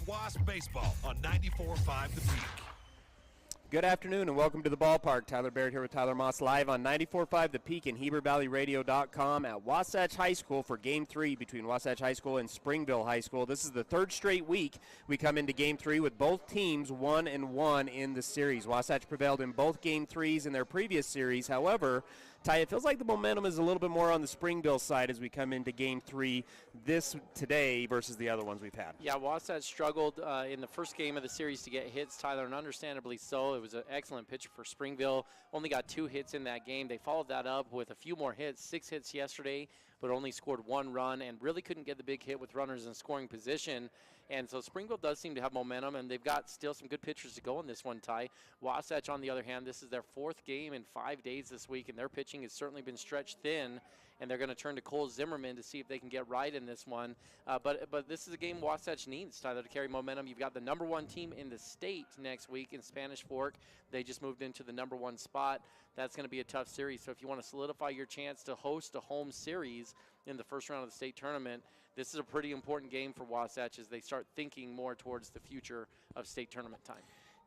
Wasatch Wasp baseball on 94.5 The Peak. Good afternoon and welcome to the ballpark. Tyler Barrett here with Tyler Moss live on 94.5 The Peak and HeberValleyRadio.com at Wasatch High School for Game 3 between Wasatch High School and Springville High School. This is the third straight week we come into Game 3 with both teams 1-1 in the series. Wasatch prevailed in both Game 3s in their previous series. However, Ty, it feels like the momentum is a little bit more on the Springville side as we come into Game 3 today versus the other ones we've had. Yeah, Wasatch struggled in the first game of the series to get hits, Tyler, and understandably so. It was an excellent pitcher for Springville. Only got 2 hits in that game. They followed that up with a few more hits, 6 hits yesterday, but only scored 1 run and really couldn't get the big hit with runners in scoring position. And so Springville does seem to have momentum, and they've got still some good pitchers to go in this one, Ty. Wasatch, on the other hand, this is their 4th game in 5 days this week, and their pitching has certainly been stretched thin, and they're going to turn to Cole Zimmerman to see if they can get right in this one. But this is a game Wasatch needs, Tyler, to carry momentum. You've got the number 1 team in the state next week in Spanish Fork. They just moved into the number 1 spot. That's going to be a tough series. So if you want to solidify your chance to host a home series in the first round of the state tournament, this is a pretty important game for Wasatch as they start thinking more towards the future of state tournament time.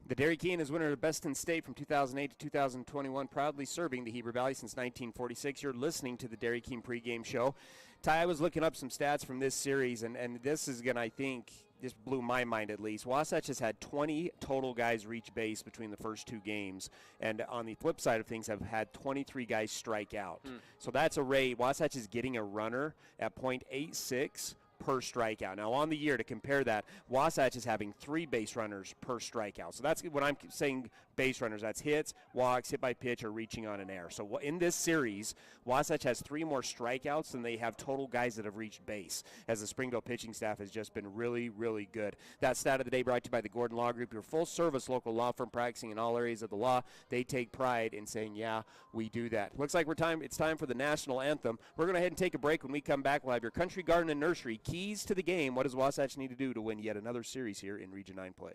The Dairy King is winner of Best in State from 2008 to 2021, proudly serving the Heber Valley since 1946. You're listening to the Dairy King pregame show. Ty, I was looking up some stats from this series, and this is going to, I think, this blew my mind at least. Wasatch has had 20 total guys reach base between the first 2 games, and on the flip side of things have had 23 guys strike out. So that's a rate. Wasatch is getting a runner at .86 per strikeout. Now, on the year, to compare that, Wasatch is having 3 base runners per strikeout. So that's when I'm saying base runners. That's hits, walks, hit by pitch, or reaching on an error. So in this series, Wasatch has 3 more strikeouts than they have total guys that have reached base, as the Springville pitching staff has just been really, really good. That stat of the day brought to you by the Gordon Law Group, your full-service local law firm practicing in all areas of the law. They take pride in saying, yeah, we do that. Looks like it's time for the national anthem. We're going to head and take a break. When we come back, we'll have your Country Garden and Nursery keys to the game. What does Wasatch need to do to win yet another series here in Region 9 play?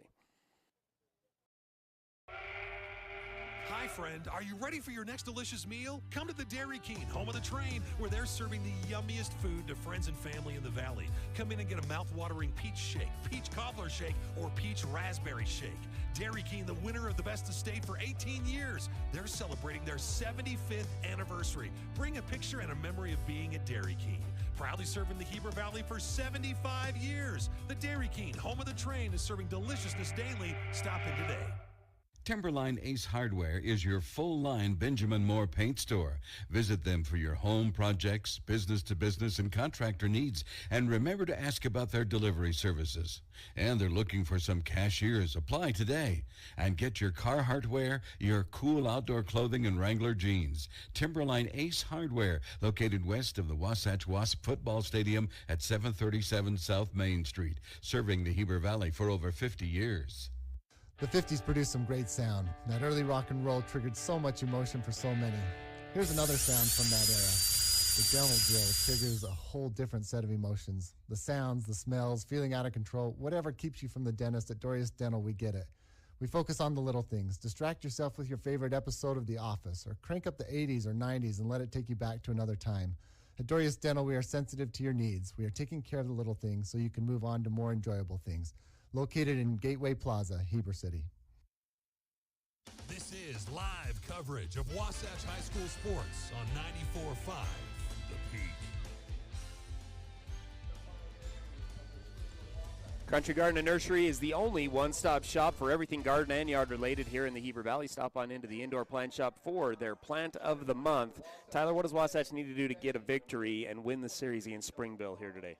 Hi, friend. Are you ready for your next delicious meal? Come to the Dairy King, home of the train, where they're serving the yummiest food to friends and family in the valley. Come in and get a mouth-watering peach shake, peach cobbler shake, or peach raspberry shake. Dairy King, the winner of the Best of State for 18 years. They're celebrating their 75th anniversary. Bring a picture and a memory of being at Dairy King. Proudly serving the Heber Valley for 75 years. The Dairy King, home of the train, is serving deliciousness daily. Stop in today. Timberline Ace Hardware is your full-line Benjamin Moore paint store. Visit them for your home projects, business-to-business, and contractor needs. And remember to ask about their delivery services. And they're looking for some cashiers. Apply today. And get your Carhartt wear, your cool outdoor clothing, and Wrangler jeans. Timberline Ace Hardware, located west of the Wasatch Wasp football stadium at 737 South Main Street, serving the Heber Valley for over 50 years. The 50s produced some great sound. That early rock and roll triggered so much emotion for so many. Here's another sound from that era. The dental drill triggers a whole different set of emotions. The sounds, the smells, feeling out of control, whatever keeps you from the dentist at Dorius Dental, we get it. We focus on the little things. Distract yourself with your favorite episode of The Office, or crank up the 80s or 90s and let it take you back to another time. At Dorius Dental, we are sensitive to your needs. We are taking care of the little things so you can move on to more enjoyable things. Located in Gateway Plaza, Heber City. This is live coverage of Wasatch High School sports on 94.5 The Peak. Country Garden and Nursery is the only one-stop shop for everything garden and yard related here in the Heber Valley. Stop on into the indoor plant shop for their plant of the month. Tyler, what does Wasatch need to do to get a victory and win the series against Springville here today?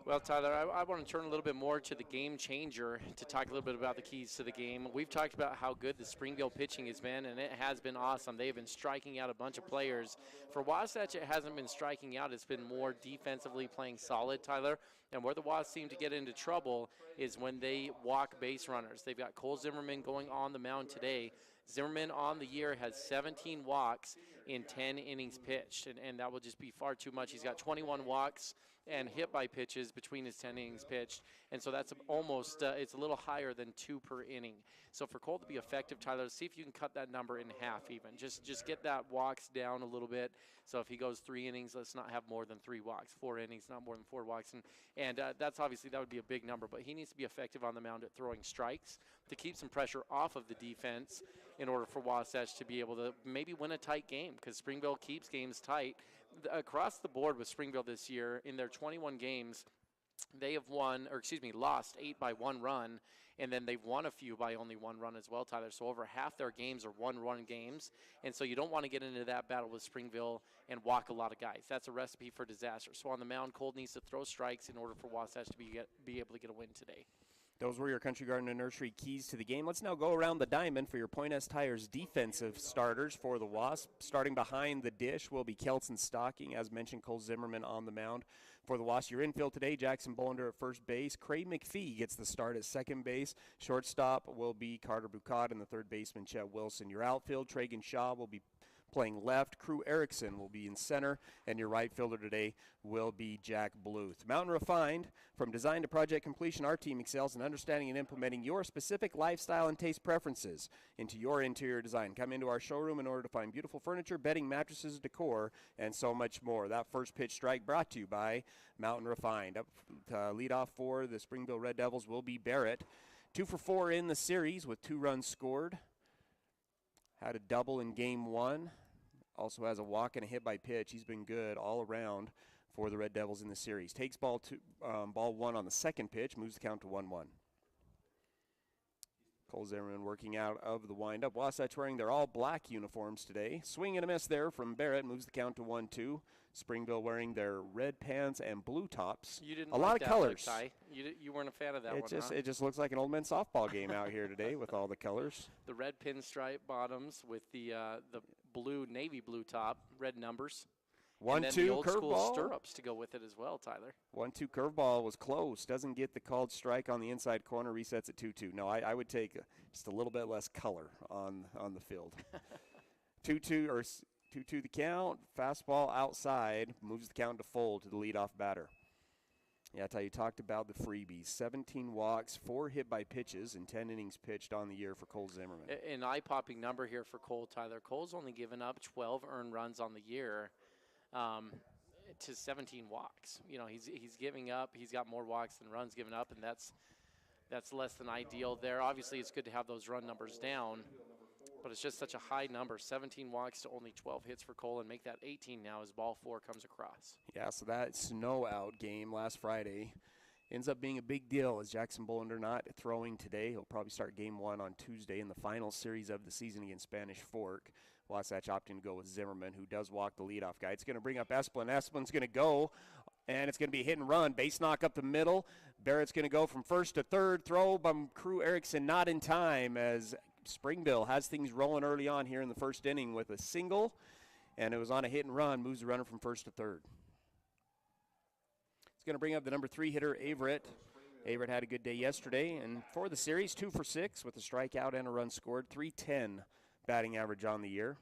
Well, Tyler, I want to turn a little bit more to the game changer to talk a little bit about the keys to the game. We've talked about how good the Springville pitching has been, and it has been awesome. They've been striking out a bunch of players. For Wasatch, it hasn't been striking out. It's been more defensively playing solid, Tyler. And where the Wasps seem to get into trouble is when they walk base runners. They've got Cole Zimmerman going on the mound today. Zimmerman on the year has 17 walks in 10 innings pitched, and that will just be far too much. He's got 21 walks and hit by pitches between his 10 innings pitched. And so that's almost, it's a little higher than 2 per inning. So for Cole to be effective, Tyler, see if you can cut that number in half even. Just get that walks down a little bit. So if he goes 3 innings, let's not have more than 3 walks. 4 innings, not more than 4 walks. And that's obviously, that would be a big number. But he needs to be effective on the mound at throwing strikes to keep some pressure off of the defense in order for Wasatch to be able to maybe win a tight game, because Springville keeps games tight. Across the board with Springville this year, in their 21 games, they have lost 8 by 1 run, and then they've won a few by only 1 run as well, Tyler. So over half their games are 1-run games, and so you don't want to get into that battle with Springville and walk a lot of guys. That's a recipe for disaster. So on the mound, Cole needs to throw strikes in order for Wasatch to be able to get a win today. Those were your Country Garden and Nursery keys to the game. Let's now go around the diamond for your Point S Tires defensive starters for the Wasp. Starting behind the dish will be Kelson Stocking. As mentioned, Cole Zimmerman on the mound for the Wasp. Your infield today, Jackson Bolender at first base. Craig McPhee gets the start at second base. Shortstop will be Carter Bucott, and the third baseman, Chet Wilson. Your outfield, Tragan Shaw will be playing left. Crew Erickson will be in center, and your right fielder today will be Jack Bluth. Mountain Refined, from design to project completion, our team excels in understanding and implementing your specific lifestyle and taste preferences into your interior design. Come into our showroom in order to find beautiful furniture, bedding, mattresses, decor, and so much more. That first pitch strike brought to you by Mountain Refined. Up to lead off for the Springville Red Devils will be Barrett. 2 for 4 in the series with 2 runs scored. Had a double in game 1. Also has a walk and a hit by pitch. He's been good all around for the Red Devils in the series. Takes ball 1 on the second pitch. Moves the count to 1-1. Cole Zimmerman working out of the windup. Wasatch wearing their all-black uniforms today. Swing and a miss there from Barrett. Moves the count to 1-2. Springville wearing their red pants and blue tops. You didn't a lot like of that colors. Look, Ty. You weren't a fan of that one, huh? It just looks like an old men's softball game out here today with all the colors. The red pinstripe bottoms with the blue, navy blue top, red numbers. 1-2 and then the old school curveball. stirrups to go with it as well, Tyler. 1-2 curveball was close. Doesn't get the called strike on the inside corner. Resets at 2-2. No, I would take just a little bit less color on the field. 2-2 or 2-2 the count. Fastball outside. Moves the count to full to the leadoff batter. Yeah, that's how you talked about the freebies. 17 walks, 4 hit by pitches, and 10 innings pitched on the year for Cole Zimmerman. An eye-popping number here for Cole, Tyler. Cole's only given up 12 earned runs on the year to 17 walks. You know, he's giving up. He's got more walks than runs given up, and that's less than ideal there. Obviously, it's good to have those run numbers down, but it's just such a high number. 17 walks to only 12 hits for Cole, and make that 18 now as ball 4 comes across. Yeah, so that snow out game last Friday ends up being a big deal as Jackson Bolender not throwing today. He'll probably start game 1 on Tuesday in the final series of the season against Spanish Fork. Wasatch opting to go with Zimmerman, who does walk the leadoff guy. It's going to bring up Esplin. Esplin's going to go, and it's going to be a hit and run. Base knock up the middle. Barrett's going to go from first to third. Throw by Crew Erickson not in time as Springville has things rolling early on here in the first inning with a single, and it was on a hit and run. Moves the runner from first to third. It's going to bring up the number 3 hitter, Averett. Averett had a good day yesterday, and for the series, 2 for 6 with a strikeout and a run scored. .310 batting average on the year.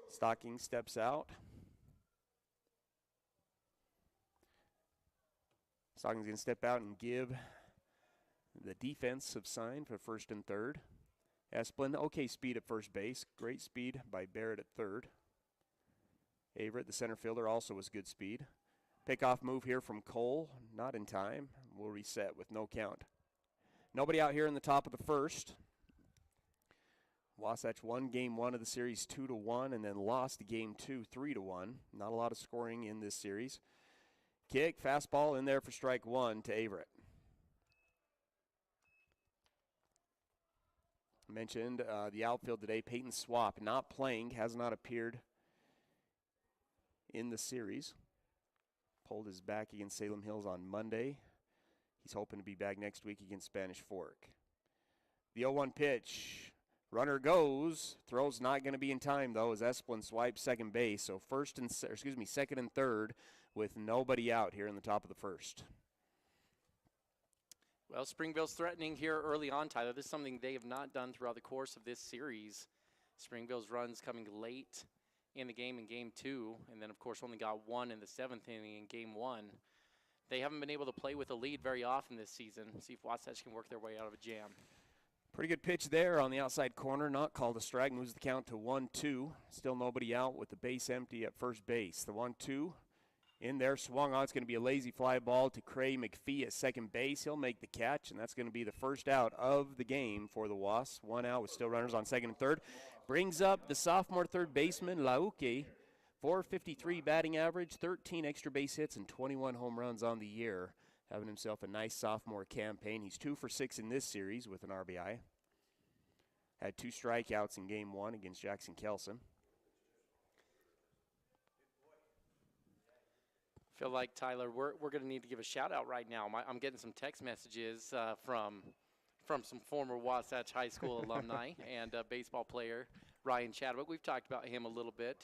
Stocking steps out. Stocking's going to step out and give the defensive sign for first and third. Esplin, okay speed at first base. Great speed by Barrett at third. Averett, the center fielder, also was good speed. Pickoff move here from Cole, not in time. We'll reset with no count. Nobody out here in the top of the first. Wasatch won game 1 of the series 2-1 and then lost game 2 3-1. Not a lot of scoring in this series. Kick, fastball in there for strike 1 to Averett. Mentioned the outfield today, Peyton Swap not playing, has not appeared in the series. Pulled his back against Salem Hills on Monday. He's hoping to be back next week against Spanish Fork. The 0-1 pitch. Runner goes. Throw's not going to be in time, though, as Esplin swipes second base. So second and third with nobody out here in the top of the first. Well, Springville's threatening here early on, Tyler. This is something they have not done throughout the course of this series. Springville's runs coming late in the game in Game 2, and then, of course, only got one in the 7th inning in Game 1. They haven't been able to play with a lead very often this season. See if Wasatch can work their way out of a jam. Pretty good pitch there on the outside corner, not called a strike, moves the count to 1-2. Still nobody out with the base empty at first base. The 1-2 in there, swung on. It's going to be a lazy fly ball to Cray McPhee at second base. He'll make the catch, and that's going to be the first out of the game for the Wasps. One out with still runners on second and third. Brings up the sophomore third baseman, Lauke. .453 batting average, 13 extra base hits, and 21 home runs on the year. Having himself a nice sophomore campaign. He's 2 for 6 in this series with an RBI. Had 2 strikeouts in Game 1 against Jackson Kelson. Feel like, Tyler, we're going to need to give a shout-out right now. I'm getting some text messages from some former Wasatch High School alumni and baseball player Ryan Chadwick. We've talked about him a little bit.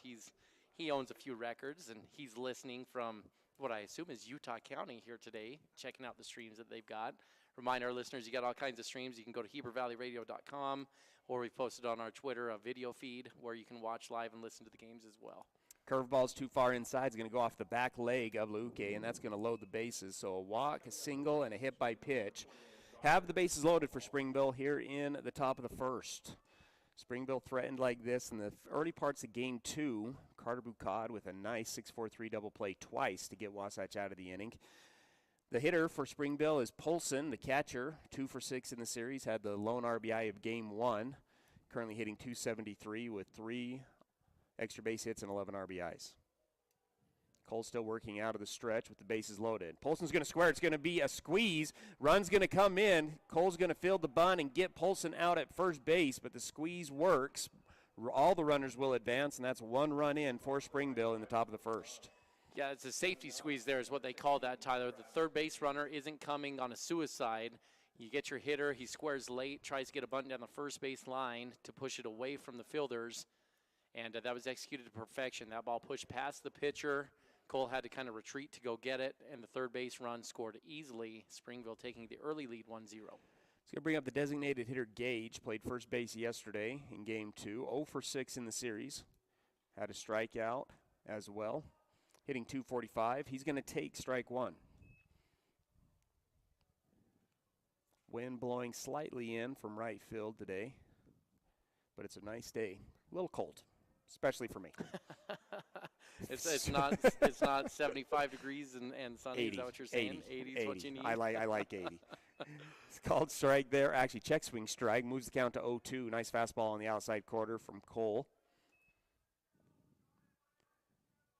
He owns a few records, and he's listening from what I assume is Utah County here today, checking out the streams that they've got. Remind our listeners, you got all kinds of streams. You can go to HeberValleyRadio.com, or we've posted on our Twitter a video feed where you can watch live and listen to the games as well. Curveball's too far inside. It's going to go off the back leg of Lauke, and that's going to load the bases. So a walk, a single, and a hit by pitch. Have the bases loaded for Springville here in the top of the first. Springville threatened like this in the early parts of Game 2. Carter Bucad with a nice 6-4-3 double play twice to get Wasatch out of the inning. The hitter for Springville is Polson, the catcher, 2 for 6 in the series, had the lone RBI of Game 1. Currently hitting .273 with 3 extra base hits and 11 RBIs. Cole's still working out of the stretch with the bases loaded. Polson's going to square. It's going to be a squeeze. Run's going to come in. Cole's going to field the bunt and get Polson out at first base, but the squeeze works. All the runners will advance, and that's 1 run in for Springville in the top of the first. Yeah, it's a safety squeeze there is what they call that, Tyler. The third base runner isn't coming on a suicide. You get your hitter. He squares late, tries to get a bunt down the first base line to push it away from the fielders, and that was executed to perfection. That ball pushed past the pitcher. Cole had to kind of retreat to go get it, and the third base run scored easily. Springville taking the early lead 1-0. It's going to bring up the designated hitter Gage. Played first base yesterday in Game 2. 0 for 6 in the series. Had a strikeout as well. Hitting .245. He's going to take strike 1. Wind blowing slightly in from right field today, but it's a nice day. A little cold, especially for me. It's not 75 degrees and sunny. 80, Is that what you're saying? 80 is what you need. I like 80. It's called strike there. Actually, check swing strike. Moves the count to 0-2. Nice fastball on the outside quarter from Cole.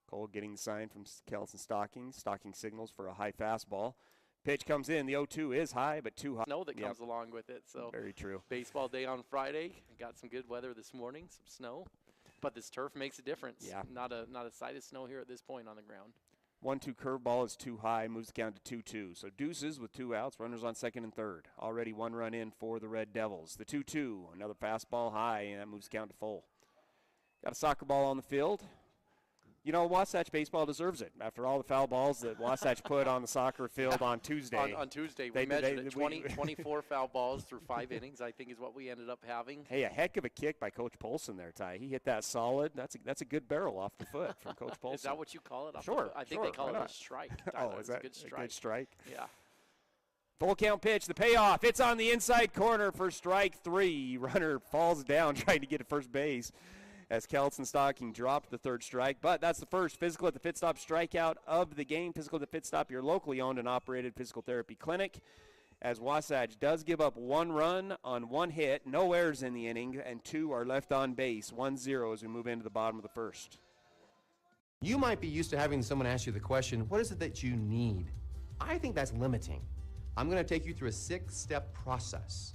Cole getting the sign from Kelson Stocking. Stocking signals for a high fastball. Pitch comes in. The 0-2 is high, but too high. Snow that comes along with it. So very true. Baseball day on Friday. Got some good weather this morning. Some snow. But this turf makes a difference. Yeah. Not a sight of snow here at this point on the ground. 1-2 curveball is too high. Moves the count to 2-2. So deuces with 2 outs. Runners on second and third. Already 1 run in for the Red Devils. The 2-2. Another fastball high, and that moves the count to full. Got a soccer ball on the field. You know, Wasatch baseball deserves it. After all the foul balls that Wasatch put on the soccer field on Tuesday. On Tuesday, we measured it. 24 foul balls through 5 innings, I think is what we ended up having. Hey, a heck of a kick by Coach Polson there, Ty. He hit that solid. That's a good barrel off the foot from Coach Polson. Is that what you call it? Sure. I think they call it a strike, Tyler. Oh, is that a good strike? A good strike? Yeah. Full count pitch, the payoff. It's on the inside corner for strike 3. Runner falls down trying to get to first base as Kelson Stocking dropped the third strike. But that's the first physical at the Pit Stop strikeout of the game. Physical at the Pit Stop, your locally owned and operated physical therapy clinic. As Wasatch does give up 1 run on 1 hit, no errors in the inning, and 2 are left on base. 1-0 as we move into the bottom of the first. You might be used to having someone ask you the question, what is it that you need? I think that's limiting. I'm going to take you through a 6-step process,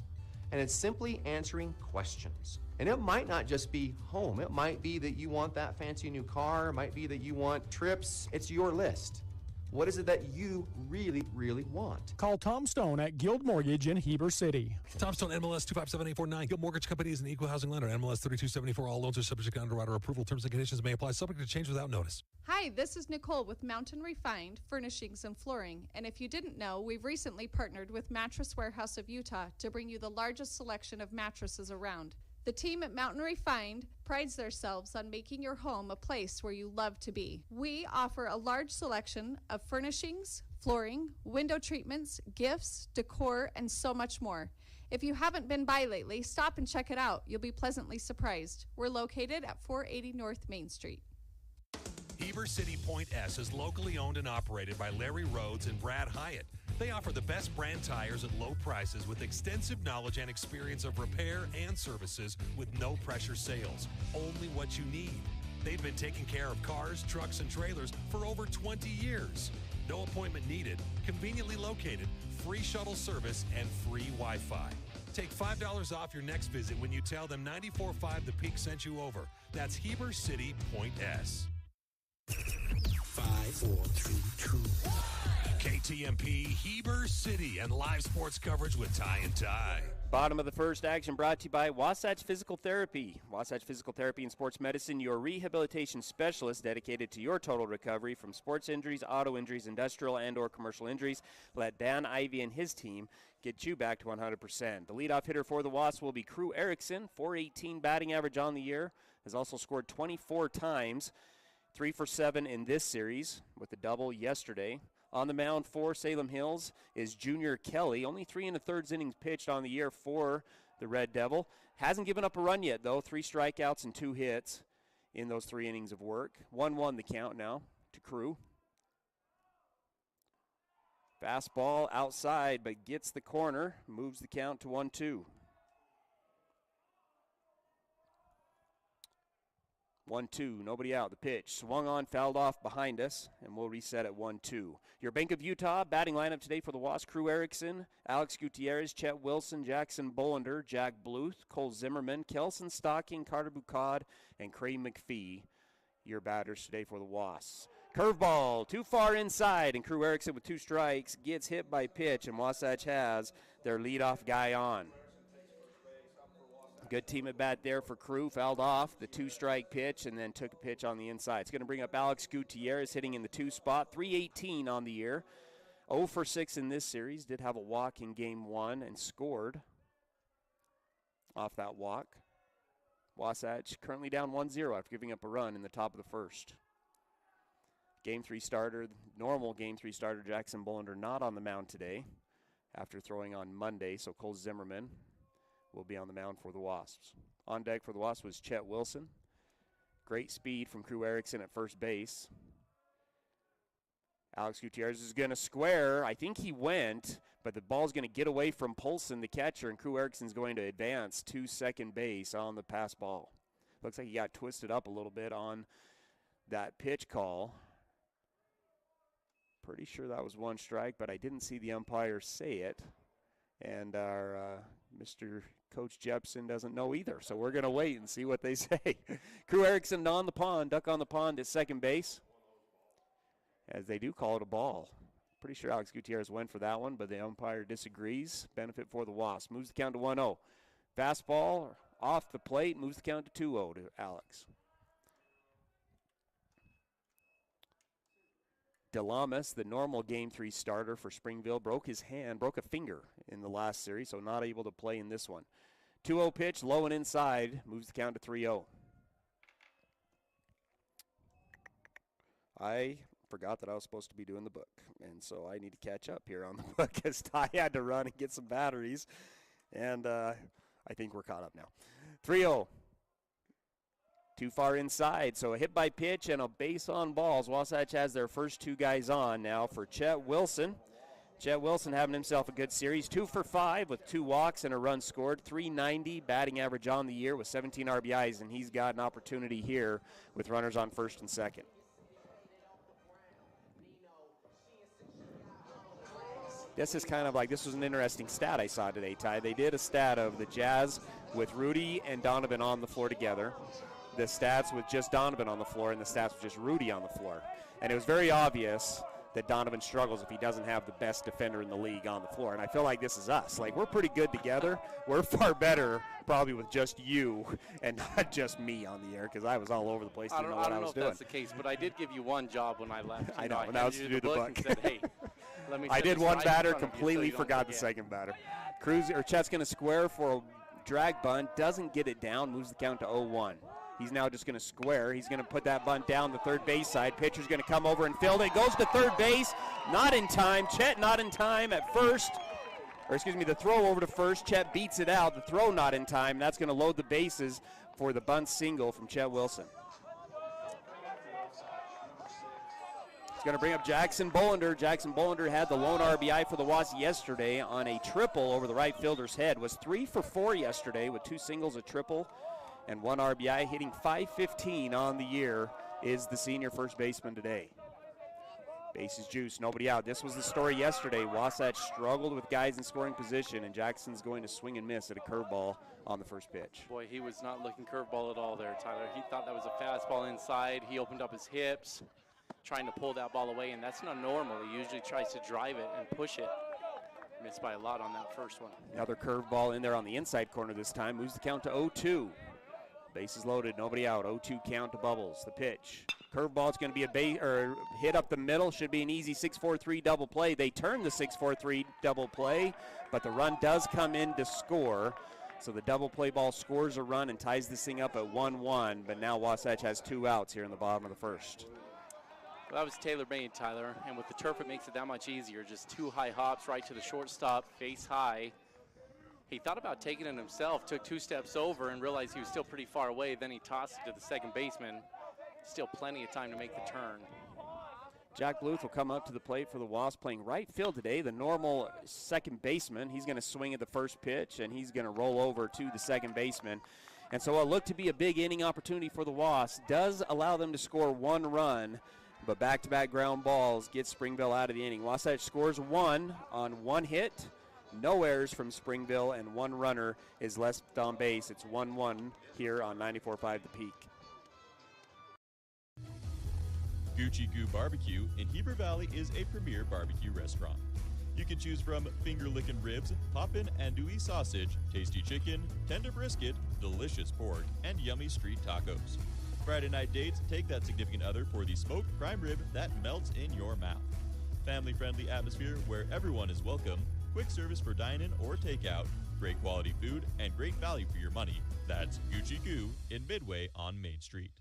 and it's simply answering questions. And it might not just be home. It might be that you want that fancy new car. It might be that you want trips. It's your list. What is it that you really, really want? Call Tom Stone at Guild Mortgage in Heber City. Tom Stone, MLS 257849. Guild Mortgage Company is an equal housing lender. MLS 3274. All loans are subject to underwriter approval. Terms and conditions may apply. Subject to change without notice. Hi, this is Nicole with Mountain Refined Furnishings and Flooring. And if you didn't know, we've recently partnered with Mattress Warehouse of Utah to bring you the largest selection of mattresses around. The team at Mountain Refined prides themselves on making your home a place where you love to be. We offer a large selection of furnishings, flooring, window treatments, gifts, decor, and so much more. If you haven't been by lately, stop and check it out. You'll be pleasantly surprised. We're located at 480 North Main Street. Heber City Point S is locally owned and operated by Larry Rhodes and Brad Hyatt. They offer the best brand tires at low prices with extensive knowledge and experience of repair and services with no pressure sales. Only what you need. They've been taking care of cars, trucks, and trailers for over 20 years. No appointment needed, conveniently located, free shuttle service, and free Wi-Fi. Take $5 off your next visit when you tell them 94.5 The Peak sent you over. That's Heber City Point S. 5, 4, 3, 2, 1. KTMP Heber City and live sports coverage with Ty and Ty. Bottom of the first action brought to you by Wasatch Physical Therapy. Wasatch Physical Therapy and Sports Medicine, your rehabilitation specialist dedicated to your total recovery from sports injuries, auto injuries, industrial and or commercial injuries. Let Dan Ivey and his team get you back to 100%. The leadoff hitter for the Wasps will be Crew Erickson, .418 batting average on the year, has also scored 24 times, 3 for 7 in this series with a double yesterday. On the mound for Salem Hills is Junior Kelly. Only 3 1/3 innings pitched on the year for the Red Devil. Hasn't given up a run yet, though. 3 strikeouts and 2 hits in those 3 innings of work. 1-1 the count now to Crew. Fastball outside, but gets the corner. Moves the count to 1-2. 1-2, nobody out. The pitch swung on, fouled off behind us, and we'll reset at 1-2. Your Bank of Utah batting lineup today for the Wasps: Crew Erickson, Alex Gutierrez, Chet Wilson, Jackson Bolender, Jack Bluth, Cole Zimmerman, Kelson Stocking, Carter Bucad, and Craig McPhee. Your batters today for the Wasps. Curveball, too far inside, and Crew Erickson with 2 strikes gets hit by pitch, and Wasatch has their leadoff guy on. Good team at bat there for Crew. Fouled off the 2-strike pitch and then took a pitch on the inside. It's going to bring up Alex Gutierrez hitting in the 2 spot. .318 on the year. 0 for 6 in this series. Did have a walk in game 1 and scored off that walk. Wasatch currently down 1-0 after giving up a run in the top of the first. Game 3 starter, normal Game 3 starter Jackson Bolender not on the mound today after throwing on Monday, so Cole Zimmerman will be on the mound for the Wasps. On deck for the Wasps was Chet Wilson. Great speed from Crew Erickson at first base. Alex Gutierrez is going to square. I think he went, but the ball's going to get away from Polson, the catcher, and Crew Erickson's going to advance to second base on the pass ball. Looks like he got twisted up a little bit on that pitch call. Pretty sure that was 1 strike, but I didn't see the umpire say it. And our Mr. Coach Jepson doesn't know either, so we're going to wait and see what they say. Crew Erickson on the pond, duck on the pond at second base, as they do call it a ball. Pretty sure Alex Gutierrez went for that one, but the umpire disagrees. Benefit for the Wasps. Moves the count to 1-0. Fastball off the plate, moves the count to 2-0 to Alex. DeLamas, the normal Game 3 starter for Springville, broke a finger in the last series, so not able to play in this one. 2-0 pitch, low and inside, moves the count to 3-0. I forgot that I was supposed to be doing the book, and so I need to catch up here on the book as Ty had to run and get some batteries, and I think we're caught up now. 3-0. Too far inside, so a hit by pitch and a base on balls. Wasatch has their first 2 guys on now for Chet Wilson. Chet Wilson having himself a good series. 2 for 5 with 2 walks and a run scored. .390 batting average on the year with 17 RBIs, and he's got an opportunity here with runners on first and second. This is kind of like, this was an interesting stat I saw today, Ty. They did a stat of the Jazz with Rudy and Donovan on the floor together, the stats with just Donovan on the floor, and the stats with just Rudy on the floor. And it was very obvious that Donovan struggles if he doesn't have the best defender in the league on the floor. And I feel like this is us. Like, we're pretty good together. We're far better probably with just you and not just me on the air, because I was all over the place. I don't know if doing. that's the case, but I did give you one job when I left. I know, and that was to do the book. And said, hey, let me I did one batter, completely completely forgot the second batter. Chet's going to square for a drag bunt, doesn't get it down, moves the count to 0-1. He's now just going to square. He's going to put that bunt down the third base side. Pitcher's going to come over and field it. Goes to third base. Not in time. Chet not in time at first. Or excuse me, the throw over to first. Chet beats it out. The throw not in time. That's going to load the bases for the bunt single from Chet Wilson. He's going to bring up Jackson Bolender. Jackson Bolender had the lone RBI for the Wasps yesterday on a triple over the right fielder's head. Was 3 for 4 yesterday with 2 singles, a triple, and 1 RBI. Hitting .515 on the year is the senior first baseman today. Bases juice, nobody out. This was the story yesterday. Wasatch struggled with guys in scoring position, and Jackson's going to swing and miss at a curveball on the first pitch. Boy, he was not looking curveball at all there, Tyler. He thought that was a fastball inside. He opened up his hips, trying to pull that ball away, and that's not normal. He usually tries to drive it and push it. Missed by a lot on that first one. Another curveball in there on the inside corner this time. Moves the count to 0-2. Bases loaded, nobody out. 0-2 count to Bubbles. The pitch. Curveball is going to be a hit up the middle. Should be an easy 6-4-3 double play. They turn the 6-4-3 double play, but the run does come in to score. So the double play ball scores a run and ties this thing up at 1-1. But now Wasatch has 2 outs here in the bottom of the first. Well, that was tailor-made, Tyler, and with the turf, it makes it that much easier. Just 2 high hops right to the shortstop, face high. He thought about taking it himself, took 2 steps over and realized he was still pretty far away. Then he tossed it to the second baseman. Still plenty of time to make the turn. Jack Bluth will come up to the plate for the Wasps, playing right field today. The normal second baseman, he's going to swing at the first pitch, and he's going to roll over to the second baseman. And so what looked to be a big inning opportunity for the Wasps does allow them to score 1 run, but back-to-back ground balls get Springville out of the inning. Wasatch scores 1 on 1 hit. No errors from Springville, and 1 runner is left on base. It's 1-1 here on 94.5 The Peak. Gucci Goo Barbecue in Heber Valley is a premier barbecue restaurant. You can choose from finger-licking ribs, poppin' andouille sausage, tasty chicken, tender brisket, delicious pork, and yummy street tacos. Friday night dates, take that significant other for the smoked prime rib that melts in your mouth. Family-friendly atmosphere where everyone is welcome, quick service for dine-in or takeout, great quality food, and great value for your money. That's Gucci Goo in Midway on Main Street.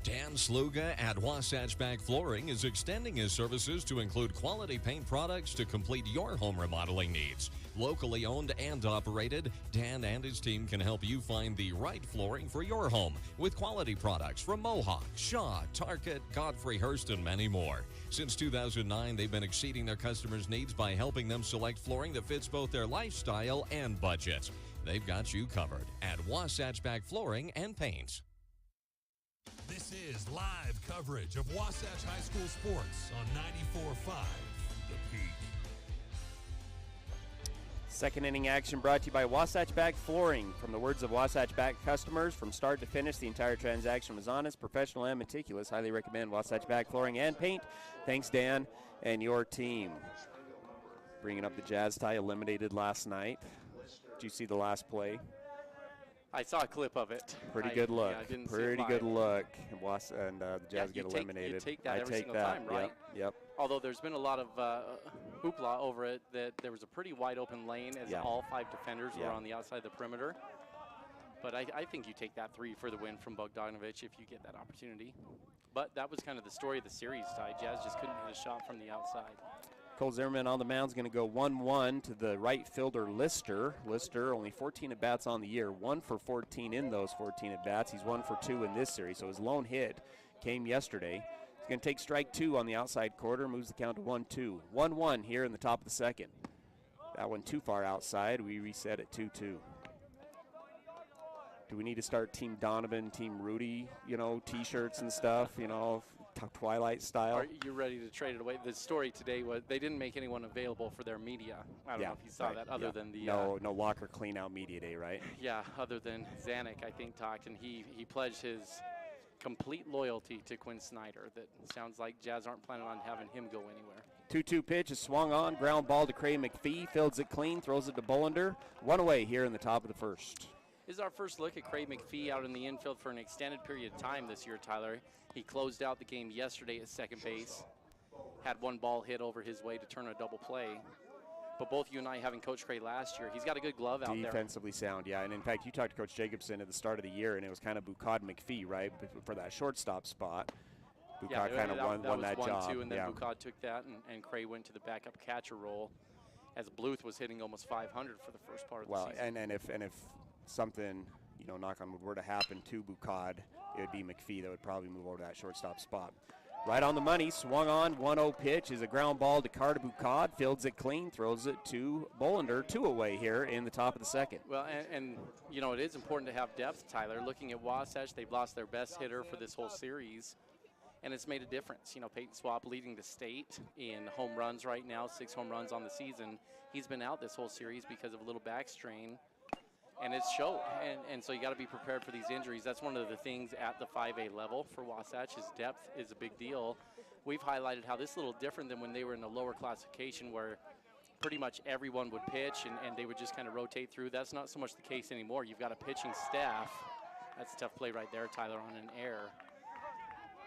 Dan Sluga at Wasatch Flooring is extending his services to include quality paint products to complete your home remodeling needs. Locally owned and operated, Dan and his team can help you find the right flooring for your home with quality products from Mohawk, Shaw, Target, Godfrey Hirst, and many more. Since 2009, they've been exceeding their customers' needs by helping them select flooring that fits both their lifestyle and budget. They've got you covered at Wasatch Flooring and Paints. This is live coverage of Wasatch High School sports on 94.5 The Peak. Second inning action brought to you by Wasatch Back Flooring. From the words of Wasatch Back customers, from start to finish, the entire transaction was honest, professional, and meticulous. Highly recommend Wasatch Back Flooring and Paint. Thanks, Dan, and your team. Bringing up the Jazz tie, eliminated last night. Did you see the last play? I saw a clip of it. Pretty good look. Yeah, I didn't Pretty see it good live. look. And the Jazz get eliminated. You take that every single that. time, right? Yep. Although there's been a lot of hoopla over it, that there was a pretty wide open lane as all 5 defenders were on the outside of the perimeter. But I think you take that 3 for the win from Bogdanovich if you get that opportunity. But that was kind of the story of the series, Ty. Jazz just couldn't hit a shot from the outside. Cole Zimmerman on the mound is going to go 1-1 to the right fielder, Lister. Lister, only 14 at-bats on the year, 1 for 14 in those 14 at-bats. He's 1 for 2 in this series, so his lone hit came yesterday. He's going to take strike 2 on the outside quarter, moves the count to 1-2. 1-1 here in the top of the second. That one too far outside. We reset at 2-2. Do we need to start Team Donovan, Team Rudy, T-shirts and stuff, Twilight style? Are you ready to trade it away? The story today was they didn't make anyone available for their media. I don't know if you saw that, other than the no locker clean out media day, right? Yeah, other than Zanuck, I think, talked, and he pledged his complete loyalty to Quinn Snyder. That sounds like Jazz aren't planning on having him go anywhere. 2-2 pitch is swung on, ground ball to Craig McPhee, fields it clean, throws it to Bolender. 1 away here in the top of the first. This is our first look at Craig McPhee out in the infield for an extended period of time this year, Tyler. He closed out the game yesterday at second base, had 1 ball hit over his way to turn a double play. But both you and I having Coach Cray last year, he's got a good glove out there. Defensively sound, yeah. And in fact, you talked to Coach Jacobson at the start of the year, and it was kind of Bucod-McPhee, right, for that shortstop spot. Bucod kind of won that job. 1-2, and then Bucod took that, and Cray went to the backup catcher role, as Bluth was hitting almost 500 for the first part of the season. And if something, knock on wood, were to happen to Bucod, it would be McPhee that would probably move over to that shortstop spot. Right on the money, swung on, 1-0 pitch is a ground ball to Carter Bucod, fields it clean, throws it to Bolender, 2 away here in the top of the second. Well, and it is important to have depth, Tyler. Looking at Wasatch, they've lost their best hitter for this whole series, and it's made a difference. Peyton Swap leading the state in home runs right now, 6 home runs on the season. He's been out this whole series because of a little back strain, and it's showed. And so you got to be prepared for these injuries. That's one of the things at the 5A level for Wasatch is depth is a big deal. We've highlighted how this is a little different than when they were in the lower classification where pretty much everyone would pitch and they would just kind of rotate through. That's not so much the case anymore. You've got a pitching staff. That's a tough play right there, Tyler, on an error.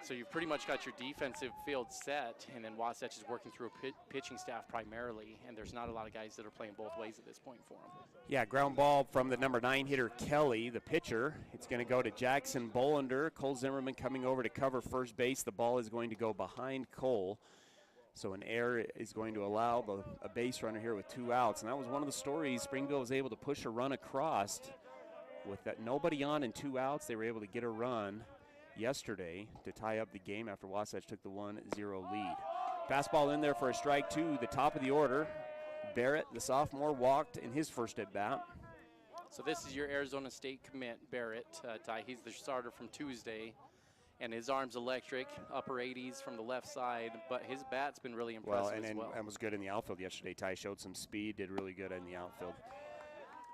So you've pretty much got your defensive field set, and then Wasatch is working through a pitching staff primarily, and there's not a lot of guys that are playing both ways at this point for them. Yeah, ground ball from the number 9 hitter, Kelly, the pitcher. It's going to go to Jackson Bolender. Cole Zimmerman coming over to cover first base. The ball is going to go behind Cole. So an error is going to allow a base runner here with 2 outs. And that was one of the stories. Springville was able to push a run across. With that nobody on and 2 outs, they were able to get a run yesterday to tie up the game after Wasatch took the 1-0 lead. Fastball in there for a strike 2, the top of the order. Barrett, the sophomore, walked in his first at bat. So this is your Arizona State commit, Barrett. Ty, he's the starter from Tuesday, and his arm's electric, upper 80s from the left side, but his bat's been really impressive and was good in the outfield yesterday. Ty showed some speed, did really good in the outfield.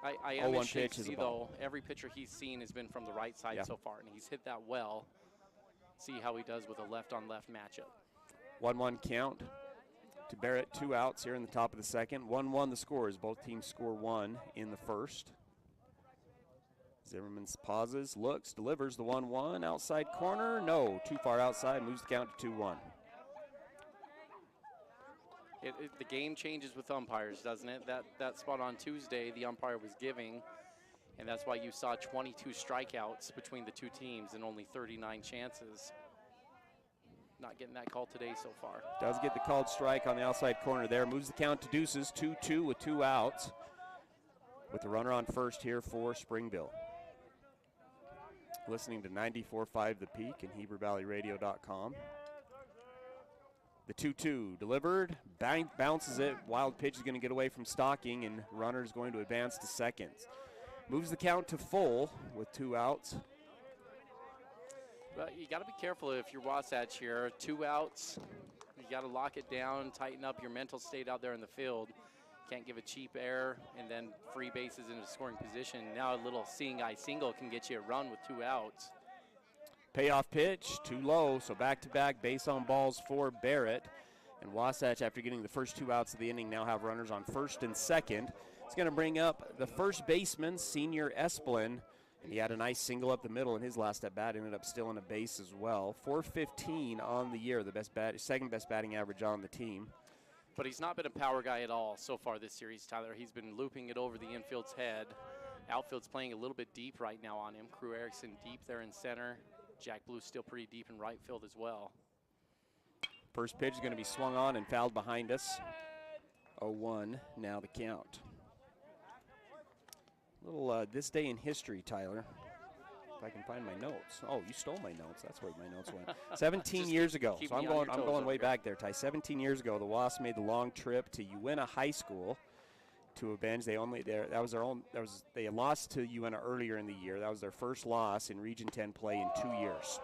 I am interested to see, though, every pitcher he's seen has been from the right side so far, and he's hit that well. See how he does with a left-on-left matchup. 1-1 count to Barrett, 2 outs here in the top of the second. 1-1 the scores. Both teams score 1 in the first. Zimmerman pauses, looks, delivers the 1-1. Outside corner, no, too far outside, moves the count to 2-1. The game changes with umpires, doesn't it? That spot on Tuesday, the umpire was giving, and that's why you saw 22 strikeouts between the 2 teams and only 39 chances. Not getting that call today so far. Does get the called strike on the outside corner there. Moves the count to deuces, 2-2 with 2 outs. With the runner on first here for Springville. Listening to 94.5 The Peak and HeberValleyRadio.com. The 2-2 delivered, bounces it. Wild pitch is going to get away from Stocking, and runner is going to advance to second. Moves the count to full with 2 outs. Well, you got to be careful if you're Wasatch here. 2 outs, you got to lock it down, tighten up your mental state out there in the field. Can't give a cheap error and then free bases into scoring position. Now a little seeing eye single can get you a run with 2 outs. Payoff pitch, too low, so back-to-back base on balls for Barrett. And Wasatch, after getting the first 2 outs of the inning, now have runners on first and second. It's going to bring up the first baseman, senior Esplin. And he had a nice single up the middle in his last at-bat, ended up stealing a base as well. .415 on the year, the second best batting average on the team. But he's not been a power guy at all so far this series, Tyler. He's been looping it over the infield's head. Outfield's playing a little bit deep right now on him. Crew Erickson deep there in center. Jack Bluth still pretty deep in right field as well. First pitch is going to be swung on and fouled behind us. 0-1 now the count. Little this day in history, Tyler. If I can find my notes. Oh, you stole my notes. That's where my notes went. 17 years ago. So I'm going way back there, Ty. 17 years ago, the Wasps made the long trip to Uinta High School to avenge. They lost to Uinta earlier in the year. That was their first loss in Region 10 play in 2 years.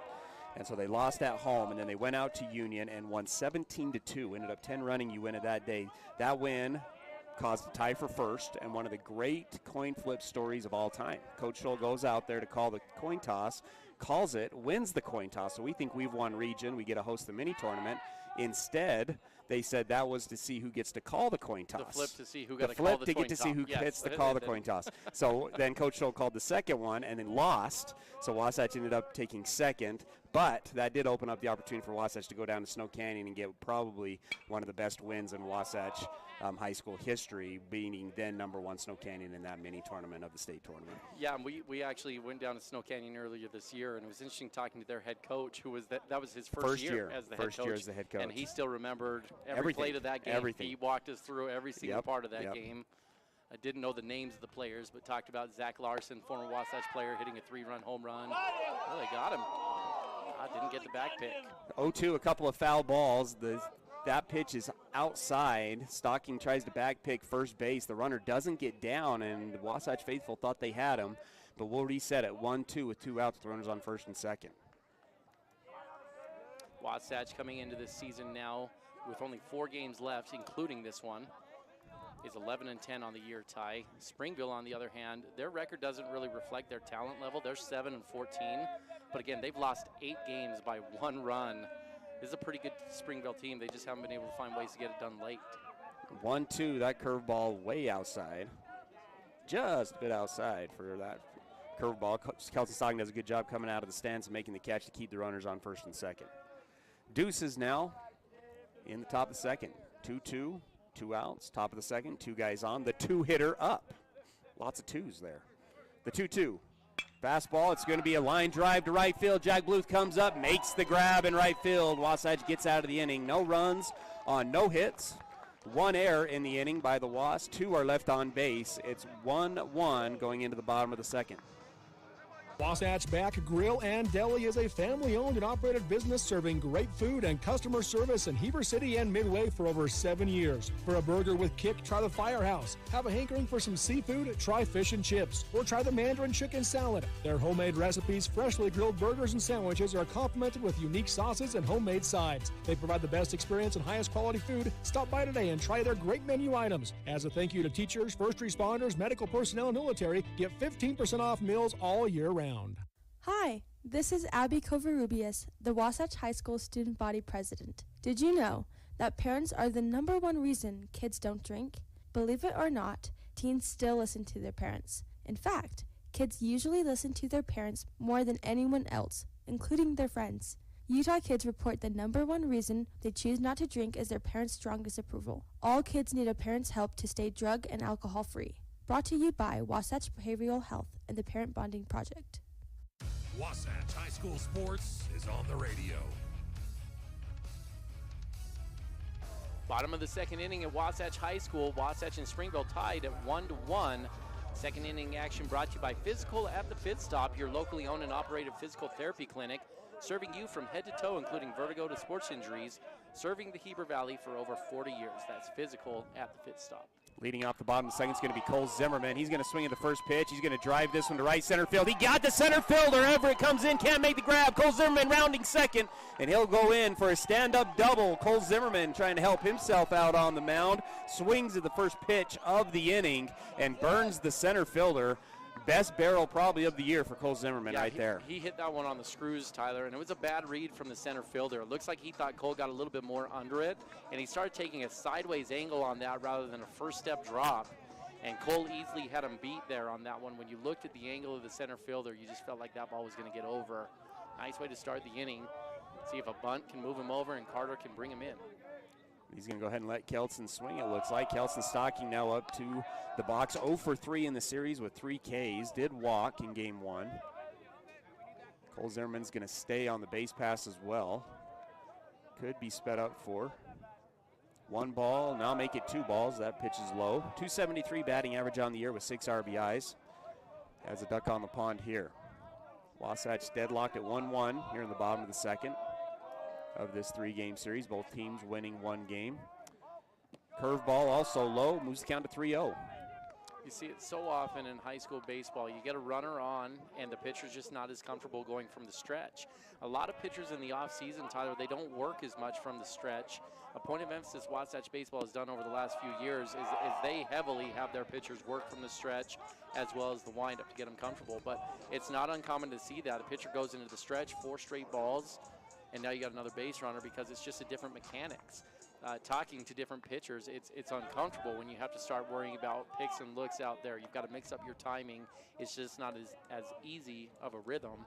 And so they lost at home, and then they went out to Union and won 17-2. Ended up 10-running Uinta that day. That win caused a tie for first, and one of the great coin flip stories of all time. Coach Scholl goes out there to call the coin toss, calls it, wins the coin toss. So we think we've won region. We get to host the mini tournament. Instead, they said that was to see who gets to call the coin toss. The flip to see who got to call the coin toss. Get to see who gets to call the coin toss. So then Coach Scholl called the second one and then lost. So Wasatch ended up taking second. But that did open up the opportunity for Wasatch to go down to Snow Canyon and get probably one of the best wins in Wasatch high school history, beating then number 1 Snow Canyon in that mini tournament of the state tournament. Yeah, and we actually went down to Snow Canyon earlier this year, and it was interesting talking to their head coach, who was that was his first year as the head coach. And he still remembered every play of that game. Everything. He walked us through every single part of that game. I didn't know the names of the players, but talked about Zach Larson, former Wasatch player, hitting a 3-run home run. Well, they got him. Didn't get the back pick. 0-2, a couple of foul balls. That pitch is outside. Stocking tries to back pick first base. The runner doesn't get down, and the Wasatch faithful thought they had him. But we'll reset at 1-2 with 2 outs. The runner's on first and second. Wasatch coming into this season now with only 4 games left, including this one, is 11-10 on the year, Ty. Springville, on the other hand, their record doesn't really reflect their talent level. They're 7-14, but again, they've lost 8 games by 1 run. This is a pretty good Springville team. They just haven't been able to find ways to get it done late. 1-2, that curveball way outside. Just a bit outside for that curveball. Kelson Stocking does a good job coming out of the stance and making the catch to keep the runners on first and second. Deuces now in the top of the second. 2-2. 2 outs, top of the second, 2 guys on, the 2-hitter up. Lots of 2s there. The 2-2. Fastball, it's going to be a line drive to right field. Jack Bluth comes up, makes the grab in right field. Wasatch gets out of the inning. No runs on no hits. 1 error in the inning by the Wasps. 2 are left on base. It's 1-1 going into the bottom of the second. Wasatch Back Grill and Deli is a family-owned and operated business serving great food and customer service in Heber City and Midway for over 7 years. For a burger with kick, try the Firehouse. Have a hankering for some seafood? Try fish and chips. Or try the Mandarin chicken salad. Their homemade recipes, freshly grilled burgers and sandwiches are complemented with unique sauces and homemade sides. They provide the best experience and highest quality food. Stop by today and try their great menu items. As a thank you to teachers, first responders, medical personnel, and military, get 15% off meals all year round. Hi, this is Abby Covarrubias, the Wasatch High School Student Body President. Did you know that parents are the #1 reason kids don't drink? Believe it or not, teens still listen to their parents. In fact, kids usually listen to their parents more than anyone else, including their friends. Utah kids report the #1 reason they choose not to drink is their parents' strongest approval. All kids need a parent's help to stay drug and alcohol free. Brought to you by Wasatch Behavioral Health and the Parent Bonding Project. Wasatch High School Sports is on the radio. Bottom of the second inning at Wasatch High School. Wasatch and Springville tied at 1-1. Second inning action brought to you by Physical at the Pit Stop, your locally owned and operated physical therapy clinic, serving you from head to toe, including vertigo to sports injuries, serving the Heber Valley for over 40 years. That's Physical at the Pit Stop. Leading off the bottom of the second is going to be Cole Zimmerman. He's going to swing at the first pitch. He's going to drive this one to right center field. He got the center fielder. Everett comes in, can't make the grab. Cole Zimmerman rounding second, and he'll go in for a stand-up double. Cole Zimmerman trying to help himself out on the mound. Swings at the first pitch of the inning and burns the center fielder. Best barrel probably of the year for Cole Zimmerman there. He hit that one on the screws, Tyler, and it was a bad read from the center fielder. It looks like he thought Cole got a little bit more under it, and he started taking a sideways angle on that rather than a first step drop. And Cole easily had him beat there on that one. When you looked at the angle of the center fielder, you just felt like that ball was going to get over. Nice way to start the inning. See if a bunt can move him over and Carter can bring him in. He's going to go ahead and let Kelson swing, it looks like. Kelson Stocking now up to the box. 0 for 3 in the series with 3 Ks. Did walk in game 1. Cole Zimmerman's going to stay on the base pass as well. Could be sped up for 1 ball. Now make it 2 balls. That pitch is low. 273 batting average on the year with 6 RBIs. Has a duck on the pond here. Wasatch deadlocked at 1-1 here in the bottom of the second of this 3-game series. Both teams winning 1 game. Curveball also low, moves the count to 3-0. You see it so often in high school baseball. You get a runner on, and the pitcher's just not as comfortable going from the stretch. A lot of pitchers in the offseason, Tyler, they don't work as much from the stretch. A point of emphasis Wasatch baseball has done over the last few years is they heavily have their pitchers work from the stretch as well as the windup to get them comfortable. But it's not uncommon to see that. A pitcher goes into the stretch, 4 straight balls, and now you got another base runner because it's just a different mechanics. Talking to different pitchers, it's uncomfortable when you have to start worrying about picks and looks out there. You've got to mix up your timing. It's just not as easy of a rhythm.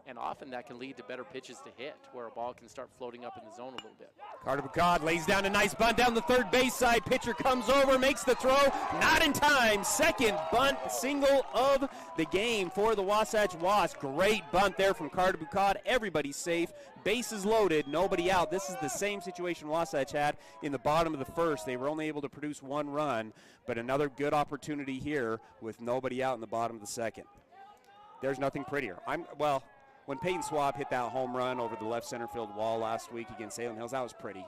And often that can lead to better pitches to hit, where a ball can start floating up in the zone a little bit. Carter Bacard lays down a nice bunt down the third base side. Pitcher comes over, makes the throw, not in time. Second bunt single of the game for the Wasatch Wasps. Great bunt there from Carter Bacard. Everybody's safe. Bases loaded, nobody out. This is the same situation Wasatch had in the bottom of the first. They were only able to produce one run, but another good opportunity here with nobody out in the bottom of the second. There's nothing prettier. When Peyton Swab hit that home run over the left center field wall last week against Salem Hills, that was pretty.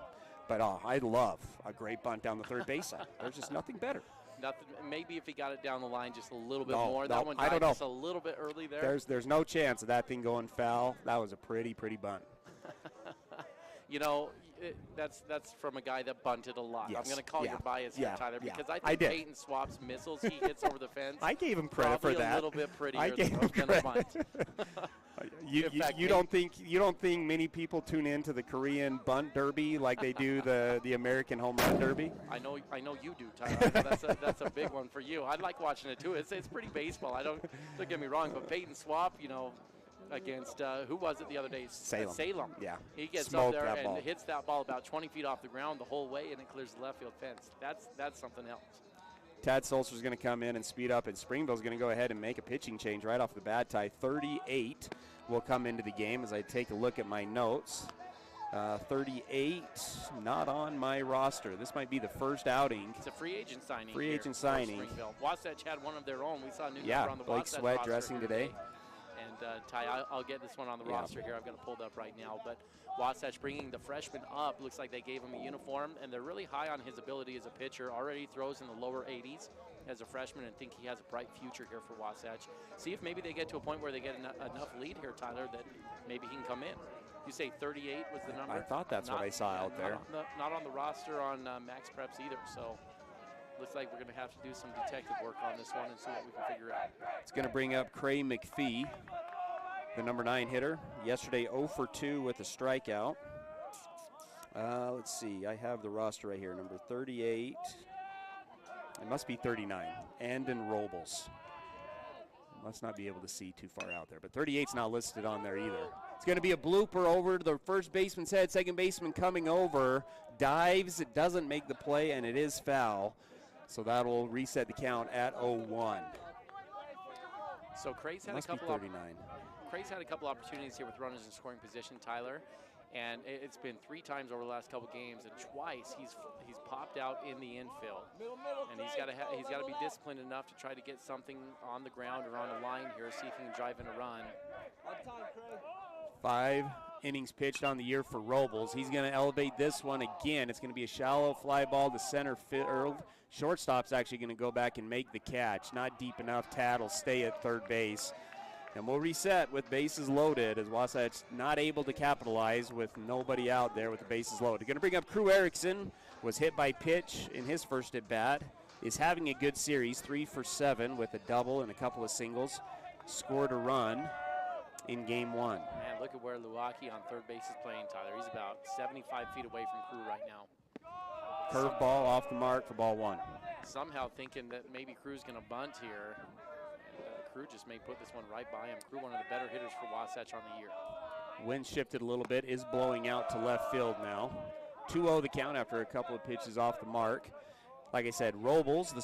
But I love a great bunt down the third base side. There's just nothing better. Nothing. Maybe if he got it down the line just a little bit No, more. no, That one I don't died know. just a little bit early there. There's no chance of that thing going foul. That was a pretty bunt. You know, that's from a guy that bunted a lot. Yes. I'm going to call your bias here, Tyler, because I I think did. Peyton Swap's missiles he hits over the fence. I gave him credit probably for that. a little bit prettier I gave him than a bunt. You don't think many people tune into the Korean bunt derby like they do the American home run derby? I know you do, Tyler. I know that's a big one for you. I like watching it too. It's pretty baseball. Don't get me wrong, but Peyton Swap, against who was it the other day? Salem. Yeah. He gets Smoked up there that and ball. hits that ball about 20 feet off the ground the whole way, and it clears the left field fence. That's something else. Tad Solster's going to come in and speed up, and Springville's going to go ahead and make a pitching change right off the bat. 38 will come into the game as I take a look at my notes. 38 not on my roster. This might be the first outing. It's a free agent signing. Free agent signing. Springville. Wasatch had one of their own. We saw a new Yeah, number on the Blake Wasatch Sweat roster dressing here today. And Ty, I'll get this one on the roster here. I've got it pulled up right now. But Wasatch bringing the freshman up. Looks like they gave him a uniform, and they're really high on his ability as a pitcher. Already throws in the lower 80s as a freshman, and think he has a bright future here for Wasatch. See if maybe they get to a point where they get enough lead here, Tyler, that maybe he can come in. You say 38 was the number? I thought that's what I saw out there. Not on the roster on Max Preps either, so looks like we're going to have to do some detective work on this one and see what we can figure out. It's going to bring up Cray McPhee, the number 9 hitter. Yesterday 0 for 2 with a strikeout. Let's see, I have the roster right here. Number 38, it must be 39, Andon Robles. Must not be able to see too far out there, but 38's not listed on there either. It's going to be a blooper over the first baseman's head. Second baseman coming over, dives, it doesn't make the play, and it is foul. So that'll reset the count at 0-1. So Cray's had Cray's had a couple opportunities here with runners in scoring position, Tyler, and it's been 3 times over the last couple games, and twice he's popped out in the infield, and he's got to be disciplined enough to try to get something on the ground or on a line here, see if he can drive in a run. 5 innings pitched on the year for Robles. He's going to elevate this one again. It's going to be a shallow fly ball to center field. Shortstop's actually going to go back and make the catch. Not deep enough. Tad will stay at third base. And we'll reset with bases loaded as Wasatch not able to capitalize with nobody out there with the bases loaded. Going to bring up Crew Erickson. Was hit by pitch in his first at bat. Is having a good series, 3 for 7 with a double and a couple of singles. Scored a run in game 1. Man, look at where Luwaki on third base is playing, Tyler. He's about 75 feet away from Crew right now. Curveball off the mark for ball 1. Somehow thinking that maybe Crew's going to bunt here. Crew just may put this one right by him. Crew, one of the better hitters for Wasatch on the year. Wind shifted a little bit, is blowing out to left field now. 2-0 the count after a couple of pitches off the mark. Like I said, Robles, the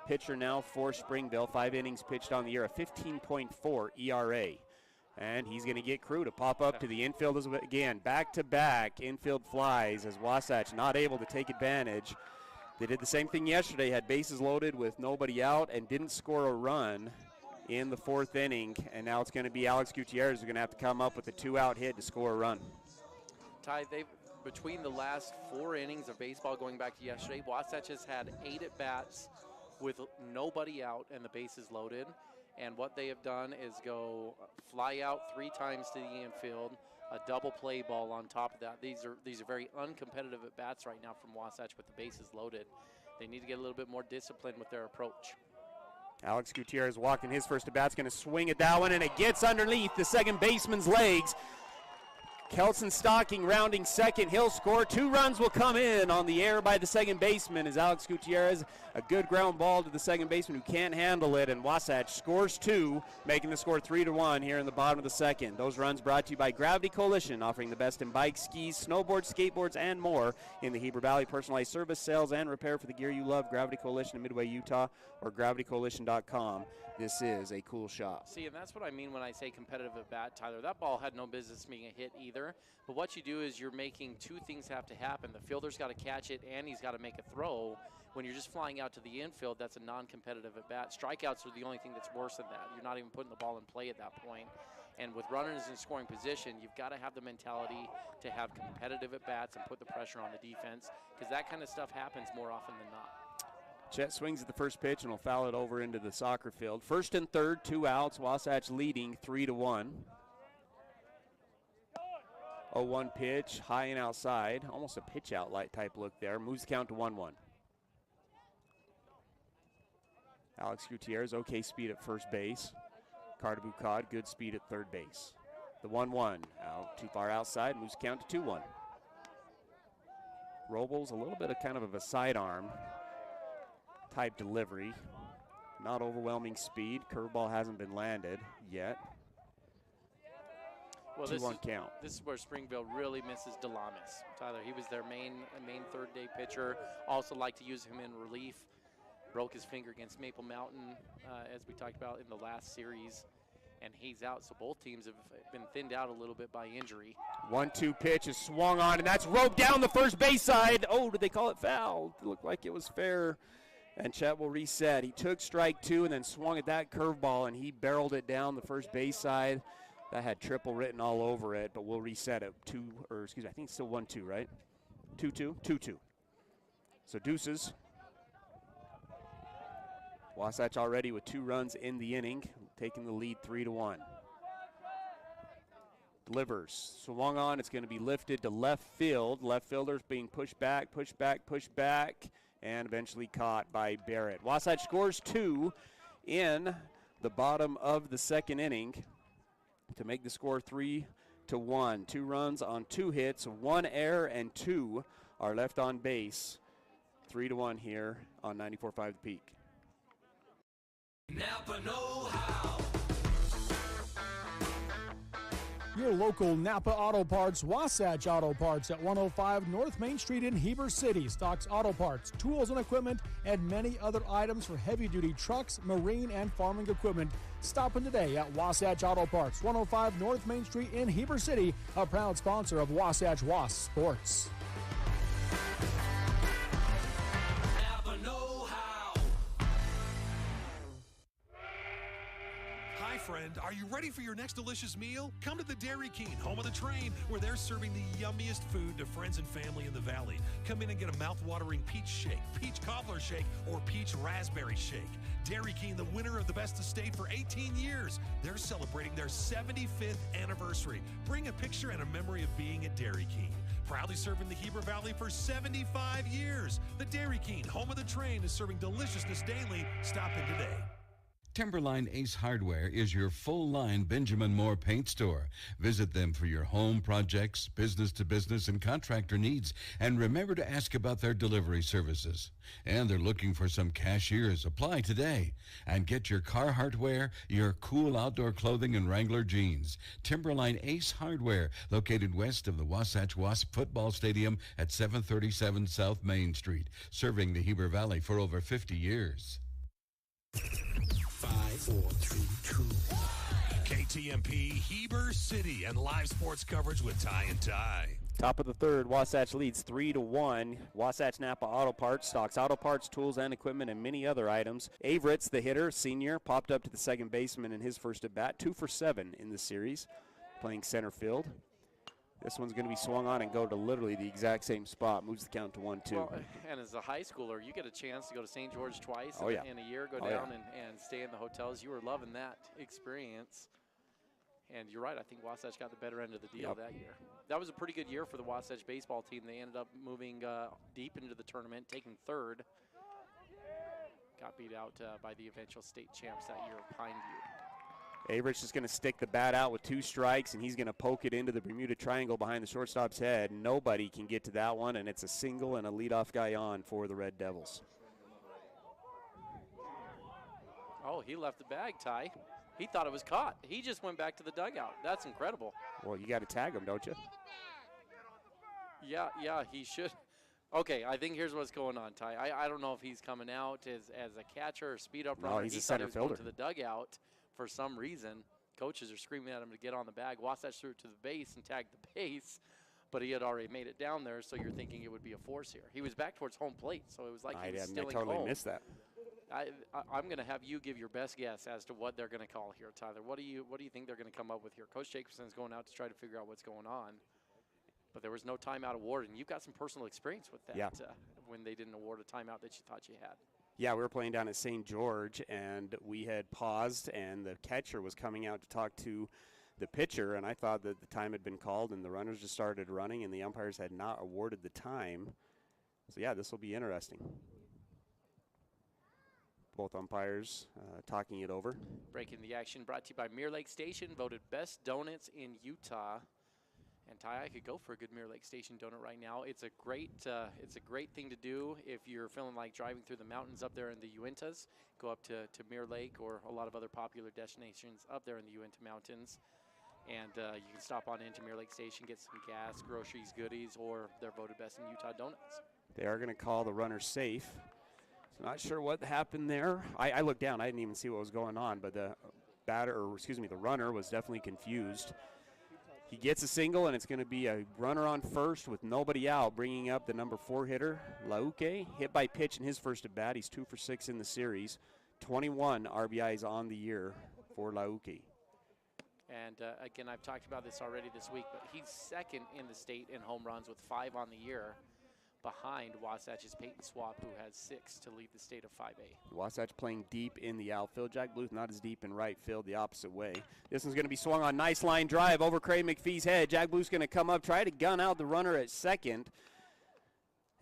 pitcher now for Springville, 5 innings pitched on the year, a 15.4 ERA. And he's going to get Crew to pop up to the infield again. Back-to-back infield flies as Wasatch not able to take advantage. They did the same thing yesterday, had bases loaded with nobody out and didn't score a run in the 4th inning. And now it's going to be Alex Gutierrez who's going to have to come up with a 2-out hit to score a run. Ty, between the last 4 innings of baseball going back to yesterday, Wasatch has had 8 at-bats with nobody out and the bases loaded. And what they have done is go fly out 3 times to the infield, a double play ball on top of that. These are very uncompetitive at-bats right now from Wasatch with the bases loaded. They need to get a little bit more disciplined with their approach. Alex Gutierrez walking his first at-bat, going to swing at that one, and it gets underneath the second baseman's legs. Kelson stalking, rounding second. He'll score. 2 runs will come in on the air by the second baseman as Alex Gutierrez, a good ground ball to the second baseman who can't handle it, and Wasatch scores 2, making the score 3-1 here in the bottom of the second. Those runs brought to you by Gravity Coalition, offering the best in bikes, skis, snowboards, skateboards, and more in the Heber Valley. Personalized service, sales, and repair for the gear you love. Gravity Coalition in Midway, Utah, or gravitycoalition.com. This is a cool shot. See, and that's what I mean when I say competitive at bat, Tyler. That ball had no business being a hit either. But what you do is you're making 2 things have to happen. The fielder's got to catch it, and he's got to make a throw. When you're just flying out to the infield, that's a non-competitive at bat. Strikeouts are the only thing that's worse than that. You're not even putting the ball in play at that point. And with runners in scoring position, you've got to have the mentality to have competitive at bats and put the pressure on the defense, because that kind of stuff happens more often than not. Chet swings at the first pitch and will foul it over into the soccer field. First and third, 2 outs. Wasatch leading 3-1. 0-1 pitch, high and outside. Almost a pitch out light type look there. Moves the count to 1-1. Alex Gutierrez, okay speed at first base. Carter Bucad, good speed at third base. The 1-1, out too far outside, moves the count to 2-1. Robles, a little bit of kind of a sidearm type delivery. Not overwhelming speed. Curveball hasn't been landed yet. Well, 2-1 count. This is where Springville really misses DeLamas. Tyler, he was their main third-day pitcher. Also like to use him in relief. Broke his finger against Maple Mountain, as we talked about in the last series, and he's out. So both teams have been thinned out a little bit by injury. 1-2 pitch is swung on, and that's roped down the first base side. Oh, did they call it foul? It looked like it was fair. And Chet will reset. He took strike 2 and then swung at that curveball, and he barreled it down the first base side. That had triple written all over it, but we'll reset it. I think it's still 1-2, right? 2-2? 2-2. So deuces. Wasatch already with 2 runs in the inning, taking the lead 3-1. Delivers. Swung on. It's going to be lifted to left field. Left fielder's being pushed back, and eventually caught by Barrett. Wasatch scores 2 in the bottom of the second inning to make the score 3-1. 2 runs on 2 hits, 1 error, and 2 are left on base. 3-1 here on 94.5 The Peak. Napa know-how. Your local Napa Auto Parts, Wasatch Auto Parts at 105 North Main Street in Heber City stocks auto parts, tools and equipment, and many other items for heavy-duty trucks, marine, and farming equipment. Stop in today at Wasatch Auto Parts, 105 North Main Street in Heber City, a proud sponsor of Wasatch Wasps Sports. Napa know-how. Hi, friend. Are you ready for your next delicious meal? Come to the Dairy King, home of the train, where they're serving the yummiest food to friends and family in the valley. Come in and get a mouth-watering peach shake, peach cobbler shake, or peach raspberry shake. Dairy King, the winner of the Best Estate for 18 years. They're celebrating their 75th anniversary. Bring a picture and a memory of being at Dairy King. Proudly serving the Heber Valley for 75 years. The Dairy King, home of the train, is serving deliciousness daily. Stop in today. Timberline Ace Hardware is your full-line Benjamin Moore paint store. Visit them for your home projects, business-to-business, and contractor needs. And remember to ask about their delivery services. And they're looking for some cashiers. Apply today. And get your Carhartt wear, your cool outdoor clothing, and Wrangler jeans. Timberline Ace Hardware, located west of the Wasatch Wasp football stadium at 737 South Main Street, serving the Heber Valley for over 50 years. 5, 4, 3, 2, 1. KTMP, Heber City, and live sports coverage with Ty and Ty. Top of the third, Wasatch leads 3-1. Wasatch Napa Auto Parts stocks auto parts, tools, and equipment, and many other items. Averitz, the hitter, senior, popped up to the second baseman in his first at bat, 2 for 7 in the series, playing center field. This one's going to be swung on and go to literally the exact same spot. Moves the count to 1-2. Well, and as a high schooler, you get a chance to go to St. George twice in a year, go down and stay in the hotels. You were loving that experience. And you're right, I think Wasatch got the better end of the deal that year. That was a pretty good year for the Wasatch baseball team. They ended up moving deep into the tournament, taking third. Got beat out by the eventual state champs that year, Pineview. Average is going to stick the bat out with 2 strikes, and he's going to poke it into the Bermuda Triangle behind the shortstop's head. Nobody can get to that one, and it's a single and a leadoff guy on for the Red Devils. Oh, he left the bag, Ty. He thought it was caught. He just went back to the dugout. That's incredible. Well, you got to tag him, don't you? Yeah, he should. Okay, I think here's what's going on, Ty. I don't know if he's coming out as a catcher or speed up runner. No, he's a center fielder. fielder. To the dugout for some reason. Coaches are screaming at him to get on the bag. Wasatch threw it to the base and tagged the base, but he had already made it down there, so you're thinking it would be a force here. He was back towards home plate, so it was like he was stealing I totally home. missed that. I'm going to have you give your best guess as to what they're going to call here, Tyler. What do you think they're going to come up with here? Coach Jacobson's going out to try to figure out what's going on, but there was no timeout awarded, and you've got some personal experience with that. Yeah. When they didn't award a timeout that you thought you had. Yeah, we were playing down at St. George, and we had paused, and the catcher was coming out to talk to the pitcher, and I thought that the time had been called, and the runners just started running, and the umpires had not awarded the time. So, yeah, this will be interesting. Both umpires talking it over. Breaking the action brought to you by Mirror Lake Station, voted best donuts in Utah. And Ty, I could go for a good Mirror Lake Station donut right now. It's a great thing to do if you're feeling like driving through the mountains up there in the Uintas. Go up to Mirror Lake or a lot of other popular destinations up there in the Uinta Mountains. And you can stop on into Mirror Lake Station, get some gas, groceries, goodies, or they're voted best in Utah donuts. They are going to call the runner safe. So not sure what happened there. I looked down. I didn't even see what was going on, but the runner was definitely confused. He gets a single, and it's going to be a runner on first with nobody out, bringing up the number 4 hitter, Lauke. Hit by pitch in his first at bat. He's 2 for 6 in the series. 21 RBIs on the year for Lauke. And, again, I've talked about this already this week, but he's second in the state in home runs with 5 on the year, behind Wasatch's Peyton Swap, who has 6 to lead the state of 5A. Wasatch playing deep in the outfield. Jack Bluth not as deep in right field, the opposite way. This one's going to be swung on. Nice line drive over Craig McPhee's head. Jack Bluth's going to come up, try to gun out the runner at second.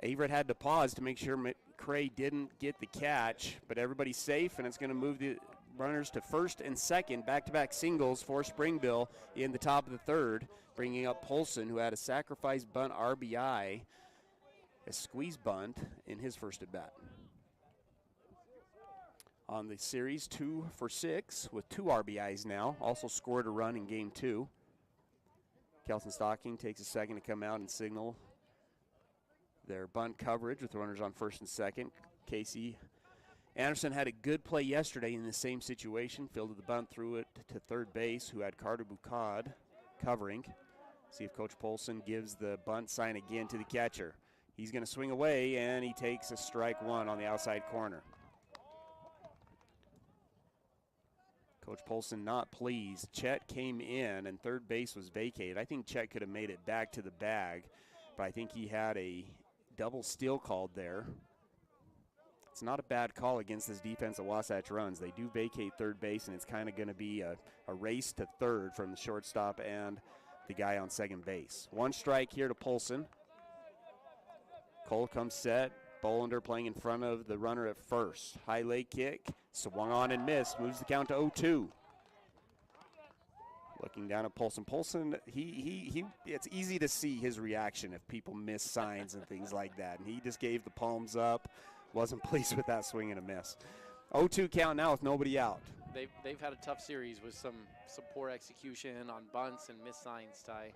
Averett had to pause to make sure McCray didn't get the catch, but everybody's safe, and it's going to move the runners to first and second. Back-to-back singles for Springville in the top of the third, bringing up Polson, who had a sacrifice bunt RBI. A squeeze bunt in his first at bat. On the series, 2 for 6 with 2 RBIs now. Also scored a run in game 2. Kelson Stocking takes a second to come out and signal their bunt coverage with runners on first and second. Casey Anderson had a good play yesterday in the same situation. Fielded the bunt, threw it to third base, who had Carter Bucad covering. See if Coach Polson gives the bunt sign again to the catcher. He's going to swing away, and he takes a strike 1 on the outside corner. Coach Polson not pleased. Chet came in, and third base was vacated. I think Chet could have made it back to the bag, but I think he had a double steal called there. It's not a bad call against this defense that Wasatch runs. They do vacate third base, and it's kind of going to be a race to third from the shortstop and the guy on second base. 1 strike here to Polson. Cole comes set. Bolender playing in front of the runner at first. High leg kick. Swung on and missed. Moves the count to 0-2. Looking down at Polson. Polson, it's easy to see his reaction if people miss signs and things like that. And he just gave the palms up. Wasn't pleased with that swing and a miss. 0-2 count now with nobody out. They've had a tough series with some poor execution on bunts and missed signs, Ty.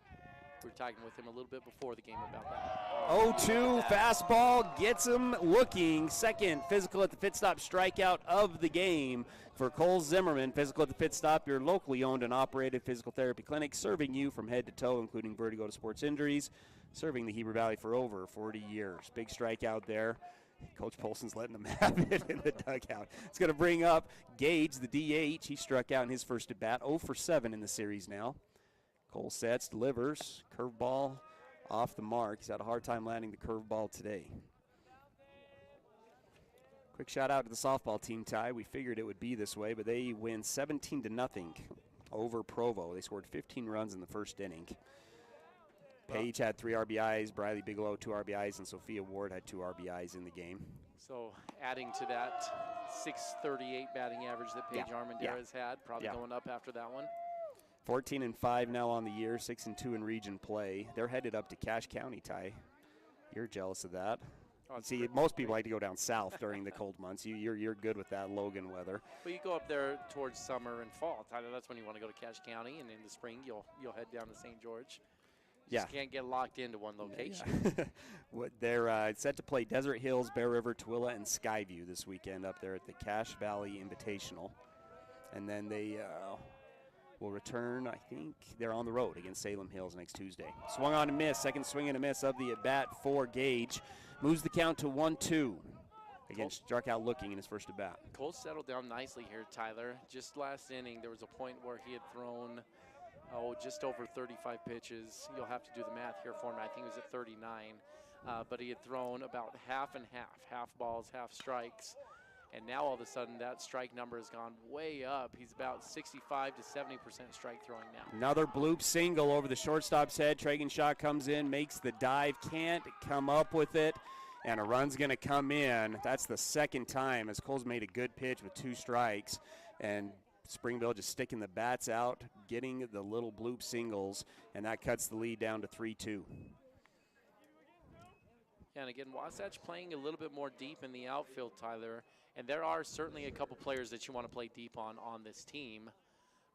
We were talking with him a little bit before the game about that. 0-2 fastball gets him looking. Second physical at the pit stop strikeout of the game for Cole Zimmerman. Physical at the pit stop, your locally owned and operated physical therapy clinic, serving you from head to toe, including vertigo to sports injuries, serving the Heber Valley for over 40 years. Big strikeout there. Coach Polson's letting them have it in the dugout. It's going to bring up Gage, the DH. He struck out in his first at bat, 0 for 7 in the series now. Cole sets, delivers, curveball off the mark. He's had a hard time landing the curveball today. Quick shout out to the softball team, Ty. We figured it would be this way, but they win 17-0 over Provo. They scored 15 runs in the first inning. Page had 3 RBIs, Briley Bigelow 2 RBIs, and Sophia Ward had 2 RBIs in the game. So adding to that 638 batting average that Paige Armendariz has had, probably going up after that one. 14-5 now on the year, 6-2 in region play. They're headed up to Cache County, Ty. You're jealous of that. See, most people like to go down south during the cold months. You're good with that Logan weather. Well, you go up there towards summer and fall, Tyler. That's when you want to go to Cache County, and in the spring you'll head down to St. George. You just can't get locked into one location. They're set to play Desert Hills, Bear River, Tooele, and Skyview this weekend up there at the Cache Valley Invitational. And then they will return, I think, they're on the road against Salem Hills next Tuesday. Swung on and missed, second swing and a miss of the at-bat for Gage. Moves the count to 1-2. Again, struck out looking in his first at-bat. Cole settled down nicely here, Tyler. Just last inning, there was a point where he had thrown just over 35 pitches. You'll have to do the math here for me. I think it was at 39. But he had thrown about half and half balls, half strikes. And now all of a sudden that strike number has gone way up. He's about 65 to 70% strike throwing now. Another bloop single over the shortstop's head. Tragenshaw comes in, makes the dive, can't come up with it, and a run's going to come in. That's the second time as Cole's made a good pitch with 2 strikes, and Springville just sticking the bats out, getting the little bloop singles, and that cuts the lead down to 3-2. And again, Wasatch playing a little bit more deep in the outfield, Tyler. And there are certainly a couple players that you want to play deep on this team.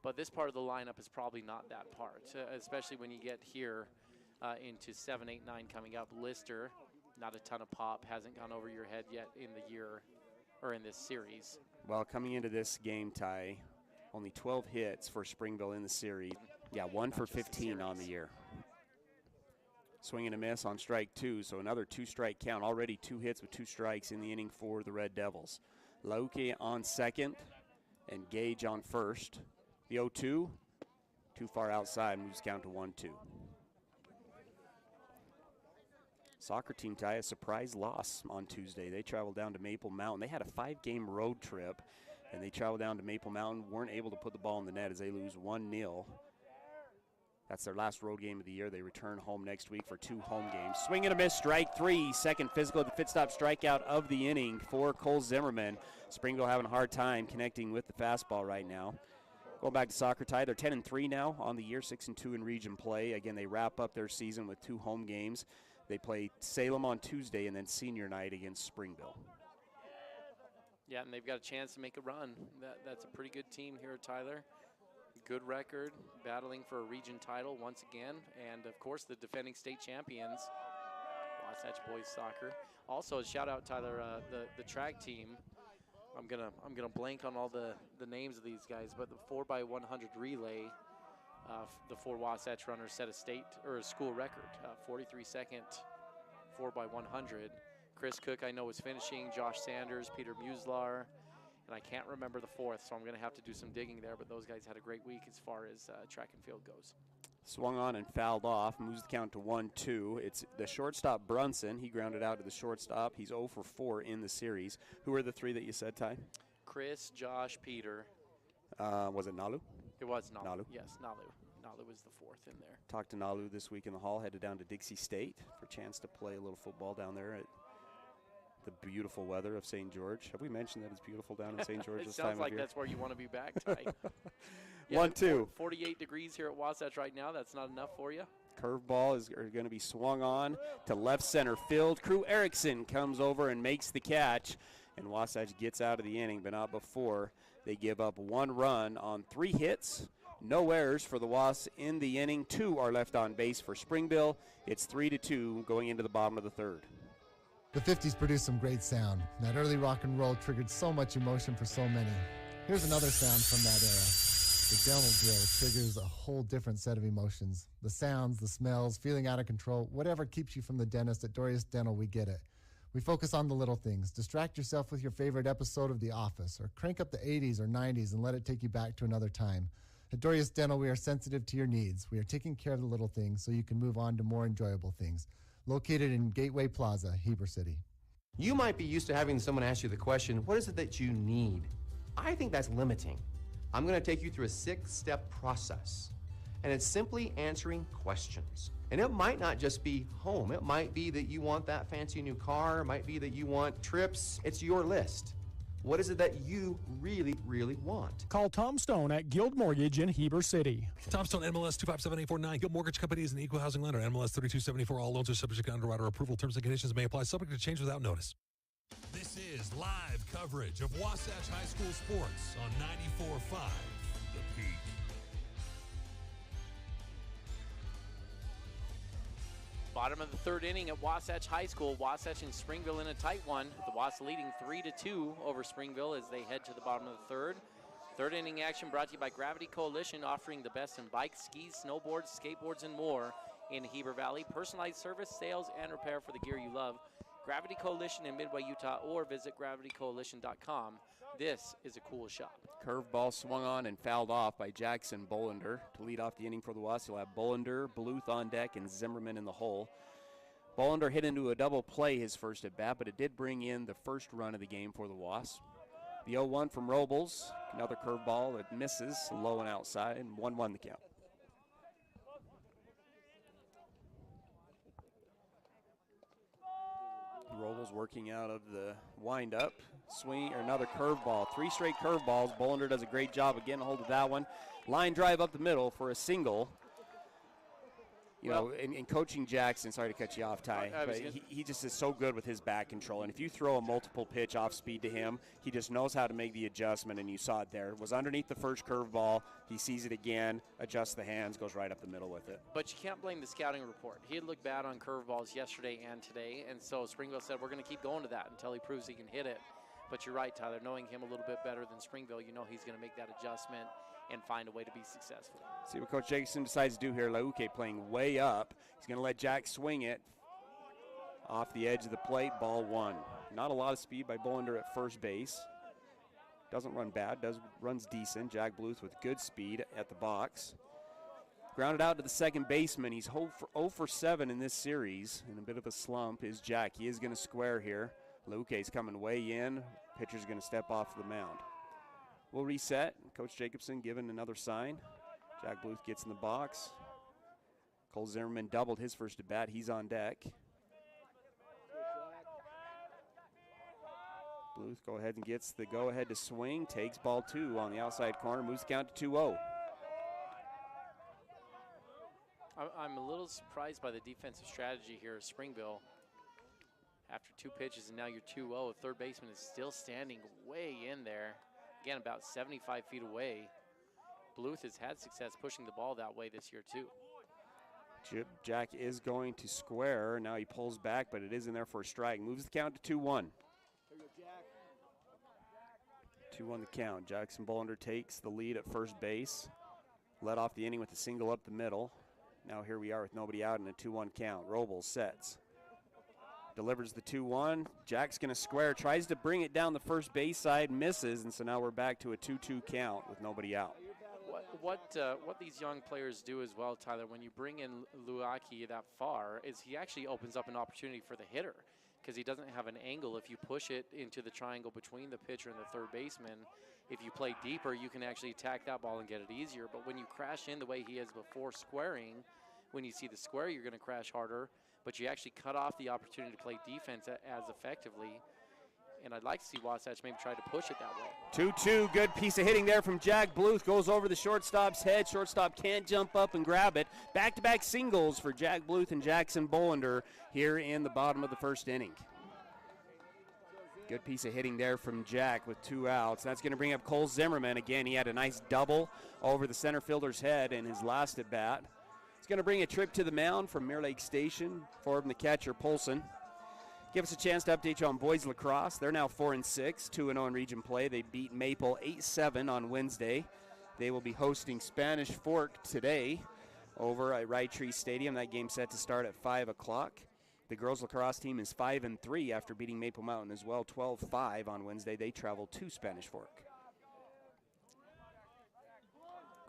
But this part of the lineup is probably not that part, especially when you get here into 7, 8, 9 coming up. Lister, not a ton of pop, hasn't gone over your head yet in the year or in this series. Well, coming into this game, Ty, only 12 hits for Springville in the series. Yeah, 1 for 15 on the year. Swing and a miss on strike 2, so another 2-strike count. Already 2 hits with 2 strikes in the inning for the Red Devils. Lauke on second and Gage on first. The 0-2, too far outside, moves count to 1-2. Soccer team, Ty, a surprise loss on Tuesday. They traveled down to Maple Mountain. They had a 5-game road trip, and they traveled down to Maple Mountain, weren't able to put the ball in the net as they lose 1-0. That's their last road game of the year. They return home next week for 2 home games. Swing and a miss, strike 3. Second physical at the pit stop strikeout of the inning for Cole Zimmerman. Springville having a hard time connecting with the fastball right now. Going back to soccer, Ty, they're 10-3 now on the year, 6-2 in region play. Again, they wrap up their season with 2 home games. They play Salem on Tuesday and then senior night against Springville. Yeah, and they've got a chance to make a run. That's a pretty good team here, Tyler. Good record, battling for a region title once again, and of course the defending state champions, Wasatch Boys Soccer. Also, a shout out, Tyler, the track team. I'm gonna blank on all the names of these guys, but the 4x100 relay, the 4 Wasatch runners set a state or a school record, 43-second 4x100. Chris Cook, I know, was finishing. Josh Sanders, Peter Muslar. And I can't remember the 4th, so I'm going to have to do some digging there. But those guys had a great week as far as track and field goes. Swung on and fouled off, moves the count to 1-2. It's the shortstop, Brunson. He grounded out to the shortstop. He's 0 for 4 in the series. Who are the 3 that you said, Ty? Chris, Josh, Peter. Was it Nalu? It was Nalu. Yes, Nalu. Nalu was the 4th in there. Talked to Nalu this week in the hall, headed down to Dixie State for a chance to play a little football down there at the beautiful weather of St. George. Have we mentioned that it's beautiful down in St. George this time of year? It sounds like that's where you want to be back, Ty. 1-2. 48 degrees here at Wasatch right now. That's not enough for you. Curveball is going to be swung on to left center field. Crew Erickson comes over and makes the catch, and Wasatch gets out of the inning, but not before they give up 1 run on 3 hits. No errors for the Wasps in the inning. 2 are left on base for Springville. It's 3-2 going into the bottom of the 3rd. The 50s produced some great sound. That early rock and roll triggered so much emotion for so many. Here's another sound from that era. The dental drill triggers a whole different set of emotions. The sounds, the smells, feeling out of control, whatever keeps you from the dentist at Dorius Dental, we get it. We focus on the little things. Distract yourself with your favorite episode of The Office, or crank up the 80s or 90s and let it take you back to another time. At Dorius Dental, we are sensitive to your needs. We are taking care of the little things so you can move on to more enjoyable things. Located in Gateway Plaza, Heber City. You might be used to having someone ask you the question, what is it that you need? I think that's limiting. I'm going to take you through a 6-step process, and it's simply answering questions. And it might not just be home. It might be that you want that fancy new car. It might be that you want trips. It's your list. What is it that you really, really want? Call Tom Stone at Guild Mortgage in Heber City. Tom Stone, MLS 257849. Guild Mortgage Company is an equal housing lender. MLS 3274. All loans are subject to underwriter approval. Terms and conditions may apply. Subject to change without notice. This is live coverage of Wasatch High School sports on 94.5 The Peak. Bottom of the third inning at Wasatch High School. Wasatch and Springville in a tight one. The Wasps leading 3-2 over Springville as they head to the bottom of the third. Third inning action brought to you by Gravity Coalition, offering the best in bikes, skis, snowboards, skateboards, and more in Heber Valley. Personalized service, sales, and repair for the gear you love. Gravity Coalition in Midway, Utah, or visit gravitycoalition.com. This is a cool shop. Curveball swung on and fouled off by Jackson Bolender. To lead off the inning for the Wasps, you'll have Bolender, Bluth on deck, and Zimmerman in the hole. Bolender hit into a double play his first at bat, but it did bring in the first run of the game for the Wasps. The 0-1 from Robles, another curveball that misses, low and outside, and 1-1 the count. Robles working out of the windup. Swing, or another curveball. 3 straight curveballs. Bolender does a great job of getting a hold of that one. Line drive up the middle for a single. You know, in coaching Jackson, sorry to cut you off, Ty, but he just is so good with his back control. And if you throw a multiple pitch off speed to him, he just knows how to make the adjustment, and you saw it there. It was underneath the first curveball. He sees it again, adjusts the hands, goes right up the middle with it. But you can't blame the scouting report. He had looked bad on curveballs yesterday and today, and so Springville said, we're going to keep going to that until he proves he can hit it. But you're right, Tyler, knowing him a little bit better than Springville, you know he's going to make that adjustment and find a way to be successful. See what Coach Jacobson decides to do here. Lauke playing way up. He's going to let Jack swing it off the edge of the plate, ball 1. Not a lot of speed by Bolender at first base. Doesn't run bad, runs decent. Jack Bluth with good speed at the box. Grounded out to the second baseman. He's 0 for 7 in this series. In a bit of a slump is Jack. He is going to square here. Lauke's coming way in. Pitcher's going to step off the mound. We'll reset. Coach Jacobson giving another sign. Jack Bluth gets in the box. Cole Zimmerman doubled his first at bat. He's on deck. Bluth go ahead and gets the go-ahead to swing. Takes ball 2 on the outside corner. Moves the count to 2-0. I'm a little surprised by the defensive strategy here at Springville. After 2 pitches and now you're 2-0, third baseman is still standing way in there. Again, about 75 feet away. Bluth has had success pushing the ball that way this year too. Jack is going to square. Now he pulls back, but it is in there for a strike. Moves the count to 2-1. 2-1 the count. Jackson Bolender takes the lead at first base. Led off the inning with a single up the middle. Now here we are with nobody out in a 2-1 count. Robles sets. Delivers the 2-1. Jack's going to square. Tries to bring it down the first base side. Misses, and so now we're back to a 2-2 count with nobody out. What these young players do as well, Tyler, when you bring in Luaki that far, is he actually opens up an opportunity for the hitter because he doesn't have an angle. If you push it into the triangle between the pitcher and the third baseman, if you play deeper, you can actually attack that ball and get it easier. But when you crash in the way he is before squaring, when you see the square, you're going to crash harder, but you actually cut off the opportunity to play defense as effectively. And I'd like to see Wasatch maybe try to push it that way. 2-2, good piece of hitting there from Jack Bluth. Goes over the shortstop's head. Shortstop can't jump up and grab it. Back-to-back singles for Jack Bluth and Jackson Bolender here in the bottom of the first inning. Good piece of hitting there from Jack with 2 outs. That's going to bring up Cole Zimmerman. Again, he had a nice double over the center fielder's head in his last at-bat. It's going to bring a trip to the mound from Mirror Lake Station for him, the catcher, Polson. Give us a chance to update you on boys lacrosse. They're now 4-6, 2-0 in region play. They beat Maple 8-7 on Wednesday. They will be hosting Spanish Fork today over at Rye Tree Stadium. That game set to start at 5 o'clock. The girls lacrosse team is 5-3 after beating Maple Mountain as well, 12-5 on Wednesday. They travel to Spanish Fork.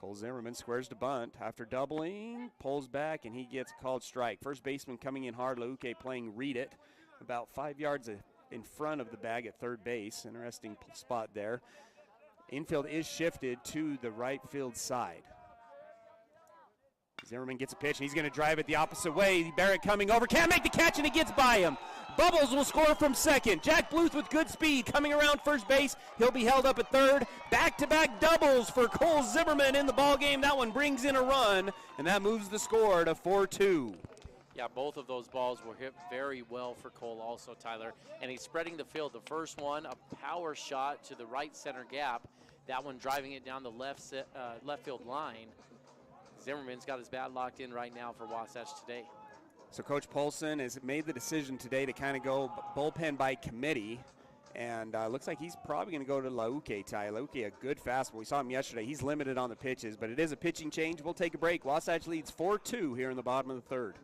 Cole Zimmerman squares to bunt. After doubling, pulls back, and he gets a called strike. First baseman coming in hard. Lauke playing read it. About 5 yards in front of the bag at third base. Interesting spot there. Infield is shifted to the right field side. Zimmerman gets a pitch, and he's going to drive it the opposite way. Barrett coming over, can't make the catch, and it gets by him. Bubbles will score from second. Jack Bluth with good speed coming around first base. He'll be held up at third. Back-to-back doubles for Cole Zimmerman in the ballgame. That one brings in a run, and that moves the score to 4-2. Yeah, both of those balls were hit very well for Cole also, Tyler. And he's spreading the field. The first one, a power shot to the right center gap. That one driving it down the left field line. Zimmerman's got his bat locked in right now for Wasatch today. So Coach Polson has made the decision today to kind of go bullpen by committee. And looks like he's probably going to go to Lauke, Ty. Lauke, a good fastball. We saw him yesterday. He's limited on the pitches, but it is a pitching change. We'll take a break. Wasatch leads 4-2 here in the bottom of the third.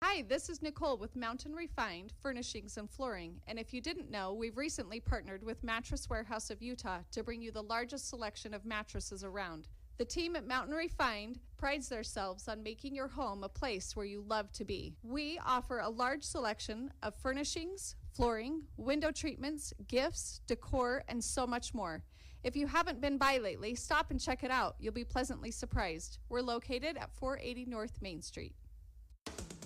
Hi, this is Nicole with Mountain Refined Furnishings and Flooring. And if you didn't know, we've recently partnered with Mattress Warehouse of Utah to bring you the largest selection of mattresses around. The team at Mountain Refined prides themselves on making your home a place where you love to be. We offer a large selection of furnishings, flooring, window treatments, gifts, decor, and so much more. If you haven't been by lately, stop and check it out. You'll be pleasantly surprised. We're located at 480 North Main Street.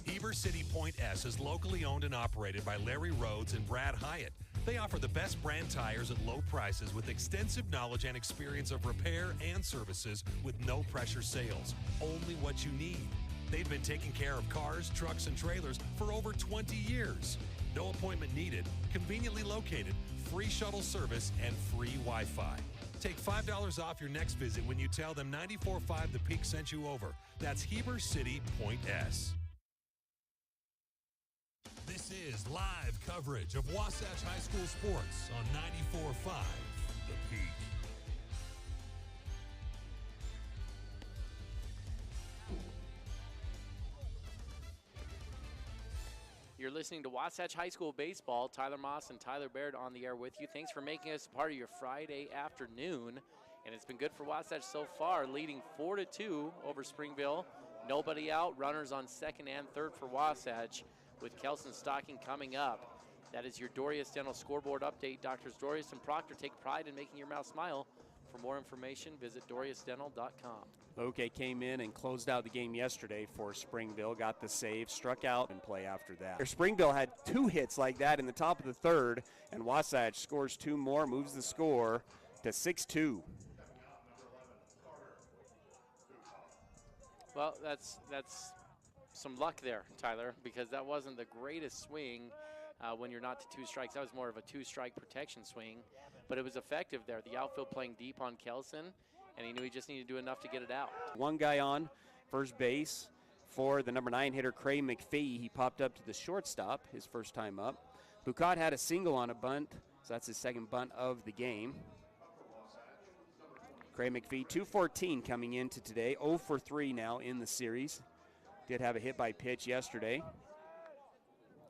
Heber City Point S is locally owned and operated by Larry Rhodes and Brad Hyatt. They offer the best brand tires at low prices with extensive knowledge and experience of repair and services with no pressure sales. Only what you need. They've been taking care of cars, trucks, and trailers for over 20 years. No appointment needed, conveniently located, free shuttle service, and free Wi-Fi. Take $5 off your next visit when you tell them 94.5 The Peak sent you over. That's Heber City Point S. This is live coverage of Wasatch High School sports on 94.5 The Peak. You're listening to Wasatch High School Baseball. Tyler Moss and Tyler Baird on the air with you. Thanks for making us a part of your Friday afternoon. And it's been good for Wasatch so far, leading 4-2 over Springville. Nobody out, runners on second and third for Wasatch, with Kelson Stocking coming up. That is your Dorius Dental scoreboard update. Doctors Dorius and Proctor take pride in making your mouth smile. For more information, visit DoriusDental.com. Lauke came in and closed out the game yesterday for Springville, got the save, struck out, and play after that. Springville had 2 hits like that in the top of the third, and Wasatch scores 2 more, moves the score to 6-2. Well, that's some luck there, Tyler, because that wasn't the greatest swing when you're not to 2 strikes. That was more of a 2-strike protection swing, but it was effective there. The outfield playing deep on Kelson, and he knew he just needed to do enough to get it out. One guy on first base for the number 9 hitter, Craig McPhee. He popped up to the shortstop his first time up. Bucat had a single on a bunt, so that's his second bunt of the game. Craig McPhee, 214 coming into today, 0 for 3 now in the series. Did have a hit by pitch yesterday.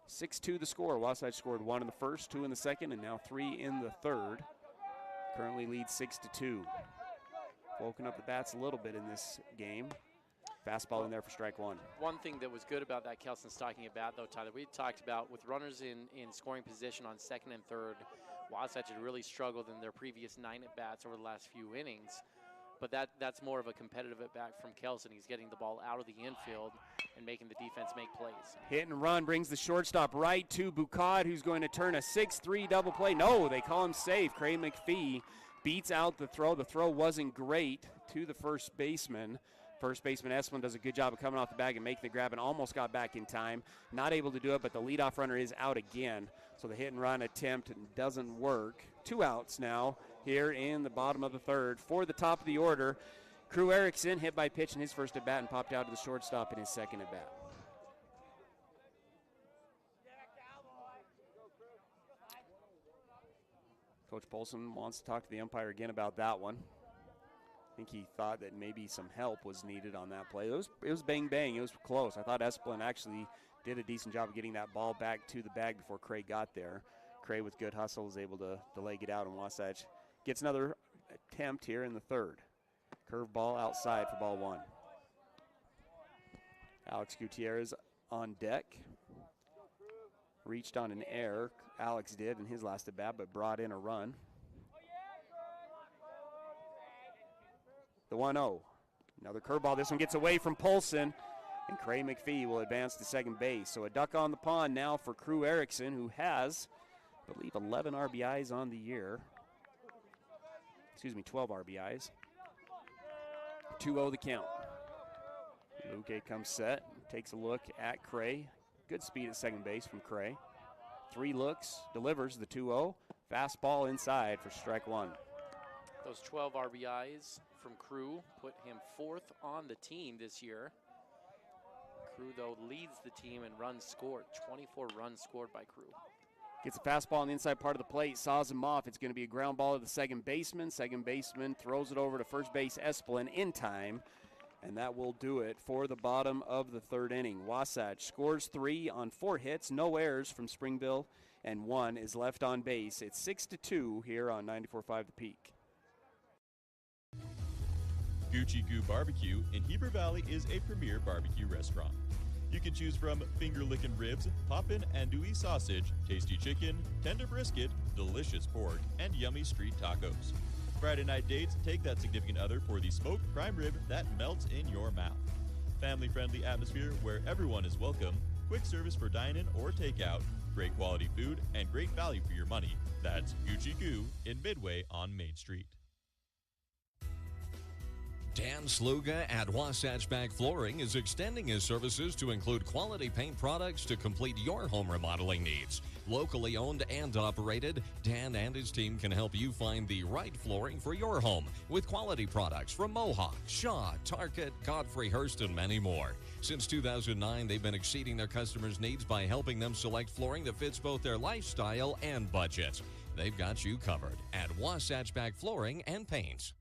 6-2 the score. Wasatch scored 1 in the first, 2 in the second, and now 3 in the third. Currently leads 6-2. Woken up the bats a little bit in this game. Fastball in there for strike 1. One thing that was good about that Kelson Stocking at bat, though, Tyler, we talked about with runners in scoring position on second and third, Wasatch had really struggled in their previous 9 at-bats over the last few innings. But that's more of a competitive at-bat from Kelson. He's getting the ball out of the infield and making the defense make plays. Hit and run brings the shortstop right to Bucat, who's going to turn a 6-3 double play. No, they call him safe. Craig McPhee beats out the throw. The throw wasn't great to the first baseman. First baseman Esplin does a good job of coming off the bag and making the grab and almost got back in time. Not able to do it, but the leadoff runner is out again. So the hit and run attempt doesn't work. 2 outs now here in the bottom of the third. For the top of the order, Crew Erickson hit by pitch in his first at-bat and popped out to the shortstop in his second at-bat. Coach Polson wants to talk to the umpire again about that one. I think he thought that maybe some help was needed on that play. It was bang-bang. It was close. I thought Esplin actually did a decent job of getting that ball back to the bag before Craig got there. Craig, with good hustle, was able to leg it out, and Wasatch gets another attempt here in the third. Curve ball outside for ball 1. Alex Gutierrez on deck. Reached on an error, Alex did in his last at-bat, but brought in a run. The 1-0. Another curveball. This one gets away from Polson, and Cray McPhee will advance to second base. So a duck on the pond now for Crew Erickson, who has, I believe, 11 RBIs on the year. 12 RBIs. 2-0 the count. Luque comes set, takes a look at Cray. Good speed at second base from Cray. 3 looks, delivers the 2-0. Fastball inside for strike 1. Those 12 RBIs from Crew put him 4th on the team this year. Crew, though, leads the team in runs scored. 24 runs scored by Crew. Gets a fastball on the inside part of the plate, saws him off. It's going to be a ground ball to the second baseman. Second baseman throws it over to first base Esplin in time, and that will do it for the bottom of the 3rd inning. Wasatch scores 3 on 4 hits, no errors from Springville, and 1 is left on base. It's 6-2 here on 94.5 The Peak. Gucci Goo Barbecue in Heber Valley is a premier barbecue restaurant. You can choose from finger-licking ribs, poppin' andouille sausage, tasty chicken, tender brisket, delicious pork, and yummy street tacos. Friday night dates, take that significant other for the smoked prime rib that melts in your mouth. Family-friendly atmosphere where everyone is welcome, quick service for dine-in or takeout, great quality food, and great value for your money. That's Gucci Goo in Midway on Main Street. Dan Sluga at Wasatch Flooring is extending his services to include quality paint products to complete your home remodeling needs. Locally owned and operated, Dan and his team can help you find the right flooring for your home with quality products from Mohawk, Shaw, Target, Godfrey Hirst, and many more. Since 2009, they've been exceeding their customers' needs by helping them select flooring that fits both their lifestyle and budget. They've got you covered at Wasatch Flooring and Paints.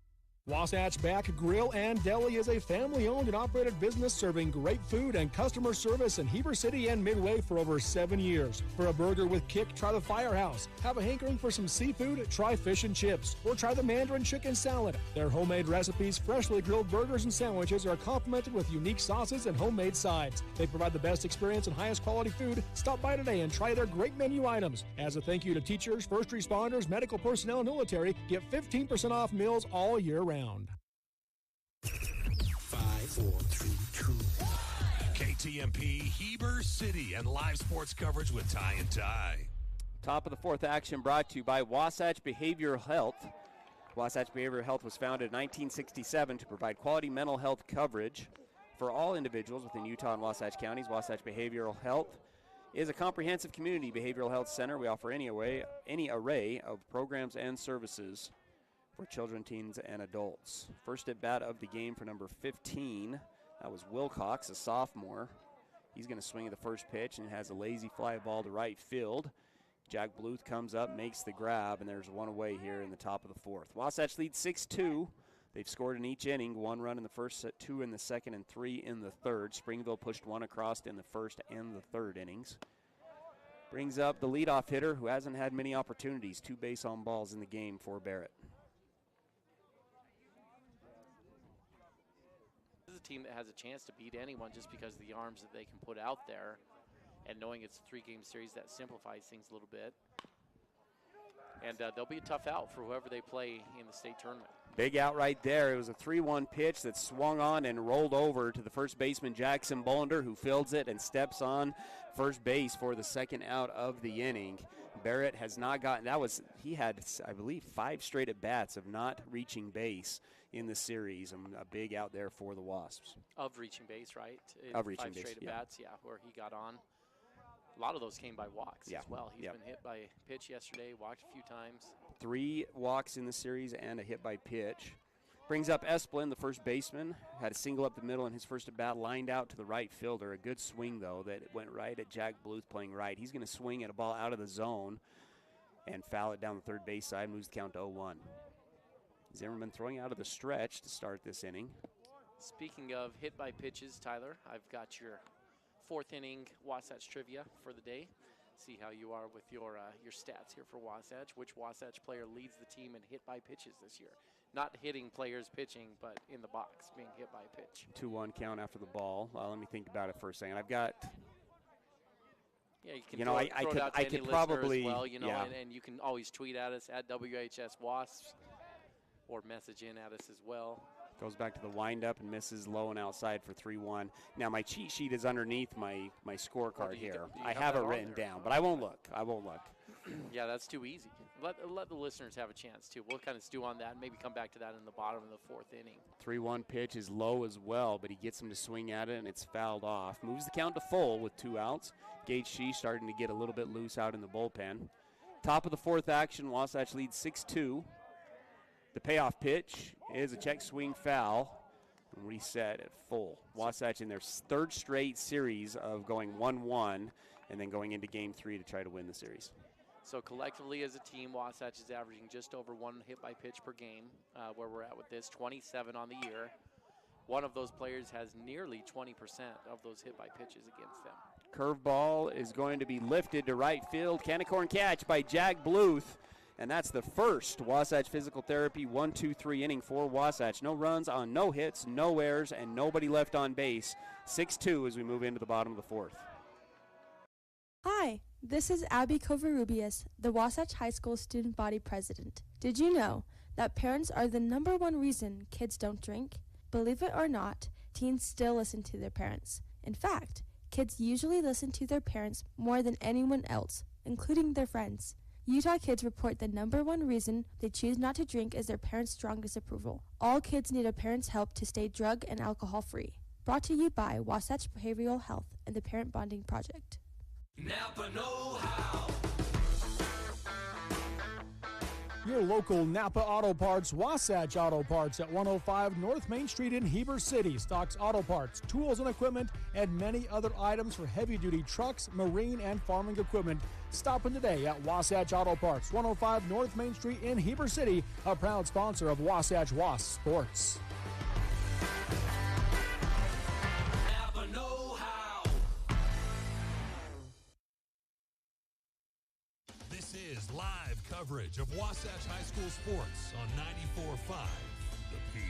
Wasatch Back Grill and Deli is a family-owned and operated business serving great food and customer service in Heber City and Midway for over 7 years. For a burger with kick, try the Firehouse. Have a hankering for some seafood? Try fish and chips. Or try the Mandarin chicken salad. Their homemade recipes, freshly grilled burgers and sandwiches are complemented with unique sauces and homemade sides. They provide the best experience and highest quality food. Stop by today and try their great menu items. As a thank you to teachers, first responders, medical personnel, and military, get 15% off meals all year round. 5, 4, 3, 2, 1. KTMP Heber City and live sports coverage with Ty and Ty. Top of the 4th action brought to you by Wasatch Behavioral Health. Wasatch Behavioral Health was founded in 1967 to provide quality mental health coverage for all individuals within Utah and Wasatch counties. Wasatch Behavioral Health is a comprehensive community behavioral health center. We offer any array of programs and services for children, teens, and adults. First at bat of the game for number 15. That was Wilcox, a sophomore. He's going to swing at the first pitch and has a lazy fly ball to right field. Jack Bluth comes up, makes the grab, and there's 1 away here in the top of the 4th. Wasatch leads 6-2. They've scored in each inning, 1 run in the first, 2 in the second, and 3 in the third. Springville pushed 1 across in the first and the third innings. Brings up the leadoff hitter who hasn't had many opportunities. 2 base on balls in the game for Barrett. Team that has a chance to beat anyone just because of the arms that they can put out there, and knowing it's a 3-game series, that simplifies things a little bit. And they'll be a tough out for whoever they play in the state tournament. Big out right there. It was a 3-1 pitch that swung on and rolled over to the first baseman, Jackson Bolender, who fields it and steps on first base for the second out of the inning. Barrett has not gotten, he had, I believe, 5 straight at-bats of not reaching base in the series, and a big out there for the Wasps. Of reaching base, right? Of reaching base, 5 straight at-bats, yeah, where he got on. A lot of those came by walks as well. He's been hit by a pitch yesterday, walked a few times. 3 walks in the series and a hit by pitch. Brings up Esplin, the first baseman. Had a single up the middle in his first at-bat, lined out to the right fielder. A good swing, though, that went right at Jack Bluth playing right. He's going to swing at a ball out of the zone and foul it down the third base side, moves the count to 0-1. Zimmerman throwing out of the stretch to start this inning. Speaking of hit by pitches, Tyler, I've got your 4th inning Wasatch trivia for the day. See how you are with your stats here for Wasatch. Which Wasatch player leads the team in hit by pitches this year? Not hitting players pitching, but in the box, being hit by a pitch. 2-1 count after the ball. Well, let me think about it for a second. I've got. Yeah, you can I could probably as well, and you can always tweet at us at WHS Wasps or message in at us as well. Goes back to the windup and misses low and outside for 3-1. Now, my cheat sheet is underneath my scorecard here. I have it written down, but I won't look. Yeah, that's too easy. Let the listeners have a chance, too. We'll kind of stew on that and maybe come back to that in the bottom of the 4th inning. 3-1 pitch is low as well, but he gets him to swing at it, and it's fouled off. Moves the count to full with 2 outs. Gage Shee starting to get a little bit loose out in the bullpen. Top of the 4th action, Wasatch leads 6-2. The payoff pitch is a check swing foul. Reset at full. Wasatch in their 3rd straight series of going 1-1 and then going into game 3 to try to win the series. So collectively as a team, Wasatch is averaging just over 1 hit by pitch per game, where we're at with this, 27 on the year. One of those players has nearly 20% of those hit by pitches against them. Curveball is going to be lifted to right field. Can-a-corn catch by Jack Bluth. And that's the first Wasatch Physical Therapy 1-2-3 inning for Wasatch. No runs on no hits, no errors, and nobody left on base. 6-2 as we move into the bottom of the 4th. Hi, this is Abby Covarrubias, the Wasatch High School Student Body President. Did you know that parents are the #1 reason kids don't drink? Believe it or not, teens still listen to their parents. In fact, kids usually listen to their parents more than anyone else, including their friends. Utah kids report the #1 reason they choose not to drink is their parents' strongest approval. All kids need a parent's help to stay drug and alcohol free. Brought to you by Wasatch Behavioral Health and the Parent Bonding Project. Napa know-how. Your local Napa Auto Parts, Wasatch Auto Parts at 105 North Main Street in Heber City stocks auto parts, tools and equipment, and many other items for heavy-duty trucks, marine, and farming equipment. Stop in today at Wasatch Auto Parts, 105 North Main Street in Heber City, a proud sponsor of Wasatch Wasps Sports. Napa know-how. This is live coverage of Wasatch High School sports on 94.5 The Peak.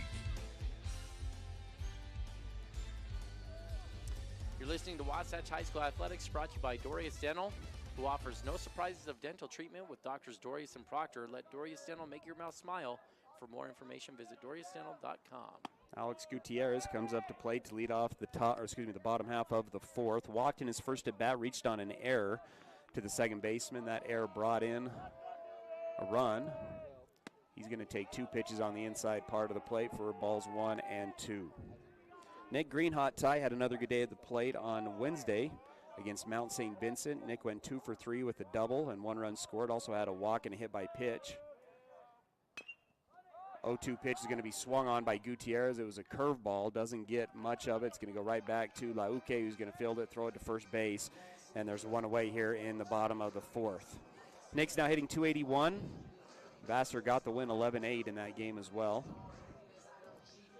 You're listening to Wasatch High School Athletics, brought to you by Dorius Dental, who offers no surprises of dental treatment with Doctors Dorius and Proctor. Let Dorius Dental make your mouth smile. For more information, visit DoriusDental.com. Alex Gutierrez comes up to plate to lead off the bottom half of the 4th. Walked in his first at bat, reached on an error to the second baseman. That error brought in a run. He's going to take 2 pitches on the inside part of the plate for balls 1 and 2. Nick Greenhot had another good day at the plate on Wednesday against Mount St. Vincent. Nick went 2 for 3 with a double and 1 run scored. Also had a walk and a hit by pitch. 0-2 pitch is going to be swung on by Gutierrez. It was a curveball. Doesn't get much of it. It's going to go right back to Lauke, who's going to field it, throw it to first base. And there's 1 away here in the bottom of the 4th. Nick's now hitting .281. Vassar got the win 11-8 in that game as well.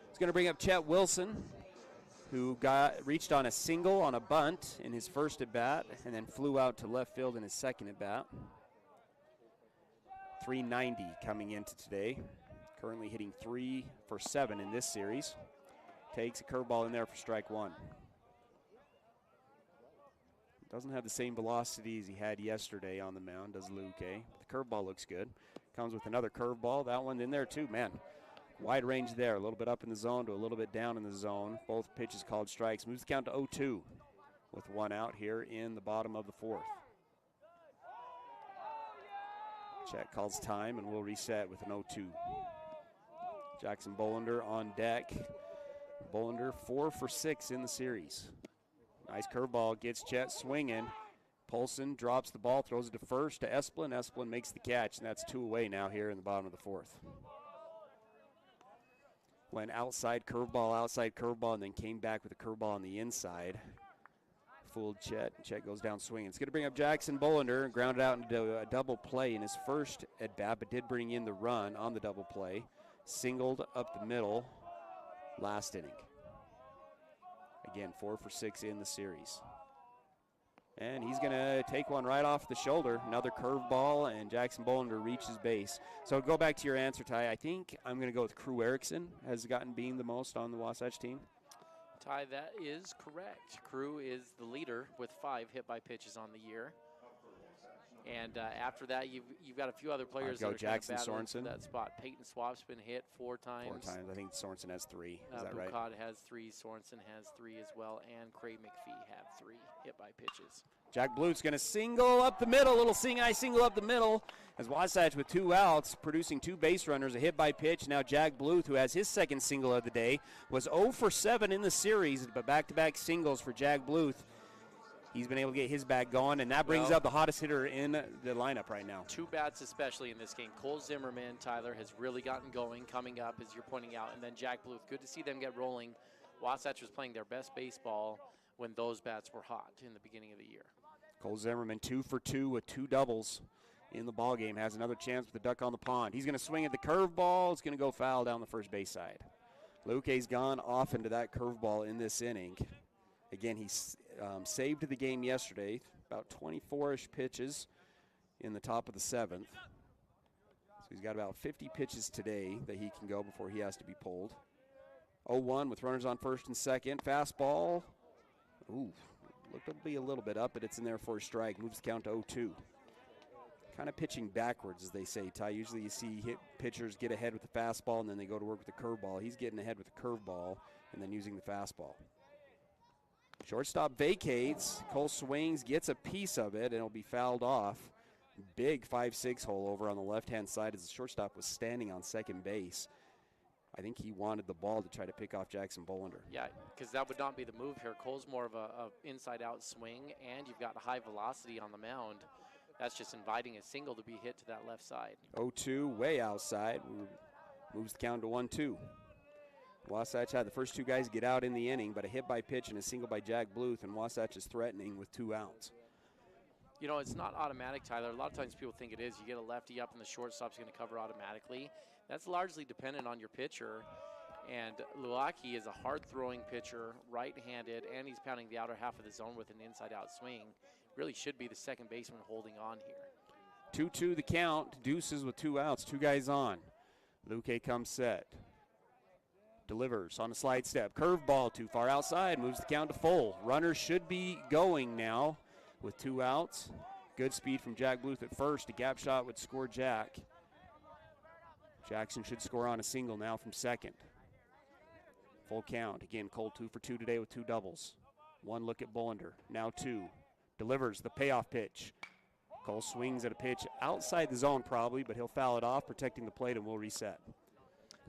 It's going to bring up Chet Wilson, who reached on a single on a bunt in his first at-bat and then flew out to left field in his second at-bat. .390 coming into today. Currently hitting 3 for 7 in this series. Takes a curveball in there for strike 1. Doesn't have the same velocity as he had yesterday on the mound, does Luque. The curveball looks good. Comes with another curveball. That one in there too, man. Wide range there, a little bit up in the zone to a little bit down in the zone. Both pitches called strikes. Moves the count to 0-2 with 1 out here in the bottom of the 4th. Chet calls time and we'll reset with an 0-2. Jackson Bolender on deck. Bolender 4 for 6 in the series. Nice curveball, gets Chet swinging. Polson drops the ball, throws it to first to Esplin. Esplin makes the catch, and that's 2 away now here in the bottom of the 4th. Went outside curveball, and then came back with a curveball on the inside. Fooled Chet. Chet goes down swinging. It's going to bring up Jackson Bolender, grounded out into a double play in his first at bat, but did bring in the run on the double play. Singled up the middle last inning. Again, 4 for 6 in the series. And he's going to take one right off the shoulder. Another curveball, and Jackson Bolender reaches base. So go back to your answer, Ty. I think I'm going to go with Crew Erickson has gotten being the most on the Wasatch team. Ty, that is correct. Crew is the leader with 5 hit by pitches on the year. And after that, you've got a few other players that are Jackson kind of battling Sorensen. for that spot. Peyton Swap's been hit 4 times. 4 times. I think Sorensen has 3. Is that right? Bluth has 3. Sorensen has 3 as well. And Craig McPhee had 3 hit by pitches. Jack Bluth's going to single up the middle. Little sing-eye single up the middle. As Wasatch with 2 outs, producing 2 base runners, a hit by pitch. Now Jack Bluth, who has his second single of the day, was 0 for 7 in the series, but back-to-back singles for Jack Bluth. He's been able to get his bat going, and that brings up the hottest hitter in the lineup right now. 2 bats especially in this game. Cole Zimmerman, Tyler, has really gotten going, coming up, as you're pointing out, and then Jack Bluth. Good to see them get rolling. Wasatch was playing their best baseball when those bats were hot in the beginning of the year. Cole Zimmerman 2 for 2 with 2 doubles in the ballgame. Has another chance with the duck on the pond. He's going to swing at the curveball. It's going to go foul down the first base side. Luque's gone off into that curveball in this inning. Again, he's saved the game yesterday, about 24-ish pitches in the top of the 7th. So he's got about 50 pitches today that he can go before he has to be pulled. 0-1 with runners on first and second. Fastball. Ooh, looked to be a little bit up, but it's in there for a strike. Moves the count to 0-2. Kind of pitching backwards, as they say, Ty. Usually you see pitchers get ahead with the fastball, and then they go to work with the curveball. He's getting ahead with the curveball and then using the fastball. Shortstop vacates. Cole swings, gets a piece of it, and it'll be fouled off. Big 5-6 hole over on the left-hand side as the shortstop was standing on second base. I think he wanted the ball to try to pick off Jackson Bolender. Yeah, because that would not be the move here. Cole's more of a inside-out swing, and you've got high velocity on the mound. That's just inviting a single to be hit to that left side. 0-2, way outside. Moves the count to 1-2. Wasatch had the first 2 guys get out in the inning, but a hit by pitch and a single by Jack Bluth, and Wasatch is threatening with 2 outs. You know, it's not automatic, Tyler. A lot of times people think it is. You get a lefty up and the shortstop's going to cover automatically. That's largely dependent on your pitcher. And Luaki is a hard-throwing pitcher, right-handed, and he's pounding the outer half of the zone with an inside-out swing. Really should be the second baseman holding on here. 2-2 the count. Deuces with 2 outs. 2 guys on. Luque comes set. Delivers on a slide step. Curveball too far outside. Moves the count to full. Runners should be going now with 2 outs. Good speed from Jack Bluth at first. A gap shot would score Jack. Jackson should score on a single now from second. Full count. Again, Cole 2 for 2 today with 2 doubles. 1 look at Bolender. Now 2. Delivers the payoff pitch. Cole swings at a pitch outside the zone probably, but he'll foul it off, protecting the plate, and we'll reset.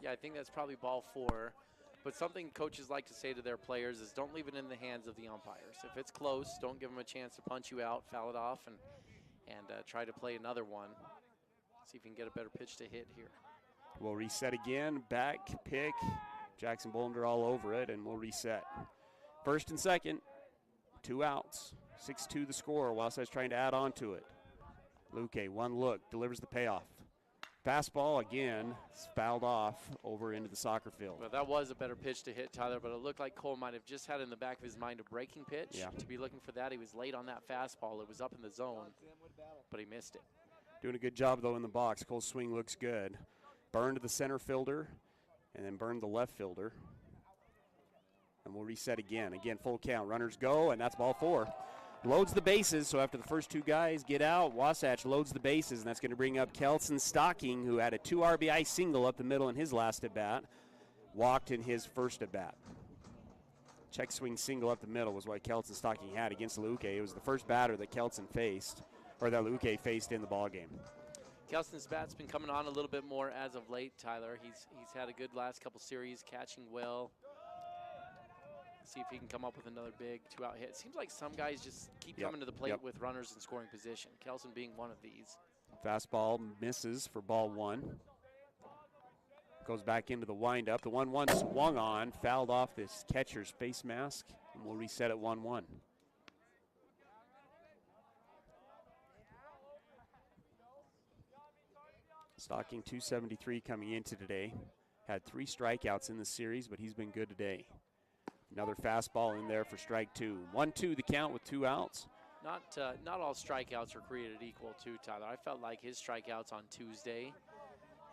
Yeah, I think that's probably ball 4. But something coaches like to say to their players is don't leave it in the hands of the umpires. If it's close, don't give them a chance to punch you out, foul it off, and try to play another one. See if you can get a better pitch to hit here. We'll reset again. Back, pick. Jackson Bolender all over it, and we'll reset. First and second, 2 outs. 6-2 the score. Wasatch trying to add on to it. Luque, 1 look, delivers the payoff. Fastball again, it's fouled off over into the soccer field. Well, that was a better pitch to hit, Tyler, but it looked like Cole might have just had in the back of his mind a breaking pitch. Yeah. To be looking for that, he was late on that fastball. It was up in the zone, but he missed it. Doing a good job, though, in the box. Cole's swing looks good. Burn to the center fielder, and then burn the left fielder. And we'll reset again. Again, full count. Runners go, and that's ball 4. Loads the bases, so after the first 2 guys get out, Wasatch loads the bases, and that's going to bring up Kelson Stocking, who had a 2 RBI single up the middle in his last at-bat, walked in his first at-bat. Check swing single up the middle was what Kelson Stocking had against Luque. It was the first batter that Kelson faced, or that Luque faced in the ballgame. Kelson's bat's been coming on a little bit more as of late, Tyler. He's had a good last couple series, catching well. See if he can come up with another big 2-out hit. It seems like some guys just keep coming to the plate with runners in scoring position. Kelson being one of these. Fastball misses for ball 1. Goes back into the windup. The 1-1 swung on, fouled off this catcher's face mask, and we'll reset at 1-1. Stocking 273 coming into today. Had 3 strikeouts in the series, but he's been good today. Another fastball in there for strike 2. 1-2 the count with 2 outs. Not all strikeouts are created equal too, Tyler. I felt like his strikeouts on Tuesday,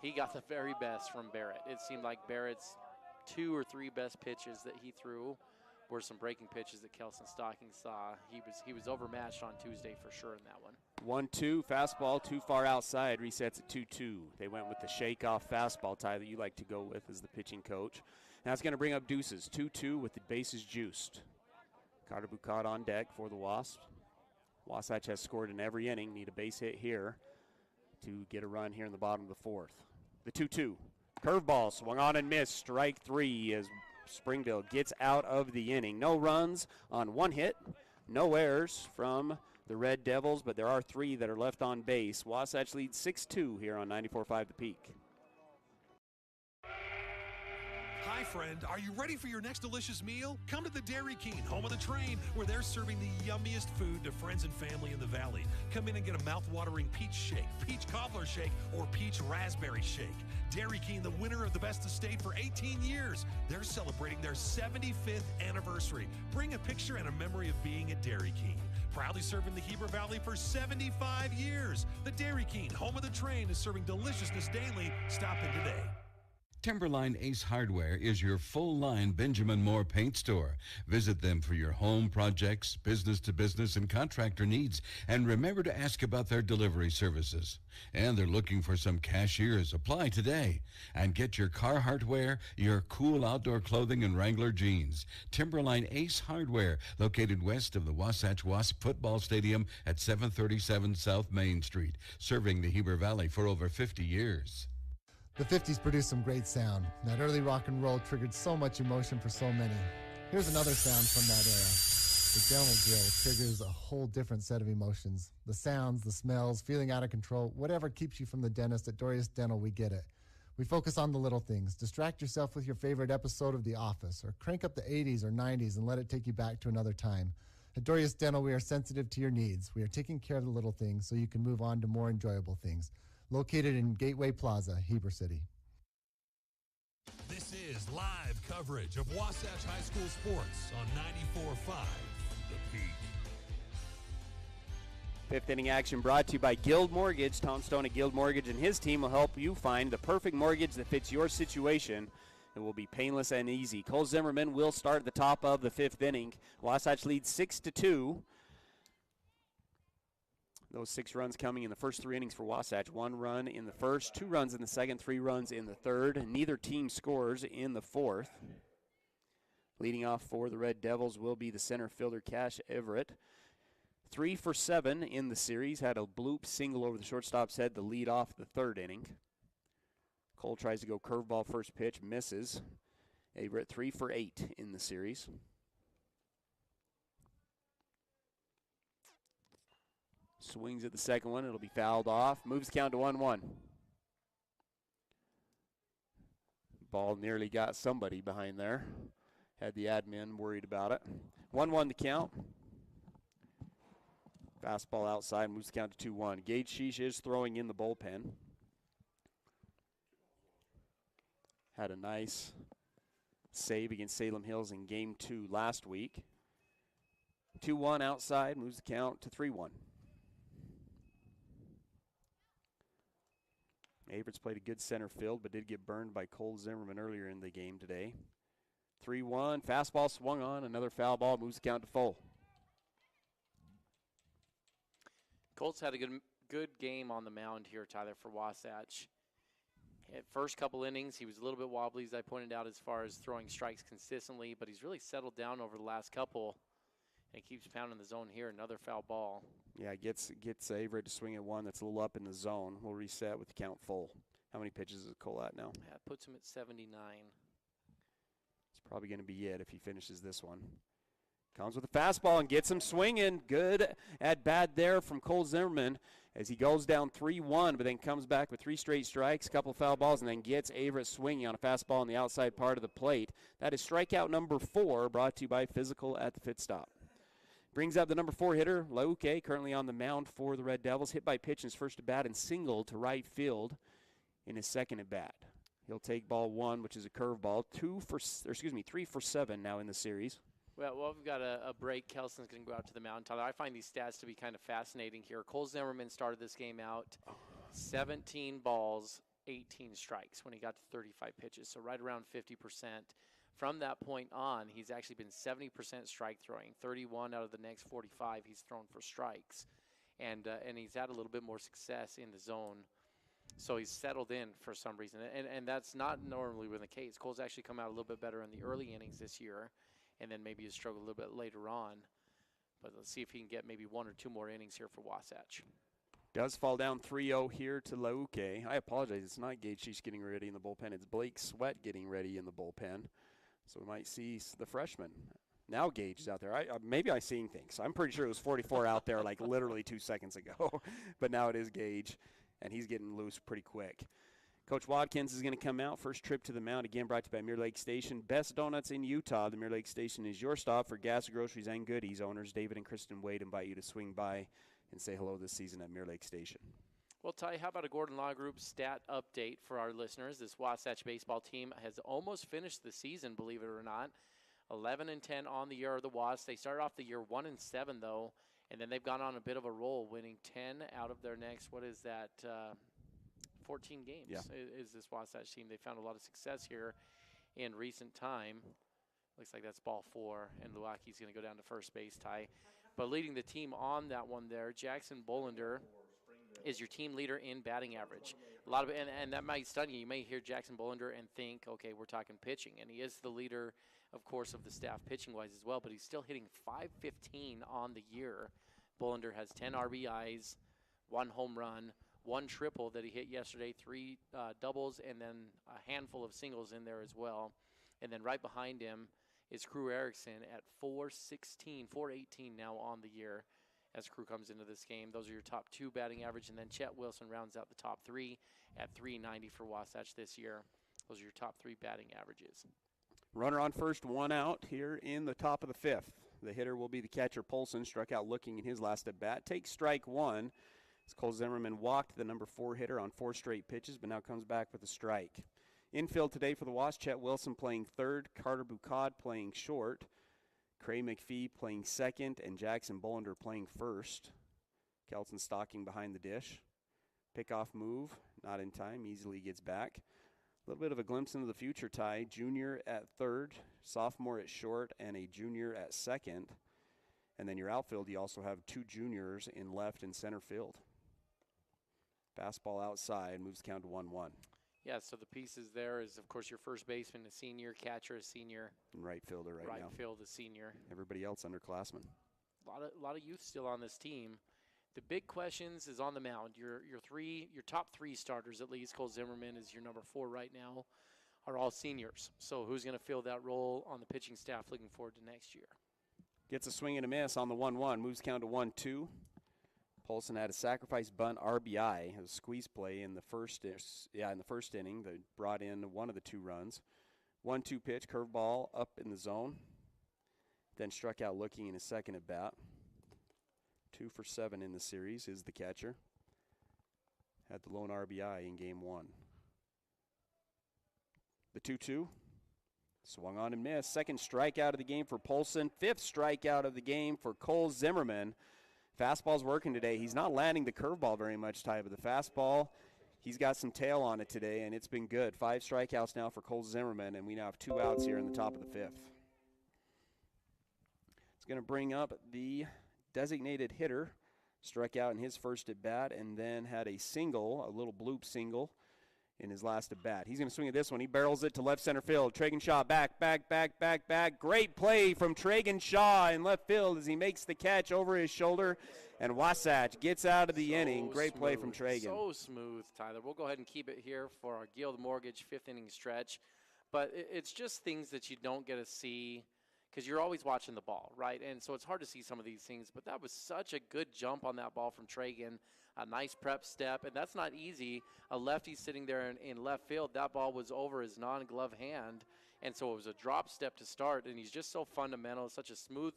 he got the very best from Barrett. It seemed like Barrett's 2 or 3 best pitches that he threw were some breaking pitches that Kelson Stocking saw. He was overmatched on Tuesday for sure in that one. 1-2, fastball too far outside, resets at 2-2. They went with the shake-off fastball, Ty, that you like to go with as the pitching coach. Now it's going to bring up deuces, 2-2 with the bases juiced. Carter Bucott on deck for the Wasps. Wasatch has scored in every inning, need a base hit here to get a run here in the bottom of the fourth. The 2-2, curveball swung on and missed, strike 3 as Springville gets out of the inning. No runs on 1 hit, no errors from the Red Devils, but there are 3 that are left on base. Wasatch leads 6-2 here on 94.5 The Peak. Hi, friend. Are you ready for your next delicious meal? Come to the Dairy King, home of the train, where they're serving the yummiest food to friends and family in the valley. Come in and get a mouth-watering peach shake, peach cobbler shake, or peach raspberry shake. Dairy King, the winner of the Best of State for 18 years. They're celebrating their 75th anniversary. Bring a picture and a memory of being at Dairy King. Proudly serving the Heber Valley for 75 years. The Dairy King, home of the train, is serving deliciousness daily. Stop in today. Timberline Ace Hardware is your full-line Benjamin Moore paint store. Visit them for your home projects, business-to-business, and contractor needs. And remember to ask about their delivery services. And they're looking for some cashiers. Apply today. And get your Carhartt wear, your cool outdoor clothing, and Wrangler jeans. Timberline Ace Hardware, located west of the Wasatch Wasp football stadium at 737 South Main Street, serving the Heber Valley for over 50 years. The 50s produced some great sound. That early rock and roll triggered so much emotion for so many. Here's another sound from that era. The dental drill triggers a whole different set of emotions. The sounds, the smells, feeling out of control, whatever keeps you from the dentist at Dorius Dental, we get it. We focus on the little things. Distract yourself with your favorite episode of The Office, or crank up the 80s or 90s and let it take you back to another time. At Dorius Dental, we are sensitive to your needs. We are taking care of the little things so you can move on to more enjoyable things. Located in Gateway Plaza, Heber City. This is live coverage of Wasatch High School sports on 94.5 The Peak. Fifth inning action brought to you by Guild Mortgage. Tom Stone at Guild Mortgage and his team will help you find the perfect mortgage that fits your situation. It will be painless and easy. Cole Zimmerman will start at the top of the fifth inning. Wasatch leads 6-2. Those 6 runs coming in the first 3 innings for Wasatch. 1 run in the first, 2 runs in the second, 3 runs in the third. Neither team scores in the fourth. Leading off for the Red Devils will be the center fielder, Cash Everett. 3 for 7 in the series. Had a bloop single over the shortstop's head to lead off the third inning. Cole tries to go curveball first pitch, misses. Everett 3 for 8 in the series. Swings at the second one. It'll be fouled off. Moves the count to 1-1. Ball nearly got somebody behind there. Had the admin worried about it. 1-1 the count. Fastball outside. Moves the count to 2-1. Gage Sheesh is throwing in the bullpen. Had a nice save against Salem Hills in Game 2 last week. 2-1 outside. Moves the count to 3-1. Averett's played a good center field, but did get burned by Cole Zimmerman earlier in the game today. 3-1, fastball swung on, another foul ball, moves the count to full. Colts had a good game on the mound here, Tyler, for Wasatch. At first couple innings, he was a little bit wobbly, as I pointed out, as far as throwing strikes consistently, but he's really settled down over the last couple, and he keeps pounding the zone here. Another foul ball. Yeah, gets Everett to swing at one that's a little up in the zone. We'll reset with the count full. How many pitches is Cole at now? Yeah, puts him at 79. It's probably going to be it if he finishes this one. Comes with a fastball and gets him swinging. Good at bat there from Cole Zimmerman as he goes down 3-1, but then comes back with 3 straight strikes, couple foul balls, and then gets Everett swinging on a fastball on the outside part of the plate. That is strikeout number 4, brought to you by Physical at the Pit Stop. Brings up the number 4 hitter, Lauke, currently on the mound for the Red Devils. Hit by pitch in his first at bat and singled to right field in his second at bat. He'll take ball 1, which is a curveball. 3 for 7 now in the series. Well, we've got a break. Kelson's going to go out to the mound. Tyler, I find these stats to be kind of fascinating here. Cole Zimmerman started this game out 17 balls, 18 strikes when he got to 35 pitches, so right around 50%. From that point on, he's actually been 70% strike throwing. 31 out of the next 45 he's thrown for strikes. And he's had a little bit more success in the zone. So he's settled in for some reason. And that's not normally been the case. Cole's actually come out a little bit better in the early innings this year. And then maybe he's struggled a little bit later on. But let's see if he can get maybe 1 or 2 more innings here for Wasatch. Does fall down 3-0 here to Lauke. I apologize. It's not Gage Sheesh getting ready in the bullpen. It's Blake Sweat getting ready in the bullpen. So we might see the freshman. Now Gage is out there. Maybe I'm seeing things. I'm pretty sure it was 44 out there like literally 2 seconds ago. But now it is Gage, and he's getting loose pretty quick. Coach Watkins is going to come out. First trip to the mound, again brought to you by Mirror Lake Station. Best donuts in Utah. The Mirror Lake Station is your stop for gas, groceries, and goodies. Owners David and Kristen Wade invite you to swing by and say hello this season at Mirror Lake Station. Well, Ty, how about a Gordon Law Group stat update for our listeners? This Wasatch baseball team has almost finished the season, believe it or not. 11-10 on the year of the Wasps. They started off the year 1-7, though, and then they've gone on a bit of a roll, winning 10 out of their next, 14 games. Yeah. Is this Wasatch team. They found a lot of success here in recent time. Looks like that's ball 4, and Luaki's going to go down to first base, Ty. But leading the team on that one there, Jackson Bolender is your team leader in batting average. A lot of and that might stun you. You may hear Jackson Bolender and think, okay, we're talking pitching. And he is the leader, of course, of the staff pitching-wise as well, but he's still hitting .515 on the year. Bolender has 10 RBIs, 1 home run, 1 triple that he hit yesterday, 3 doubles, and then a handful of singles in there as well. And then right behind him is Crew Erickson at .418 now on the year as Crew comes into this game. Those are your top 2 batting average, and then Chet Wilson rounds out the top 3 at .390 for Wasatch this year. Those are your top 3 batting averages. Runner on first, 1 out here in the top of the 5th. The hitter will be the catcher, Polson, struck out looking in his last at bat. Takes strike 1. As Cole Zimmerman walked the number 4 hitter on 4 straight pitches, but now comes back with a strike. Infield today for the Wasps, Chet Wilson playing third, Carter Bucad playing short, Cray McPhee playing second, and Jackson Bolender playing first. Kelson stalking behind the dish. Pickoff move, not in time, easily gets back. A little bit of a glimpse into the future, Ty. Junior at third, sophomore at short, and a junior at second. And then your outfield, you also have 2 juniors in left and center field. Fastball outside, moves the count to 1-1. Yeah, so the pieces there is, of course, your first baseman, a senior, catcher, a senior. And right fielder right now. Right field, a senior. Everybody else underclassmen. A lot of youth still on this team. The big questions is on the mound. Your top 3 starters, at least, Cole Zimmerman is your number 4 right now, are all seniors. So who's going to fill that role on the pitching staff looking forward to next year? Gets a swing and a miss on the 1-1. Moves count to 1-2. Polson had a sacrifice bunt RBI, a squeeze play in the first inning. They brought in one of the 2 runs. 1-2 pitch, curveball up in the zone. Then struck out looking in his second at bat. 2 for 7 in the series is the catcher. Had the lone RBI in game 1. The 2-2. Swung on and missed. Second strikeout of the game for Polson. 5th strikeout of the game for Cole Zimmerman. Fastball's working today. He's not landing the curveball very much, Ty, but the fastball, he's got some tail on it today, and it's been good. 5 strikeouts now for Cole Zimmerman, and we now have 2 outs here in the top of the 5th. It's going to bring up the designated hitter. Struck out in his first at bat and then had a single, a little bloop single in his last at bat. He's going to swing at this one. He barrels it to left center field. Tragan Shaw back. Great play from Tragan Shaw in left field as he makes the catch over his shoulder. And Wasatch gets out of the inning. Great play from Tragan. So smooth, Tyler. We'll go ahead and keep it here for our Guild Mortgage 5th inning stretch. But it's just things that you don't get to see because you're always watching the ball, right? And so it's hard to see some of these things. But that was such a good jump on that ball from Tragan. A nice prep step, and that's not easy. A lefty sitting there in left field, that ball was over his non-glove hand, and so it was a drop step to start, and he's just so fundamental, such a smooth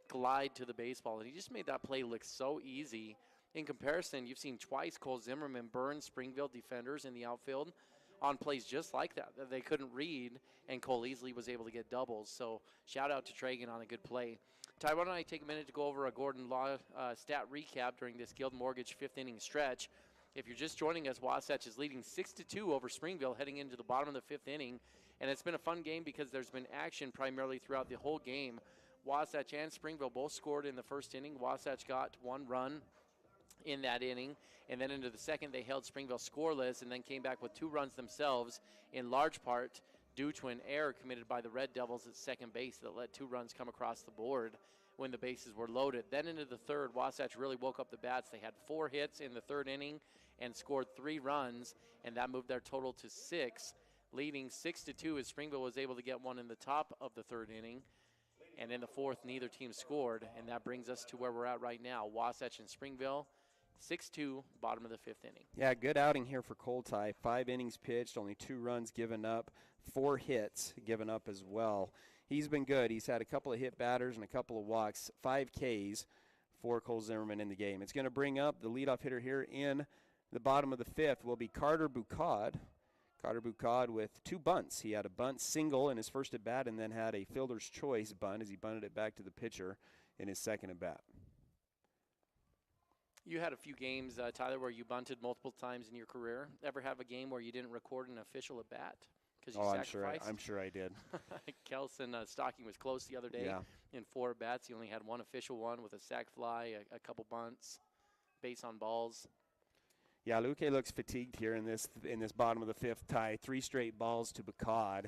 glide to the baseball, and he just made that play look so easy. In comparison, you've seen twice Cole Zimmerman burn Springville defenders in the outfield on plays just like that they couldn't read, and Cole easily was able to get doubles. So shout out to Tragan on a good play. Ty, why don't I take a minute to go over a Gordon Law stat recap during this Guild Mortgage 5th inning stretch. If you're just joining us, Wasatch is leading 6-2 over Springville heading into the bottom of the 5th inning. And it's been a fun game because there's been action primarily throughout the whole game. Wasatch and Springville both scored in the first inning. Wasatch got 1 run in that inning, and then into the second they held Springville scoreless and then came back with 2 runs themselves, in large part due to an error committed by the Red Devils at second base that let 2 runs come across the board when the bases were loaded. Then into the third, Wasatch really woke up the bats. They had 4 hits in the third inning and scored 3 runs, and that moved their total to 6, leading 6-2 as Springville was able to get 1 in the top of the third inning. And in the fourth, neither team scored, and that brings us to where we're at right now. Wasatch and Springville, 6-2, bottom of the 5th inning. Yeah, good outing here for Colty. 5 innings pitched, only 2 runs given up, 4 hits given up as well. He's been good. He's had a couple of hit batters and a couple of walks, 5 Ks for Cole Zimmerman in the game. It's going to bring up the leadoff hitter here in the bottom of the 5th will be Carter Bucad. Carter Bucad with 2 bunts. He had a bunt single in his first at bat and then had a fielder's choice bunt as he bunted it back to the pitcher in his second at bat. You had a few games, Tyler, where you bunted multiple times in your career. Ever have a game where you didn't record an official at bat because you sacrificed? I'm sure I did. Kelson Stocking was close the other day in 4 at bats. He only had 1 official one with a sac fly, a couple bunts, base on balls. Yeah, Luque looks fatigued here in this bottom of the 5th tie. 3 straight balls to Bucad.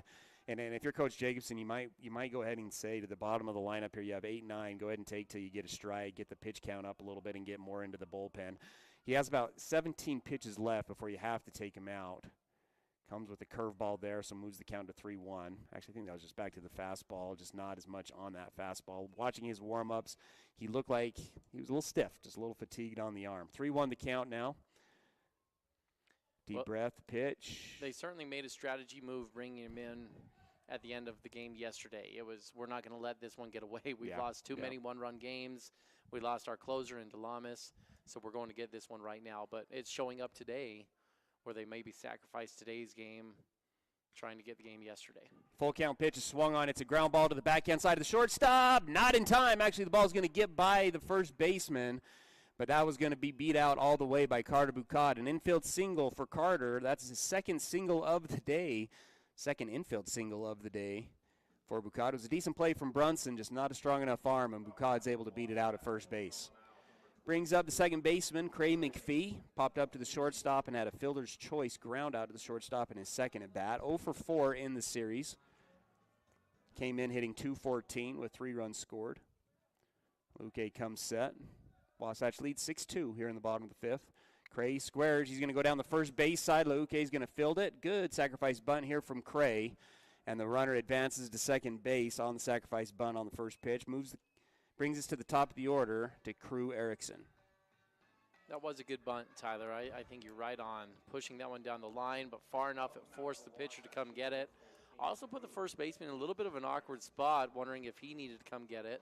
And if you're Coach Jacobson, you might go ahead and say to the bottom of the lineup here, you have 8-9. Go ahead and take till you get a stride, get the pitch count up a little bit, and get more into the bullpen. He has about 17 pitches left before you have to take him out. Comes with a curveball there, so moves the count to 3-1. Actually, I think that was just back to the fastball, just not as much on that fastball. Watching his warm-ups, he looked like he was a little stiff, just a little fatigued on the arm. 3-1 the count now. Deep breath, pitch. They certainly made a strategy move bringing him in at the end of the game yesterday. It was, we're not going to let this one get away. We've lost too many 1-run games. We lost our closer in Delamis, so we're going to get this one right now. But it's showing up today where they maybe sacrificed today's game trying to get the game yesterday. Full count pitch is swung on. It's a ground ball to the backhand side of the shortstop. Not in time. Actually, the ball's going to get by the first baseman. But that was going to be beat out all the way by Carter Bucad. An infield single for Carter. That's his second single of the day. Second infield single of the day for Bucad. It was a decent play from Brunson, just not a strong enough arm, and Bucad's able to beat it out at first base. Brings up the second baseman, Cray McPhee. Popped up to the shortstop and had a fielder's choice ground out to the shortstop in his second at bat. 0 for 4 in the series. Came in hitting .214 with 3 runs scored. Luque comes set. Wasatch leads 6-2 here in the bottom of the 5th. Cray squares. He's going to go down the first base side. Luque's going to field it. Good sacrifice bunt here from Cray. And the runner advances to second base on the sacrifice bunt on the first pitch. Brings us to the top of the order to Crew Erickson. That was a good bunt, Tyler. I think you're right on. Pushing that one down the line, but far enough it forced the pitcher to come get it. Also put the first baseman in a little bit of an awkward spot, wondering if he needed to come get it.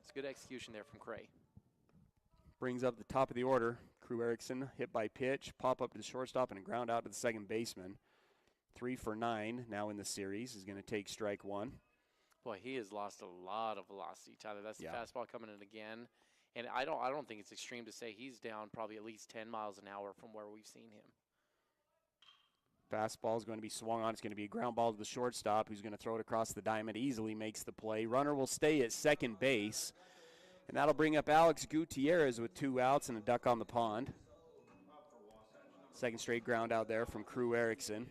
It's good execution there from Cray. Brings up the top of the order. Crew Erickson hit by pitch, pop up to the shortstop, and a ground out to the second baseman. 3 for 9 now in the series. Is going to take strike 1. Boy, he has lost a lot of velocity, Tyler. That's the fastball coming in again. And I don't think it's extreme to say he's down probably at least 10 miles an hour from where we've seen him. Fastball is going to be swung on. It's going to be a ground ball to the shortstop, who's going to throw it across the diamond. Easily makes the play. Runner will stay at second base. And that'll bring up Alex Gutierrez with 2 outs and a duck on the pond. Second straight ground out there from Crew Erickson.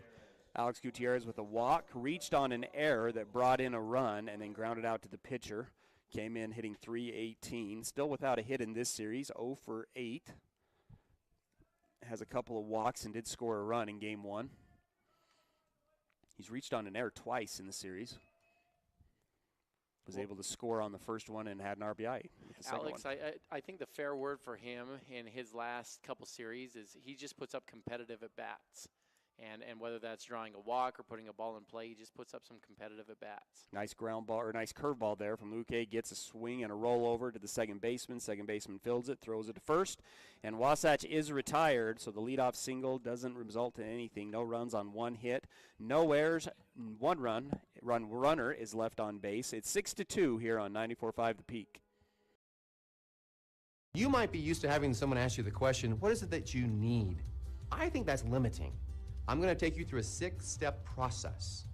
Alex Gutierrez with a walk, reached on an error that brought in a run and then grounded out to the pitcher. Came in hitting .318. Still without a hit in this series, 0 for 8. Has a couple of walks and did score a run in game 1. He's reached on an error twice in the series. Was able to score on the first one and had an RBI. Alex, I think the fair word for him in his last couple series is he just puts up competitive at-bats. And whether that's drawing a walk or putting a ball in play, he just puts up some competitive at-bats. Nice ground ball, or nice curveball there from Luque. Gets a swing and a roll over to the second baseman. Second baseman fields it, throws it to first. And Wasatch is retired, so the leadoff single doesn't result in anything. No runs on 1 hit. No errors, 1 run. Runner is left on base. It's 6-2 here on 94.5 The Peak. You might be used to having someone ask you the question, what is it that you need? I think that's limiting. I'm going to take you through a 6-step process,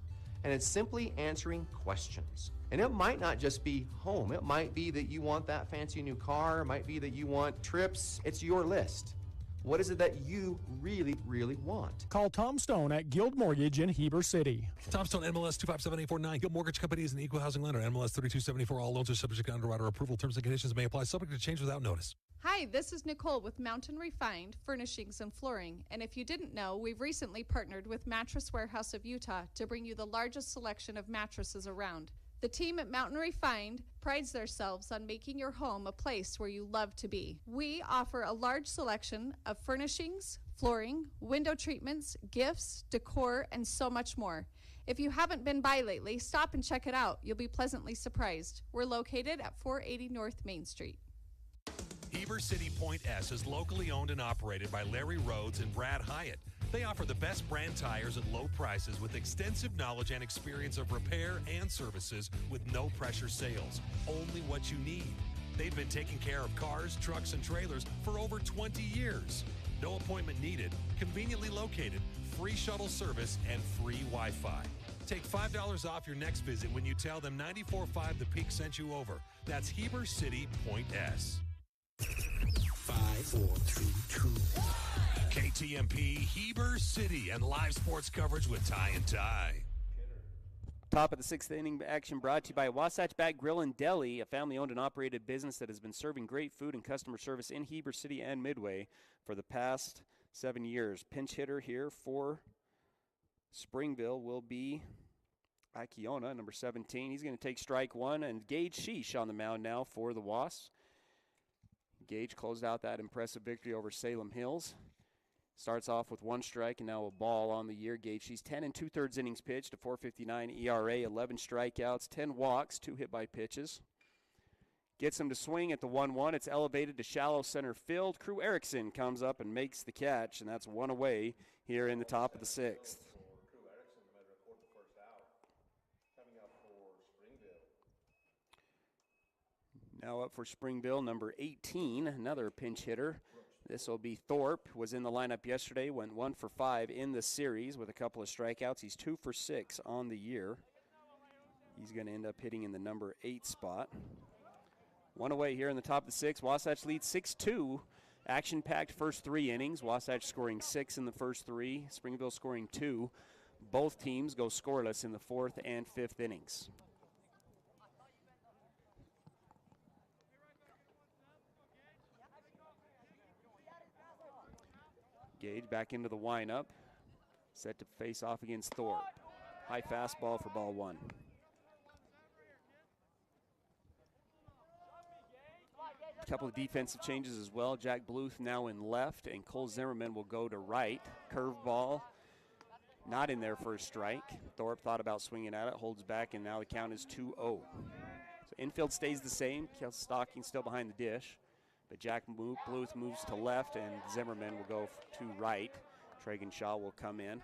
and it's simply answering questions. And it might not just be home. It might be that you want that fancy new car. It might be that you want trips. It's your list. What is it that you really, really want? Call Tom Stone at Guild Mortgage in Heber City. Tom Stone, MLS 257849. Guild Mortgage Company is an equal housing lender. MLS 3274. All loans are subject to underwriter approval. Terms and conditions may apply. Subject to change without notice. Hi, this is Nicole with Mountain Refined Furnishings and Flooring. And if you didn't know, we've recently partnered with Mattress Warehouse of Utah to bring you the largest selection of mattresses around. The team at Mountain Refined prides themselves on making your home a place where you love to be. We offer a large selection of furnishings, flooring, window treatments, gifts, decor, and so much more. If you haven't been by lately, stop and check it out. You'll be pleasantly surprised. We're located at 480 North Main Street. Heber City Point S is locally owned and operated by Larry Rhodes and Brad Hyatt. They offer the best brand tires at low prices with extensive knowledge and experience of repair and services with no pressure sales. Only what you need. They've been taking care of cars, trucks, and trailers for over 20 years. No appointment needed, conveniently located, free shuttle service, and free Wi-Fi. Take $5 off your next visit when you tell them 94.5 The Peak sent you over. That's Heber City Point S. 5, 4, 3, 2, 1. KTMP, Heber City, and live sports coverage with Ty and Ty. Top of the 6th inning action brought to you by Wasatch Back Grill and Deli, a family-owned and operated business that has been serving great food and customer service in Heber City and Midway for the past 7 years. Pinch hitter here for Springville will be Akiona, number 17. He's going to take strike one, and Gage Sheesh on the mound now for the Wasps. Gage closed out that impressive victory over Salem Hills. Starts off with 1 strike and now a ball on the year. Gage, she's 10 2/3 innings pitched, a 4.59 ERA, 11 strikeouts, 10 walks, 2 hit by pitches. Gets him to swing at the 1-1. It's elevated to shallow center field. Crew Erickson comes up and makes the catch, and that's 1 away here in the top of the 6th. Now up for Springville, number 18, another pinch hitter. This will be Thorpe, was in the lineup yesterday, went 1 for 5 in the series with a couple of strikeouts. He's 2 for 6 on the year. He's going to end up hitting in the number 8 spot. 1 away here in the top of the 6th. Wasatch leads 6-2. Action-packed first 3 innings. Wasatch scoring 6 in the first 3. Springville scoring 2. Both teams go scoreless in the 4th and 5th innings. Gage back into the windup, set to face off against Thorpe. High fastball for ball 1. A couple of defensive changes as well. Jack Bluth now in left, and Cole Zimmerman will go to right. Curveball, not in there for a strike. Thorpe thought about swinging at it, holds back, and now the count is 2-0. So infield stays the same. Stocking still behind the dish. But Jack Bluth moves to left, and Zimmerman will go to right. Tragan Shaw will come in.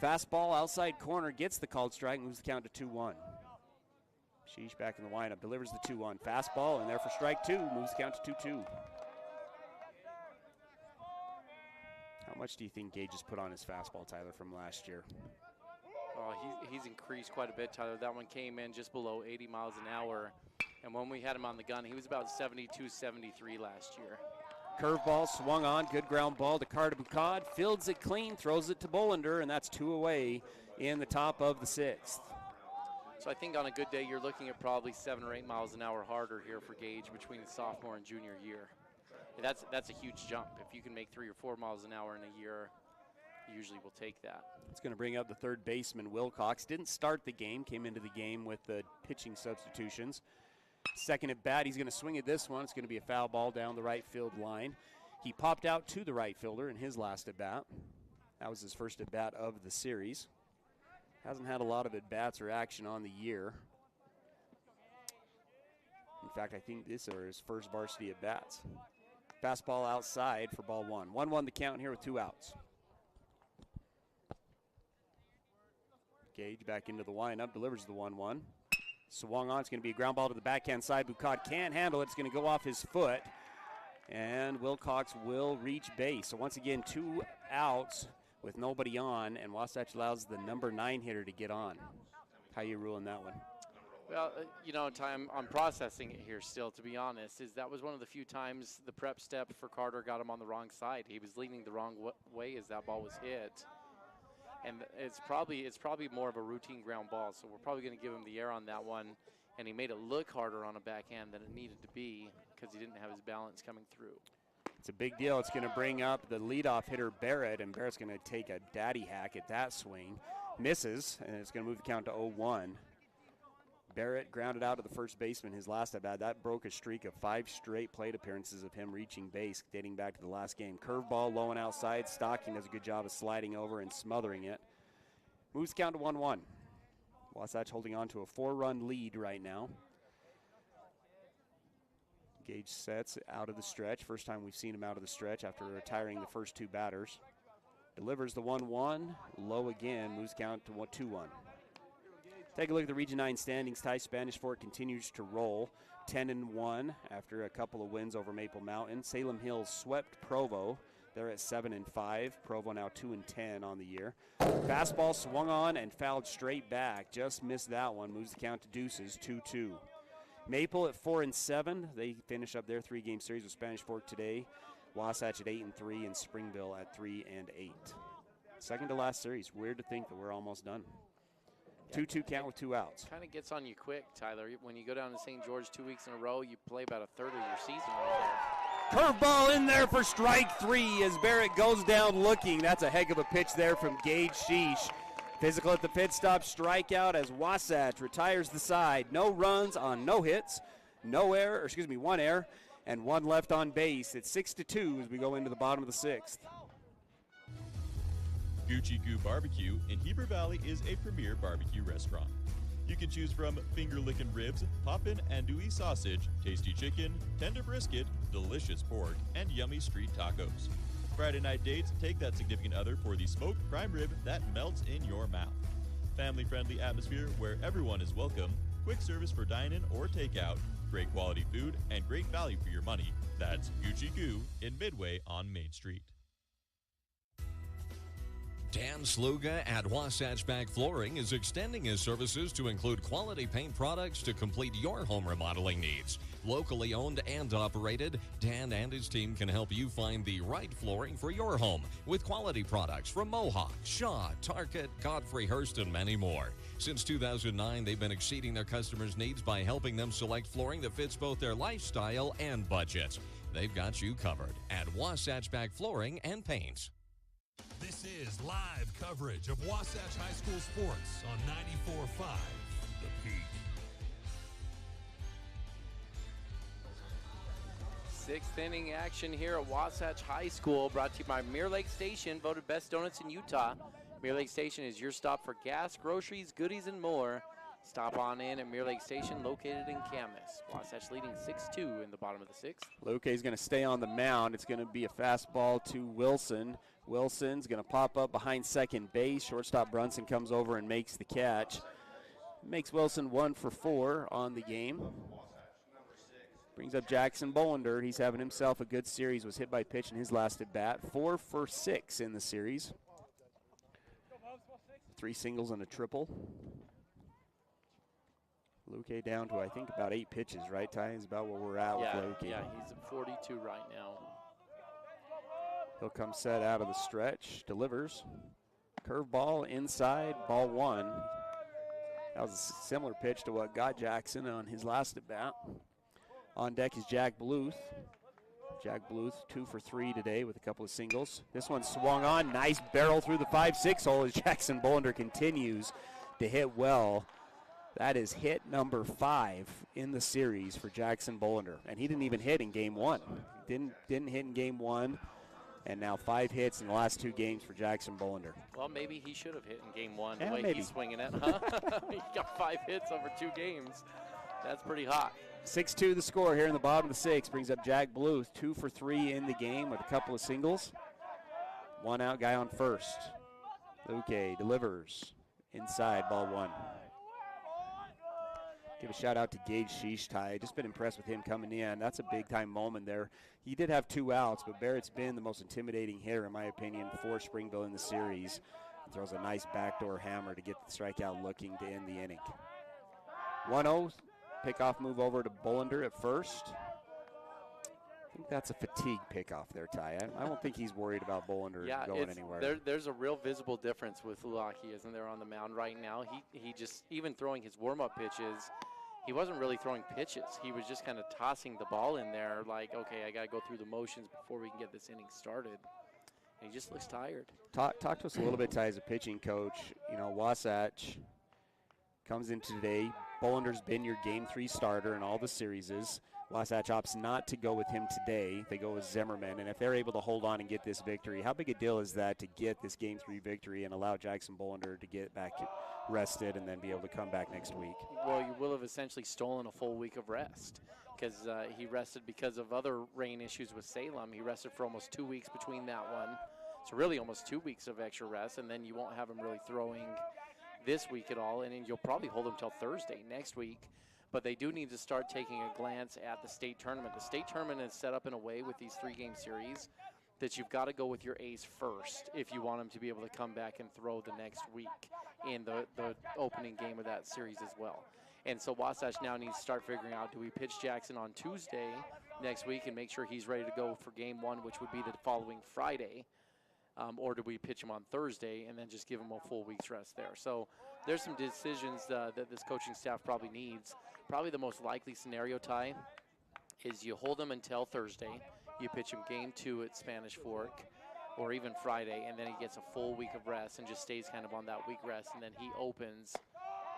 Fastball outside corner, gets the called strike, moves the count to 2-1. Sheesh back in the windup, delivers the 2-1. Fastball, and there for strike 2, moves the count to 2-2. How much do you think Gage has put on his fastball, Tyler, from last year? Oh, he's increased quite a bit, Tyler. That one came in just below 80 miles an hour. And when we had him on the gun, he was about 72, 73 last year. Curveball swung on, good ground ball to Carter Bucad, fields it clean, throws it to Bolender, and that's 2 away in the top of the 6th. So I think on a good day, you're looking at probably 7 or 8 miles an hour harder here for Gage between the sophomore and junior year. That's a huge jump. If you can make 3 or 4 miles an hour in a year, you usually will take that. It's going to bring up the third baseman, Wilcox. Didn't start the game, came into the game with the pitching substitutions. Second at bat, he's going to swing at this one. It's going to be a foul ball down the right field line. He popped out to the right fielder in his last at bat. That was his first at bat of the series. Hasn't had a lot of at bats or action on the year. In fact, I think this is his first varsity at bats. Fastball outside for ball 1. 1-1 the count here with 2 outs. Gage back into the windup, delivers the 1-1. Swung on, it's going to be a ground ball to the backhand side. Bucad can't handle it, it's going to go off his foot. And Wilcox will reach base. So once again, 2 outs with nobody on, and Wasatch allows the number 9 hitter to get on. How you ruling that one? Well, I'm processing it here still, to be honest, is that was one of the few times the prep step for Carter got him on the wrong side. He was leaning the wrong way as that ball was hit. And it's probably more of a routine ground ball, so we're probably going to give him the air on that one. And he made it look harder on a backhand than it needed to be because he didn't have his balance coming through. It's a big deal. It's going to bring up the leadoff hitter, Barrett, and Barrett's going to take a daddy hack at that swing. Misses, and it's going to move the count to 0-1. Barrett grounded out to the first baseman his last at bat. That broke a streak of 5 straight plate appearances of him reaching base dating back to the last game. Curveball low and outside. Stocking does a good job of sliding over and smothering it. Moves the count to 1-1. Wasatch holding on to a 4-run lead right now. Gage sets out of the stretch. First time we've seen him out of the stretch after retiring the first 2 batters. Delivers the 1-1. Low again. Moves the count to 2-1. Take a look at the Region 9 standings. Ty Spanish Fort continues to roll 10-1 after a couple of wins over Maple Mountain. Salem Hills swept Provo. They're at 7-5. Provo now 2-10 on the year. Fastball swung on and fouled straight back. Just missed that one. Moves the count to deuces, 2-2. Maple at 4-7. They finish up their 3-game series with Spanish Fort today. Wasatch at 8-3 and Springville at 3-8. Second to last series. Weird to think that we're almost done. 2-2 count with 2 outs. Kind of gets on you quick, Tyler. When you go down to St. George 2 weeks in a row, you play about a third of your season right there. Curveball in there for strike 3 as Barrett goes down looking. That's a heck of a pitch there from Gage Sheesh. Physical at the pit stop, strikeout as Wasatch retires the side. No runs on no hits, 1 error, and 1 left on base. It's 6-2 as we go into the bottom of the 6th. Gucci Goo Barbecue in Heber Valley is a premier barbecue restaurant. You can choose from finger-licking ribs, poppin' andouille sausage, tasty chicken, tender brisket, delicious pork, and yummy street tacos. Friday night dates, take that significant other for the smoked prime rib that melts in your mouth. Family-friendly atmosphere where everyone is welcome, quick service for dine-in or takeout, great quality food, and great value for your money. That's Gucci Goo in Midway on Main Street. Dan Sluga at Wasatch Flooring is extending his services to include quality paint products to complete your home remodeling needs. Locally owned and operated, Dan and his team can help you find the right flooring for your home with quality products from Mohawk, Shaw, Target, Godfrey Hurst, and many more. Since 2009, they've been exceeding their customers' needs by helping them select flooring that fits both their lifestyle and budget. They've got you covered at Wasatch Flooring and Paints. This is live coverage of Wasatch High School sports on 94.5 The Peak. Sixth inning action here at Wasatch High School, brought to you by Mirror Lake Station, voted best donuts in Utah. Mirror Lake Station is your stop for gas, groceries, goodies, and more. Stop on in at Mirror Lake Station, located in Camas. Wasatch leading 6-2 in the bottom of the 6th. Luque is going to stay on the mound. It's going to be a fastball to Wilson. Wilson's going to pop up behind second base. Shortstop Brunson comes over and makes the catch. Makes Wilson 1 for 4 on the game. Brings up Jackson Bolender. He's having himself a good series. Was hit by pitch in his last at bat. 4 for 6 in the series. 3 singles and a triple. Luque down to, I think, about 8 pitches, right, Ty? Is about where we're at with Luque. Yeah, he's at 42 right now. He'll come set out of the stretch, delivers. Curveball inside, ball 1. That was a similar pitch to what got Jackson on his last at bat. On deck is Jack Bluth. Jack Bluth 2 for 3 today with a couple of singles. This one swung on, nice barrel through the 5-6 hole as Jackson Bolender continues to hit well. That is hit number 5 in the series for Jackson Bolender, and he didn't even hit in game 1. Didn't hit in game 1, and now 5 hits in the last 2 games for Jackson Bolender. Well, maybe he should have hit in game 1 Yeah, the way maybe. he's swinging it, huh? He got 5 hits over 2 games. That's pretty hot. 6-2 the score here in the bottom of the 6th. Brings up Jack Bluth, 2 for 3 in the game with a couple of singles. 1 out guy on first. Luque delivers inside, ball 1. Give a shout out to Gage Sheeshtai. Just been impressed with him coming in. That's a big time moment there. He did have 2 outs, but Barrett's been the most intimidating hitter, in my opinion, for Springville in the series. Throws a nice backdoor hammer to get the strikeout looking to end the inning. 1-0, pickoff move over to Bolender at first. I think that's a fatigue pickoff there, Ty. I don't think he's worried about Bolender going anywhere. There's a real visible difference with Luaki, isn't there, on the mound right now? He just, even throwing his warm-up pitches, he wasn't really throwing pitches. He was just kind of tossing the ball in there like, okay, I got to go through the motions before we can get this inning started. And he just looks tired. Talk to us a little bit, Ty, as a pitching coach. You know, Wasatch comes in today. Bolender's been your Game 3 starter in all the series. Wasatch opts not to go with him today. They go with Zimmerman. And if they're able to hold on and get this victory, how big a deal is that to get this Game 3 victory and allow Jackson Bolender to get back rested and then be able to come back next week? Well, you will have essentially stolen a full week of rest because he rested because of other rain issues with Salem. He rested for almost 2 weeks between that one. So really almost 2 weeks of extra rest, and then you won't have him really throwing this week at all, and then you'll probably hold him till Thursday next week. But they do need to start taking a glance at the state tournament. The state tournament is set up in a way with these 3-game series that you've got to go with your ace first if you want him to be able to come back and throw the next week in the opening game of that series as well. And so Wasatch now needs to start figuring out, do we pitch Jackson on Tuesday next week and make sure he's ready to go for Game 1, which would be the following Friday, or do we pitch him on Thursday and then just give him a full week's rest there? So there's some decisions that this coaching staff probably needs. Probably the most likely scenario, Ty, is you hold him until Thursday, you pitch him Game 2 at Spanish Fork, or even Friday, and then he gets a full week of rest and just stays kind of on that week rest, and then he opens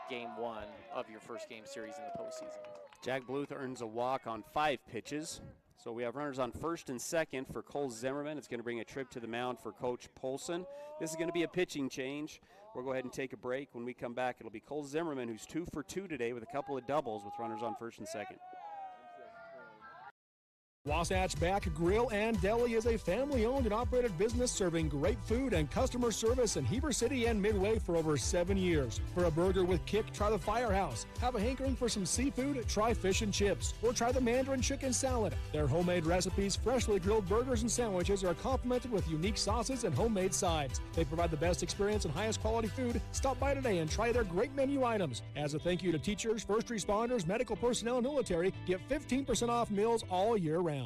Game 1 of your first game series in the postseason. Jack Bluth earns a walk on 5 pitches. So we have runners on first and second for Cole Zimmerman. It's going to bring a trip to the mound for Coach Polson. This is going to be a pitching change. We'll go ahead and take a break. When we come back, it'll be Cole Zimmerman, who's 2 for 2 today with a couple of doubles with runners on first and second. Wasatch Back Grill and Deli is a family-owned and operated business serving great food and customer service in Heber City and Midway for over 7 years. For a burger with kick, try the Firehouse. Have a hankering for some seafood? Try fish and chips. Or try the Mandarin chicken salad. Their homemade recipes, freshly grilled burgers and sandwiches are complemented with unique sauces and homemade sides. They provide the best experience and highest quality food. Stop by today and try their great menu items. As a thank you to teachers, first responders, medical personnel, and military, get 15% off meals all year round.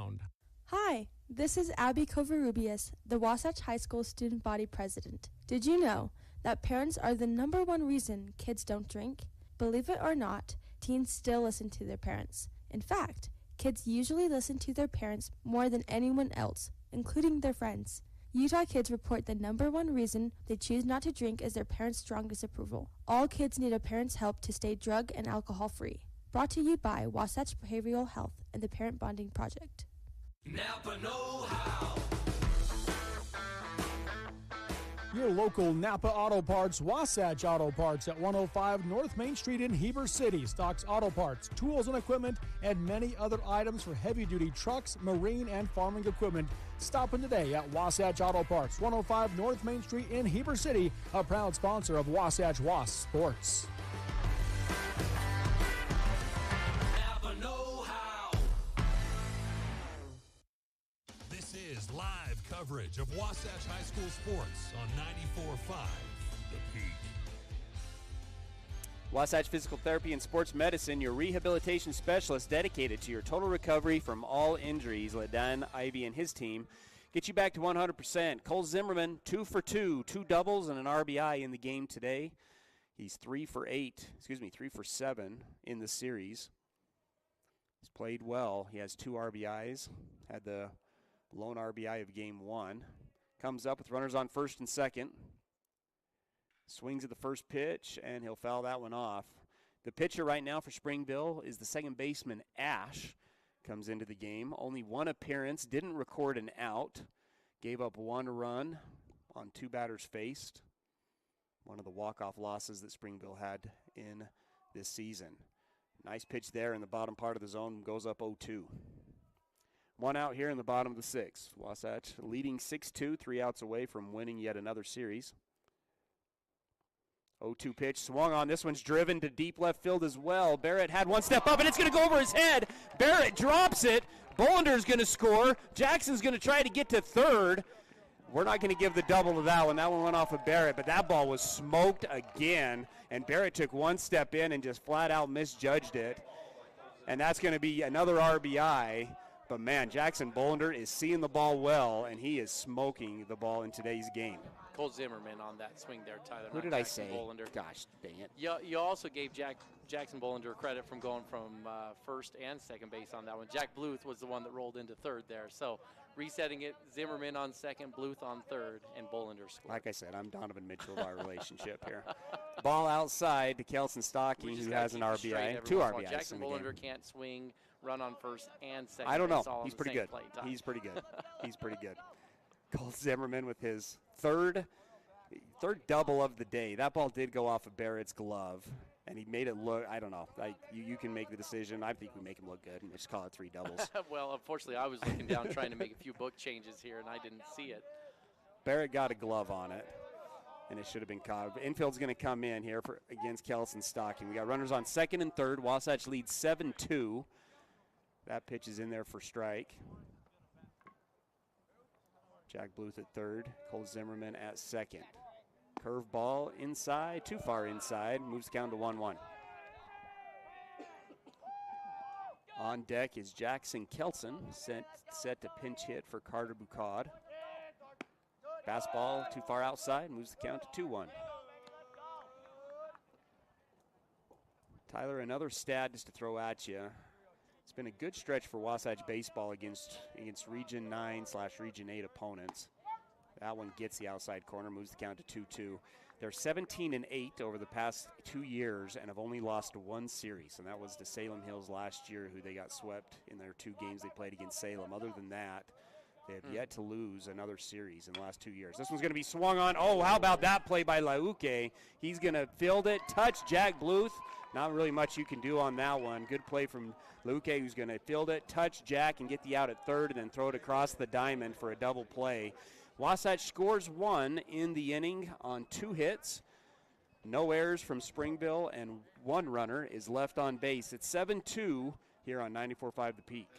Hi, this is Abby Covarrubias, the Wasatch High School Student Body President. Did you know that parents are the #1 reason kids don't drink? Believe it or not, teens still listen to their parents. In fact, kids usually listen to their parents more than anyone else, including their friends. Utah kids report the #1 reason they choose not to drink is their parents' strongest approval. All kids need a parent's help to stay drug and alcohol free. Brought to you by Wasatch Behavioral Health and the Parent Bonding Project. Napa know-how. Your local Napa Auto Parts, Wasatch Auto Parts at 105 North Main Street in Heber City stocks auto parts, tools and equipment, and many other items for heavy-duty trucks, marine, and farming equipment. Stop in today at Wasatch Auto Parts, 105 North Main Street in Heber City, a proud sponsor of Wasatch Wasps Sports. Napa know-how. This is live coverage of Wasatch High School sports on 94.5 The Peak. Wasatch Physical Therapy and Sports Medicine, your rehabilitation specialist dedicated to your total recovery from all injuries. Let Dan Ivy and his team get you back to 100%. Cole Zimmerman, 2 for 2, 2 doubles and an RBI in the game today. He's 3 for 7 in the series. He's played well. He has 2 RBIs, had the lone RBI of game 1. Comes up with runners on first and second. Swings at the first pitch, and he'll foul that one off. The pitcher right now for Springville is the second baseman, Ash. Comes into the game. Only 1 appearance, didn't record an out. Gave up 1 run on 2 batters faced. One of the walk-off losses that Springville had in this season. Nice pitch there in the bottom part of the zone, goes up 0-2. 1 out here in the bottom of the 6th. Wasatch leading 6-2, 3 outs away from winning yet another series. 0-2 pitch, swung on. This one's driven to deep left field as well. Barrett had one step up, and it's going to go over his head. Barrett drops it. Bolender's going to score. Jackson's going to try to get to third. We're not going to give the double to that one. That one went off of Barrett, but that ball was smoked again, and Barrett took one step in and just flat out misjudged it. And that's going to be another RBI. But, man, Jackson Bolender is seeing the ball well, and he is smoking the ball in today's game. Cole Zimmerman on that swing there, Tyler. Who did Jackson I say? Bolender. Gosh, dang it. You also gave Jackson Bolender credit from going from first and second base on that one. Jack Bluth was the one that rolled into third there. So resetting it, Zimmerman on second, Bluth on third, and Bolender scored. Like I said, I'm Donovan Mitchell of our relationship here. Ball outside to Kelson Stocking, who has an RBI. 2 RBIs. Jackson in the Bolender game. can't swing, run on first and second. I don't know. base all on He's the pretty same good. plate, Ty. He's pretty good. He's pretty good. Cole Zimmerman with his third double of the day. That ball did go off of Barrett's glove, and he made it look, I don't know. You can make the decision. I think we make him look good and just call it 3 doubles. Well, unfortunately, I was looking down trying to make a few book changes here, and I didn't see it. Barrett got a glove on it, and it should have been caught. Infield's going to come in here against Kelson Stocking. We got runners on second and third. Wasatch leads 7-2. That pitch is in there for strike. Jack Bluth at third. Cole Zimmerman at second. Curve ball inside, too far inside. Moves the count to 1-1. On deck is Jackson Kelson, set to pinch hit for Carter Bucad. Fastball too far outside, moves the count to 2-1. Tyler, another stat just to throw at you. It's been a good stretch for Wasatch baseball against Region 9/Region 8 opponents. That one gets the outside corner, moves the count to 2-2. They're 17-8 over the past 2 years and have only lost 1 series, and that was to Salem Hills last year, who they got swept in their 2 games they played against Salem. Other than that, they have yet to lose another series in the last 2 years. This one's going to be swung on. Oh, how about that play by Lauke? He's going to field it, touch Jack Bluth. Not really much you can do on that one. Good play from Lauke, who's going to field it, touch Jack, and get the out at third, and then throw it across the diamond for a double play. Wasatch scores 1 in the inning on 2 hits. No errors from Springville, and 1 runner is left on base. It's 7-2 here on 94.5 The Peak.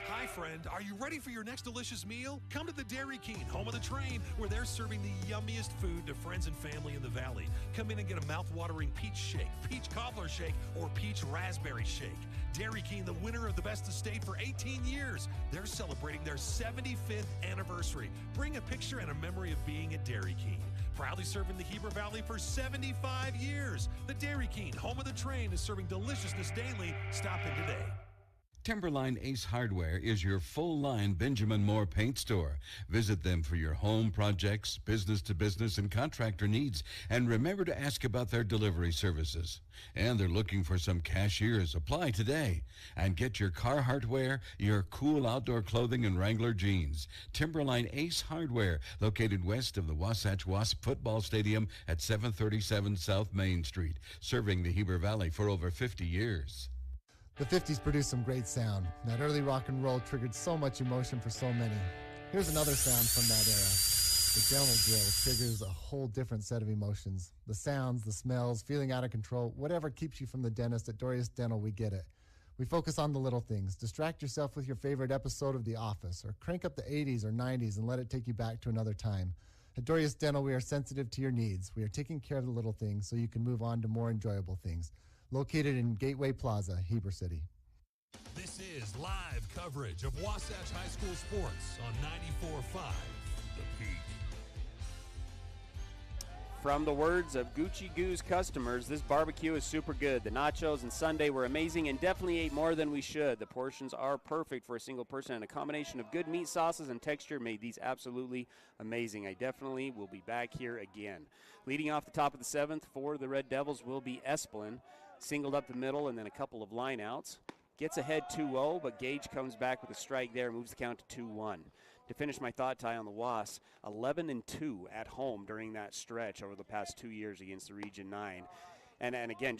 Hi, friend. Are you ready for your next delicious meal? Come to the Dairy King, home of the train, where they're serving the yummiest food to friends and family in the valley. Come in and get a mouth-watering peach shake, peach cobbler shake, or peach raspberry shake. Dairy King, the winner of the Best of State for 18 years. They're celebrating their 75th anniversary. Bring a picture and a memory of being at Dairy King. Proudly serving the Heber Valley for 75 years. The Dairy King, home of the train, is serving deliciousness daily. Stop in today. Timberline Ace Hardware is your full-line Benjamin Moore paint store. Visit them for your home projects, business-to-business, and contractor needs. And remember to ask about their delivery services. And they're looking for some cashiers. Apply today. And get your Carhartt wear, your cool outdoor clothing, and Wrangler jeans. Timberline Ace Hardware, located west of the Wasatch Wasp football stadium at 737 South Main Street, serving the Heber Valley for over 50 years. The 50s produced some great sound. That early rock and roll triggered so much emotion for so many. Here's another sound from that era. The dental drill triggers a whole different set of emotions. The sounds, the smells, feeling out of control, whatever keeps you from the dentist at Dorius Dental, we get it. We focus on the little things. Distract yourself with your favorite episode of The Office, or crank up the 80s or 90s and let it take you back to another time. At Dorius Dental, we are sensitive to your needs. We are taking care of the little things so you can move on to more enjoyable things. Located in Gateway Plaza, Heber City. This is live coverage of Wasatch High School sports on 94.5 The Peak. From the words of Gucci Goo's customers, this barbecue is super good. The nachos and sundae were amazing and definitely ate more than we should. The portions are perfect for a single person, and a combination of good meat, sauces, and texture made these absolutely amazing. I definitely will be back here again. Leading off the top of the 7th for the Red Devils will be Esplin. Singled up the middle and then a couple of lineouts. Gets ahead 2-0, but Gage comes back with a strike there, moves the count to 2-1. To finish my thought tie on the Wasps, 11-2 at home during that stretch over the past 2 years against the Region 9. And again,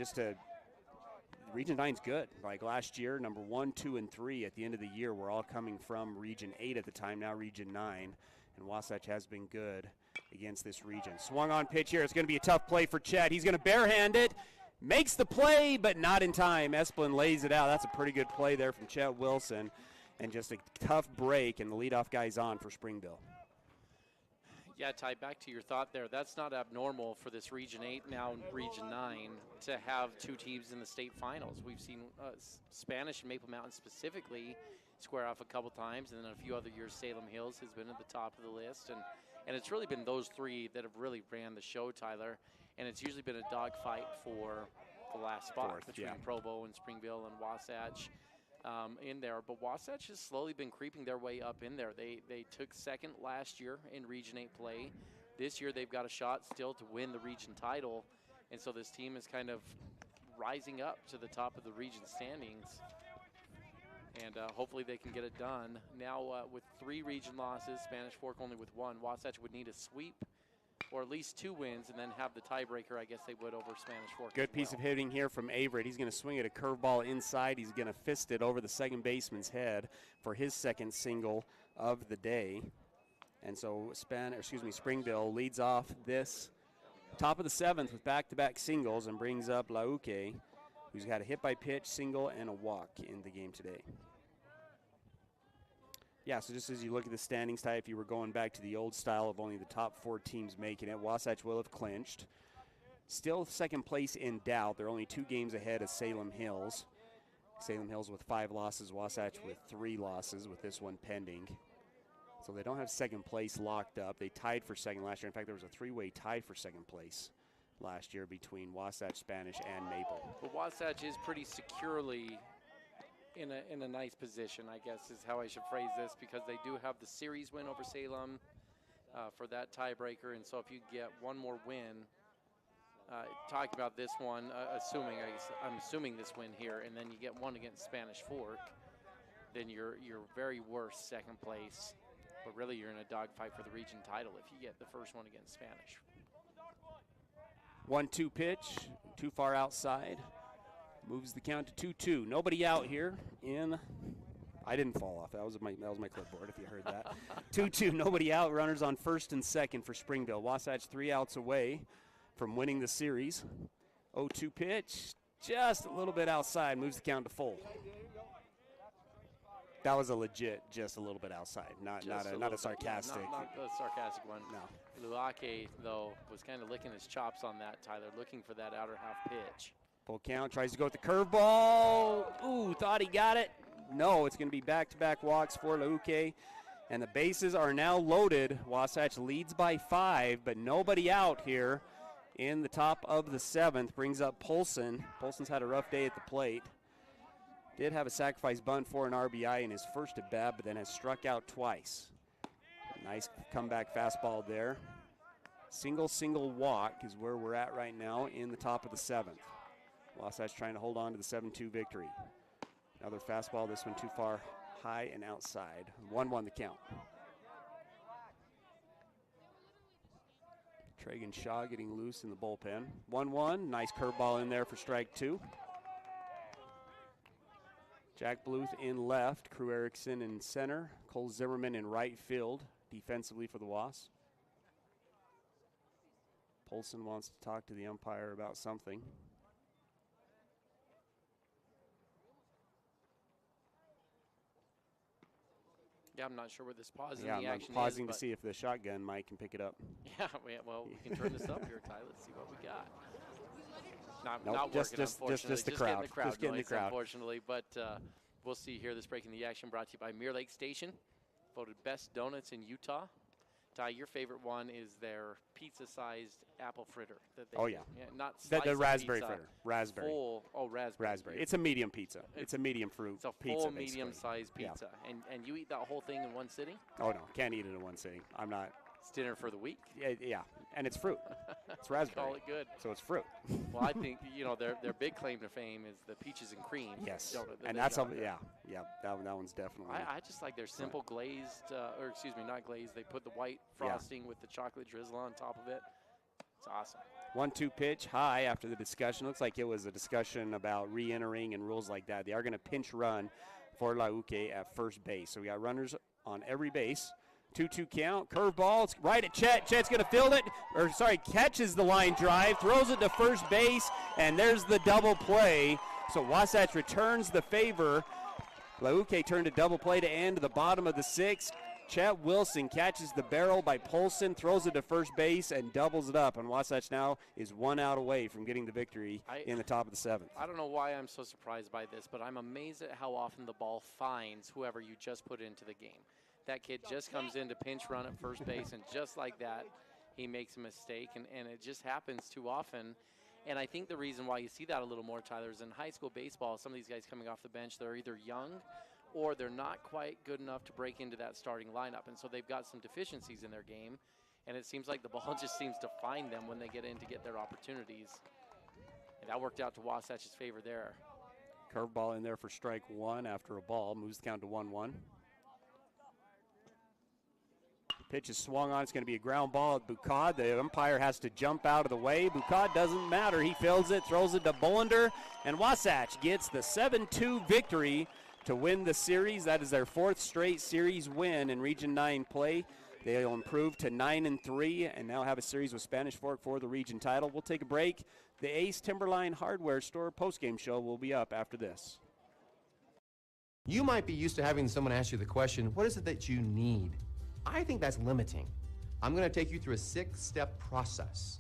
Region 9's good. Like last year, number 1, 2, and 3 at the end of the year were all coming from Region 8 at the time, now Region 9. And Wasatch has been good against this region. Swung on pitch here. It's going to be a tough play for Chet. He's going to barehand it. Makes the play, but not in time. Esplin lays it out. That's a pretty good play there from Chet Wilson. And just a tough break, and the leadoff guy's on for Springville. Yeah, Ty, back to your thought there. That's not abnormal for this Region 8, now Region 9, to have two teams in the state finals. We've seen Spanish and Maple Mountain specifically square off a couple times, and then a few other years Salem Hills has been at the top of the list. And it's really been those three that have really ran the show, Tyler. And it's usually been a dogfight for the last spot between Provo and Springville and Wasatch in there. But Wasatch has slowly been creeping their way up in there. They took second last year in Region 8 play. This year they've got a shot still to win the region title. And so this team is kind of rising up to the top of the region standings. And hopefully they can get it done. Now with 3 region losses, Spanish Fork only with 1, Wasatch would need a sweep or at least 2 wins and then have the tiebreaker, I guess they would, over Spanish Fork. Good piece of hitting here from Averett. He's going to swing at a curveball inside. He's going to fist it over the second baseman's head for his second single of the day. And so Springville leads off this top of the 7th with back-to-back singles and brings up Lauke, who's got a hit by pitch, single, and a walk in the game today. Yeah, so just as you look at the standings, Ty, if you were going back to the old style of only the top 4 teams making it, Wasatch will have clinched. Still second place in doubt. They're only 2 games ahead of Salem Hills. Salem Hills with 5 losses, Wasatch with 3 losses with this one pending. So they don't have second place locked up. They tied for second last year. In fact, there was a 3-way tie for second place last year between Wasatch, Spanish, and Maple. But Wasatch is pretty securely in a nice position, I guess is how I should phrase this, because they do have the series win over Salem for that tiebreaker. And so if you get one more win, talking about this one, I'm assuming this win here, and then you get one against Spanish Fork, then you're very worst second place. But really, you're in a dogfight for the region title if you get the first one against Spanish. 1-2 pitch, too far outside. Moves the count to 2-2. Nobody out here I didn't fall off. That was my clipboard, if you heard that. 2-2, nobody out. Runners on first and second for Springville. Wasatch 3 outs away from winning the series. 0-2 pitch, just a little bit outside. Moves the count to full. That was a legit, just a little bit outside, not a sarcastic. Not the sarcastic one. No. Luake, though, was kind of licking his chops on that, Tyler, looking for that outer half pitch. Full count, tries to go with the curveball. Ooh, thought he got it. No, it's going to be back-to-back walks for Luake. And the bases are now loaded. Wasatch leads by 5, but nobody out here in the top of the 7th. Brings up Polson. Polson's had a rough day at the plate. Did have a sacrifice bunt for an RBI in his first at bat, but then has struck out twice. Nice comeback fastball there. Single walk is where we're at right now in the top of the 7th. Wasatch trying to hold on to the 7-2 victory. Another fastball, this one too far high and outside. 1-1 the count. Tragan Shaw getting loose in the bullpen. 1-1, nice curveball in there for strike 2. Jack Bluth in left, Crew Erickson in center, Cole Zimmerman in right field, defensively for the Wasps. Polson wants to talk to the umpire about something. Yeah, I'm not sure where this pause in the I'm action pausing is, to see if the shotgun mic can pick it up. Yeah, well, we can turn this up here, Ty. Let's see what we got. Nope, not just working, unfortunately. just the crowd. Just getting the crowd, unfortunately. But we'll see here. This breaking the action brought to you by Mirror Lake Station, voted best donuts in Utah. Ty, your favorite one is their pizza-sized apple fritter. Not the raspberry pizza, fritter. Raspberry. Full, raspberry. It's a medium pizza. It's a medium fruit pizza. It's a pizza, full medium-sized pizza. Yeah. And you eat that whole thing in one sitting? Oh, no. Can't eat it in one sitting. I'm not. It's dinner for the week. Yeah. And it's fruit. It's raspberry. Call it good. So it's fruit. Well, I think, their big claim to fame is the peaches and cream. Yes. Donut And that's that one's definitely. I just like their simple glazed, not glazed. They put the white frosting with the chocolate drizzle on top of it. It's awesome. 1-2 pitch high after the discussion. Looks like it was a discussion about re-entering and rules like that. They are going to pinch run for Lauke at first base. So we got runners on every base. 2-2 count. Curveball. It's right at Chet. Chet's going to field it. Catches the line drive. Throws it to first base. And there's the double play. So Wasatch returns the favor. Lauke turned a double play to end to the bottom of the 6th. Chet Wilson catches the barrel by Polson, throws it to first base, and doubles it up. And Wasatch now is 1 out away from getting the victory in the top of the 7th. I don't know why I'm so surprised by this, but I'm amazed at how often the ball finds whoever you just put into the game. That kid just comes in to pinch run at first base, and just like that, he makes a mistake, and it just happens too often. And I think the reason why you see that a little more, Tyler, is in high school baseball, some of these guys coming off the bench, they're either young or they're not quite good enough to break into that starting lineup. And so they've got some deficiencies in their game, and it seems like the ball just seems to find them when they get in to get their opportunities. And that worked out to Wasatch's favor there. Curveball in there for strike 1 after a ball. Moves the count to 1-1. Pitch is swung on. It's going to be a ground ball at Bucad. The umpire has to jump out of the way. Bucad doesn't matter. He fields it, throws it to Bolender, and Wasatch gets the 7-2 victory to win the series. That is their 4th straight series win in Region 9 play. They'll improve to 9-3 and now have a series with Spanish Fork for the region title. We'll take a break. The Ace Timberline Hardware Store postgame show will be up after this. You might be used to having someone ask you the question, what is it that you need? I think that's limiting. I'm going to take you through a 6-step process,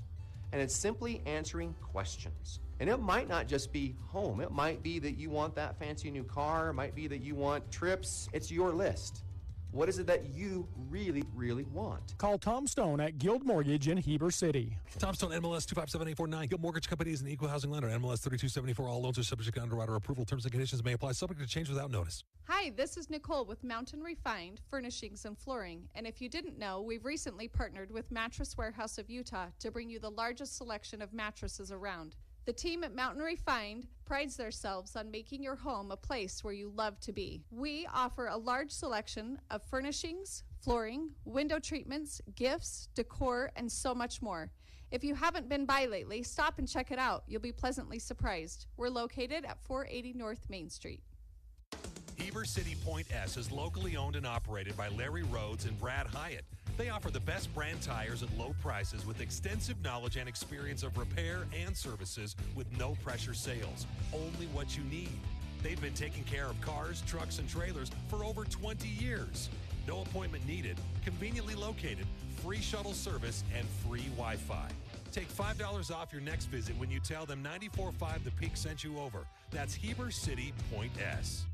and it's simply answering questions. And it might not just be home. It might be that you want that fancy new car. It might be that you want trips. It's your list. What is it that you really, really want? Call Tom Stone at Guild Mortgage in Heber City. Tom Stone, MLS 257849. Guild Mortgage Company is an equal housing lender. MLS 3274. All loans are subject to underwriter approval. Terms and conditions may apply. Subject to change without notice. Hi, this is Nicole with Mountain Refined Furnishings and Flooring. And if you didn't know, we've recently partnered with Mattress Warehouse of Utah to bring you the largest selection of mattresses around. The team at Mountain Refined prides themselves on making your home a place where you love to be. We offer a large selection of furnishings, flooring, window treatments, gifts, decor, and so much more. If you haven't been by lately, stop and check it out. You'll be pleasantly surprised. We're located at 480 North Main Street. Heber City Point S is locally owned and operated by Larry Rhodes and Brad Hyatt. They offer the best brand tires at low prices with extensive knowledge and experience of repair and services with no pressure sales. Only what you need. They've been taking care of cars, trucks, and trailers for over 20 years. No appointment needed, conveniently located, free shuttle service, and free Wi-Fi. Take $5 off your next visit when you tell them 94.5 The Peak sent you over. That's Heber City Point S.